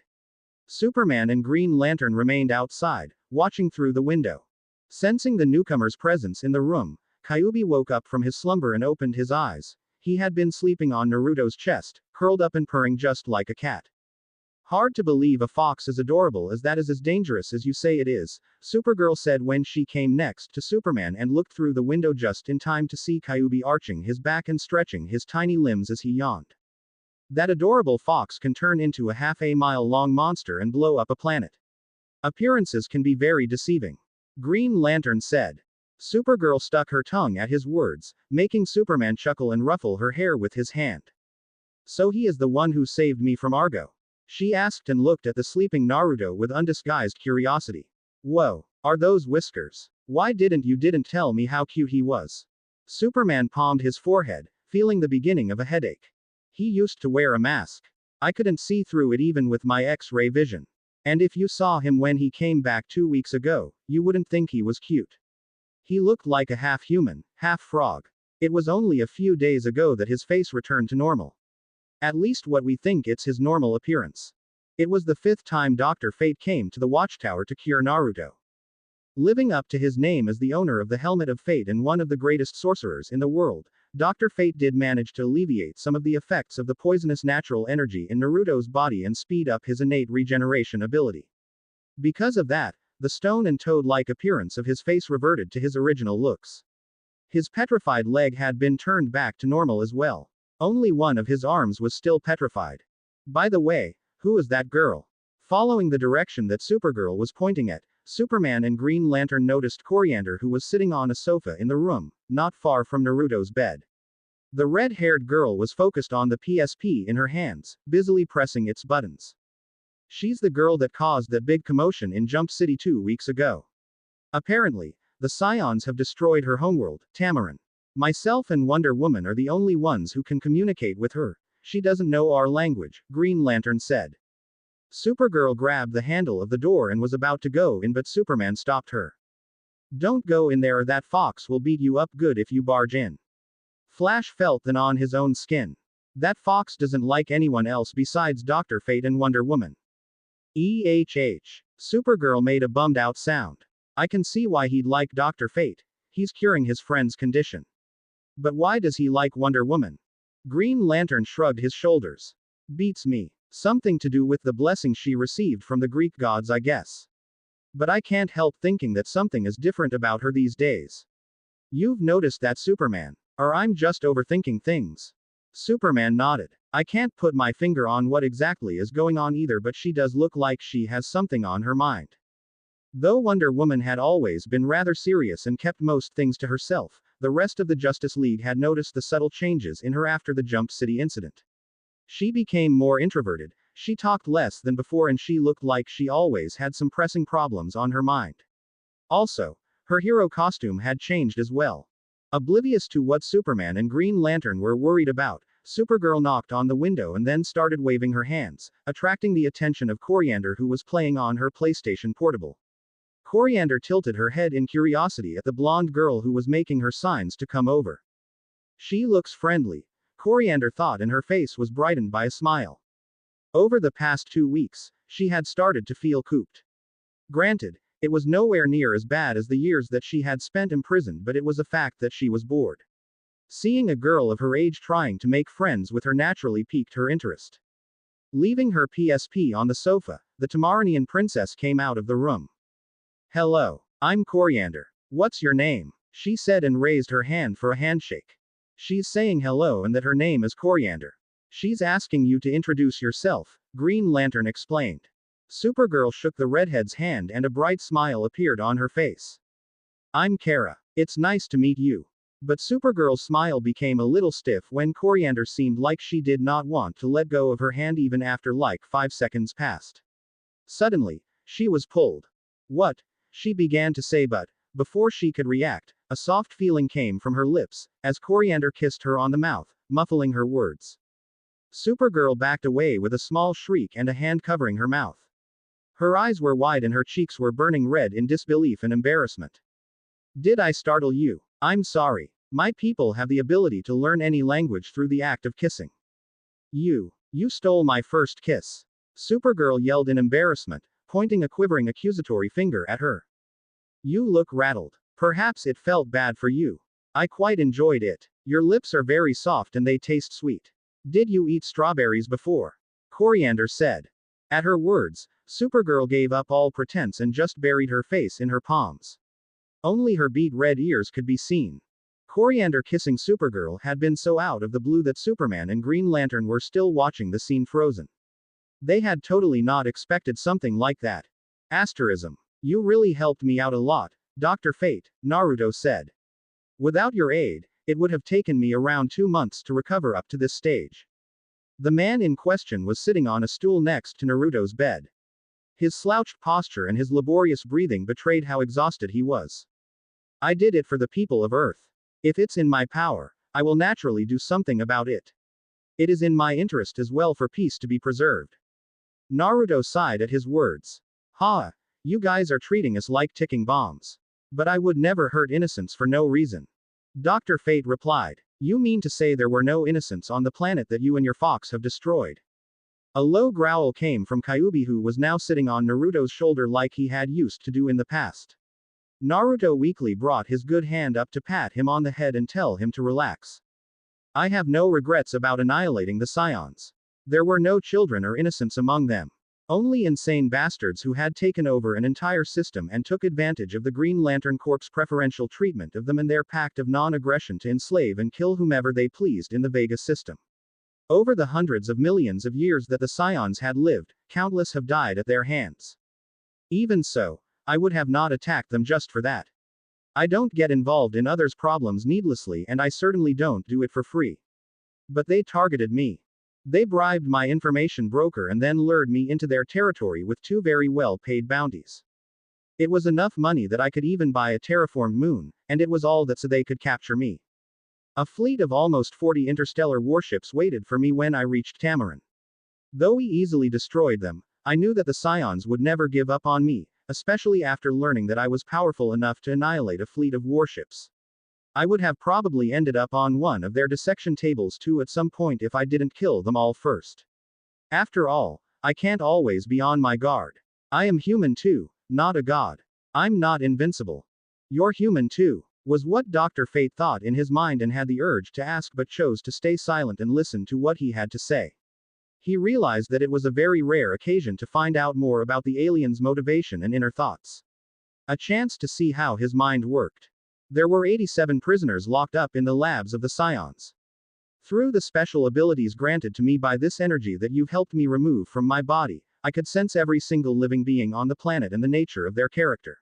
Superman and Green Lantern remained outside, watching through the window. Sensing the newcomer's presence in the room, Kyuubi woke up from his slumber and opened his eyes. He had been sleeping on Naruto's chest, curled up and purring just like a cat. Hard to believe a fox as adorable as that is as dangerous as you say it is, Supergirl said when she came next to Superman and looked through the window just in time to see Kyuubi arching his back and stretching his tiny limbs as he yawned. That adorable fox can turn into a half-a-mile-long monster and blow up a planet. Appearances can be very deceiving. Green Lantern said. Supergirl stuck her tongue at his words, making Superman chuckle and ruffle her hair with his hand. So he is the one who saved me from Argo? She asked and looked at the sleeping Naruto with undisguised curiosity. Whoa, are those whiskers? Why didn't you tell me how cute he was? Superman palmed his forehead, feeling the beginning of a headache. He used to wear a mask. I couldn't see through it even with my X-ray vision. And if you saw him when he came back 2 weeks ago, you wouldn't think he was cute. He looked like a half-human, half-frog. It was only a few days ago that his face returned to normal. At least what we think it's his normal appearance. It was the 5th time Dr. Fate came to the watchtower to cure Naruto. Living up to his name as the owner of the Helmet of Fate and one of the greatest sorcerers in the world, Dr. Fate did manage to alleviate some of the effects of the poisonous natural energy in Naruto's body and speed up his innate regeneration ability. Because of that, the stone and toad-like appearance of his face reverted to his original looks. His petrified leg had been turned back to normal as well. Only one of his arms was still petrified. By the way, who is that girl? Following the direction that Supergirl was pointing at, Superman and Green Lantern noticed Coriander who was sitting on a sofa in the room, not far from Naruto's bed. The red-haired girl was focused on the PSP in her hands, busily pressing its buttons. She's the girl that caused that big commotion in Jump City 2 weeks ago. Apparently, the Scions have destroyed her homeworld, Tamarin. Myself and Wonder Woman are the only ones who can communicate with her. She doesn't know our language, Green Lantern said. Supergirl grabbed the handle of the door and was about to go in, but Superman stopped her. Don't go in there or that fox will beat you up good if you barge in. Flash felt that on his own skin. That fox doesn't like anyone else besides Dr. Fate and Wonder Woman. Supergirl made a bummed out sound. I can see why he'd like Dr. Fate. He's curing his friend's condition. But why does he like Wonder Woman? Green Lantern shrugged his shoulders. Beats me. Something to do with the blessing she received from the Greek gods, I guess. But I can't help thinking that something is different about her these days. You've noticed that, Superman? Or I'm just overthinking things? Superman nodded. I can't put my finger on what exactly is going on either, but she does look like she has something on her mind. Though Wonder Woman had always been rather serious and kept most things to herself, the rest of the Justice League had noticed the subtle changes in her after the Jump City incident. She became more introverted, she talked less than before, and she looked like she always had some pressing problems on her mind. Also, her hero costume had changed as well. Oblivious to what Superman and Green Lantern were worried about, Supergirl knocked on the window and then started waving her hands, attracting the attention of Coriander, who was playing on her PlayStation Portable. Coriander tilted her head in curiosity at the blonde girl who was making her signs to come over. She looks friendly, Coriander thought, and her face was brightened by a smile. Over the past 2 weeks, she had started to feel cooped. Granted, it was nowhere near as bad as the years that she had spent imprisoned, but it was a fact that she was bored. Seeing a girl of her age trying to make friends with her naturally piqued her interest. Leaving her PSP on the sofa, the Tamaranian princess came out of the room. Hello, I'm Coriander. What's your name? She said and raised her hand for a handshake. She's saying hello and that her name is Coriander. She's asking you to introduce yourself, Green Lantern explained. Supergirl shook the redhead's hand and a bright smile appeared on her face. I'm Kara. It's nice to meet you. But Supergirl's smile became a little stiff when Coriander seemed like she did not want to let go of her hand even after like 5 seconds passed. Suddenly, she was pulled. What? She began to say, but before she could react, a soft feeling came from her lips, as Coriander kissed her on the mouth, muffling her words. Supergirl backed away with a small shriek and a hand covering her mouth. Her eyes were wide and her cheeks were burning red in disbelief and embarrassment. Did I startle you? I'm sorry. My people have the ability to learn any language through the act of kissing. You stole my first kiss. Supergirl yelled in embarrassment, pointing a quivering accusatory finger at her. You look rattled. Perhaps it felt bad for you. I quite enjoyed it. Your lips are very soft and they taste sweet. Did you eat strawberries before? Coriander said. At her words, Supergirl gave up all pretense and just buried her face in her palms. Only her beet red ears could be seen. Coriander kissing Supergirl had been so out of the blue that Superman and Green Lantern were still watching the scene frozen. They had totally not expected something like that. Asterism. You really helped me out a lot, Dr. Fate, Naruto said. Without your aid, it would have taken me around 2 months to recover up to this stage. The man in question was sitting on a stool next to Naruto's bed. His slouched posture and his laborious breathing betrayed how exhausted he was. I did it for the people of Earth. If it's in my power, I will naturally do something about it. It is in my interest as well for peace to be preserved. Naruto sighed at his words. Ha! You guys are treating us like ticking bombs. But I would never hurt innocents for no reason. Dr. Fate replied. You mean to say there were no innocents on the planet that you and your fox have destroyed? A low growl came from Kyuubi, who was now sitting on Naruto's shoulder like he had used to do in the past. Naruto weakly brought his good hand up to pat him on the head and tell him to relax. I have no regrets about annihilating the Scions. There were no children or innocents among them. Only insane bastards who had taken over an entire system and took advantage of the Green Lantern Corps' preferential treatment of them and their pact of non-aggression to enslave and kill whomever they pleased in the Vega system. Over the hundreds of millions of years that the Scions had lived, countless have died at their hands. Even so, I would have not attacked them just for that. I don't get involved in others' problems needlessly, and I certainly don't do it for free. But they targeted me. They bribed my information broker and then lured me into their territory with 2 very well-paid bounties. It was enough money that I could even buy a terraformed moon, and it was all that so they could capture me. A fleet of almost 40 interstellar warships waited for me when I reached Tamaran. Though we easily destroyed them, I knew that the Scions would never give up on me, especially after learning that I was powerful enough to annihilate a fleet of warships. I would have probably ended up on one of their dissection tables too at some point if I didn't kill them all first. After all, I can't always be on my guard. I am human too, not a god. I'm not invincible. You're human too, was what Dr. Fate thought in his mind and had the urge to ask but chose to stay silent and listen to what he had to say. He realized that it was a very rare occasion to find out more about the alien's motivation and inner thoughts. A chance to see how his mind worked. There were 87 prisoners locked up in the labs of the Scions. Through the special abilities granted to me by this energy that you've helped me remove from my body, I could sense every single living being on the planet and the nature of their character.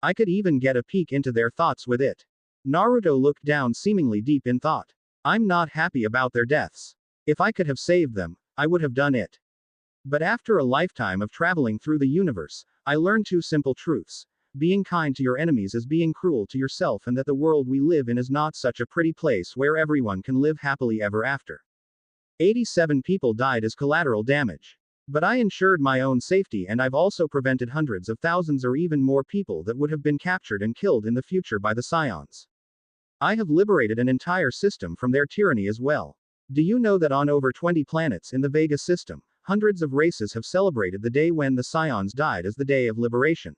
I could even get a peek into their thoughts with it. Naruto looked down seemingly deep in thought. I'm not happy about their deaths. If I could have saved them, I would have done it. But after a lifetime of traveling through the universe, I learned two simple truths. Being kind to your enemies is being cruel to yourself, and that the world we live in is not such a pretty place where everyone can live happily ever after. 87 people died as collateral damage. But I ensured my own safety, and I've also prevented hundreds of thousands or even more people that would have been captured and killed in the future by the Scions. I have liberated an entire system from their tyranny as well. Do you know that on over 20 planets in the Vega system, hundreds of races have celebrated the day when the Scions died as the day of liberation?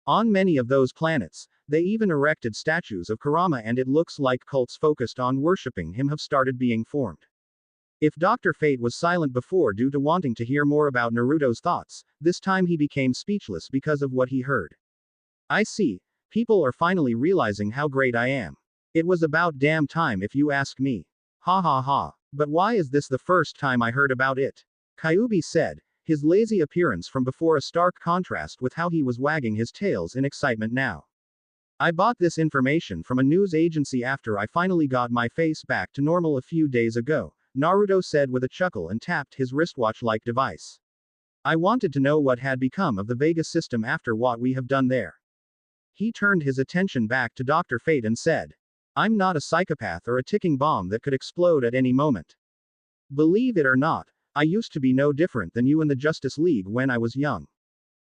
On many of those planets, they even erected statues of Kurama, and it looks like cults focused on worshipping him have started being formed. If Dr. Fate was silent before due to wanting to hear more about Naruto's thoughts, this time he became speechless because of what he heard. I see. People are finally realizing how great I am. It was about damn time if you ask me. Ha ha ha. But why is this the first time I heard about it? Kyuubi said, his lazy appearance from before a stark contrast with how he was wagging his tails in excitement now. I bought this information from a news agency after I finally got my face back to normal a few days ago, Naruto said with a chuckle and tapped his wristwatch-like device. I wanted to know what had become of the Vega system after what we have done there. He turned his attention back to Dr. Fate and said, I'm not a psychopath or a ticking bomb that could explode at any moment. Believe it or not, I used to be no different than you in the Justice League when I was young.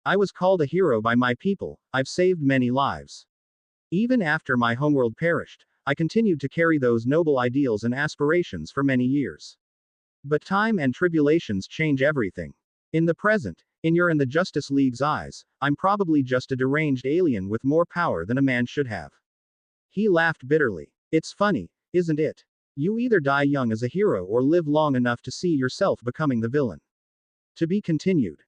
I was called a hero by my people, I've saved many lives. Even after my homeworld perished, I continued to carry those noble ideals and aspirations for many years. But time and tribulations change everything. In the present, in your and the Justice League's eyes, I'm probably just a deranged alien with more power than a man should have. He laughed bitterly. It's funny, isn't it? You either die young as a hero or live long enough to see yourself becoming the villain. To be continued.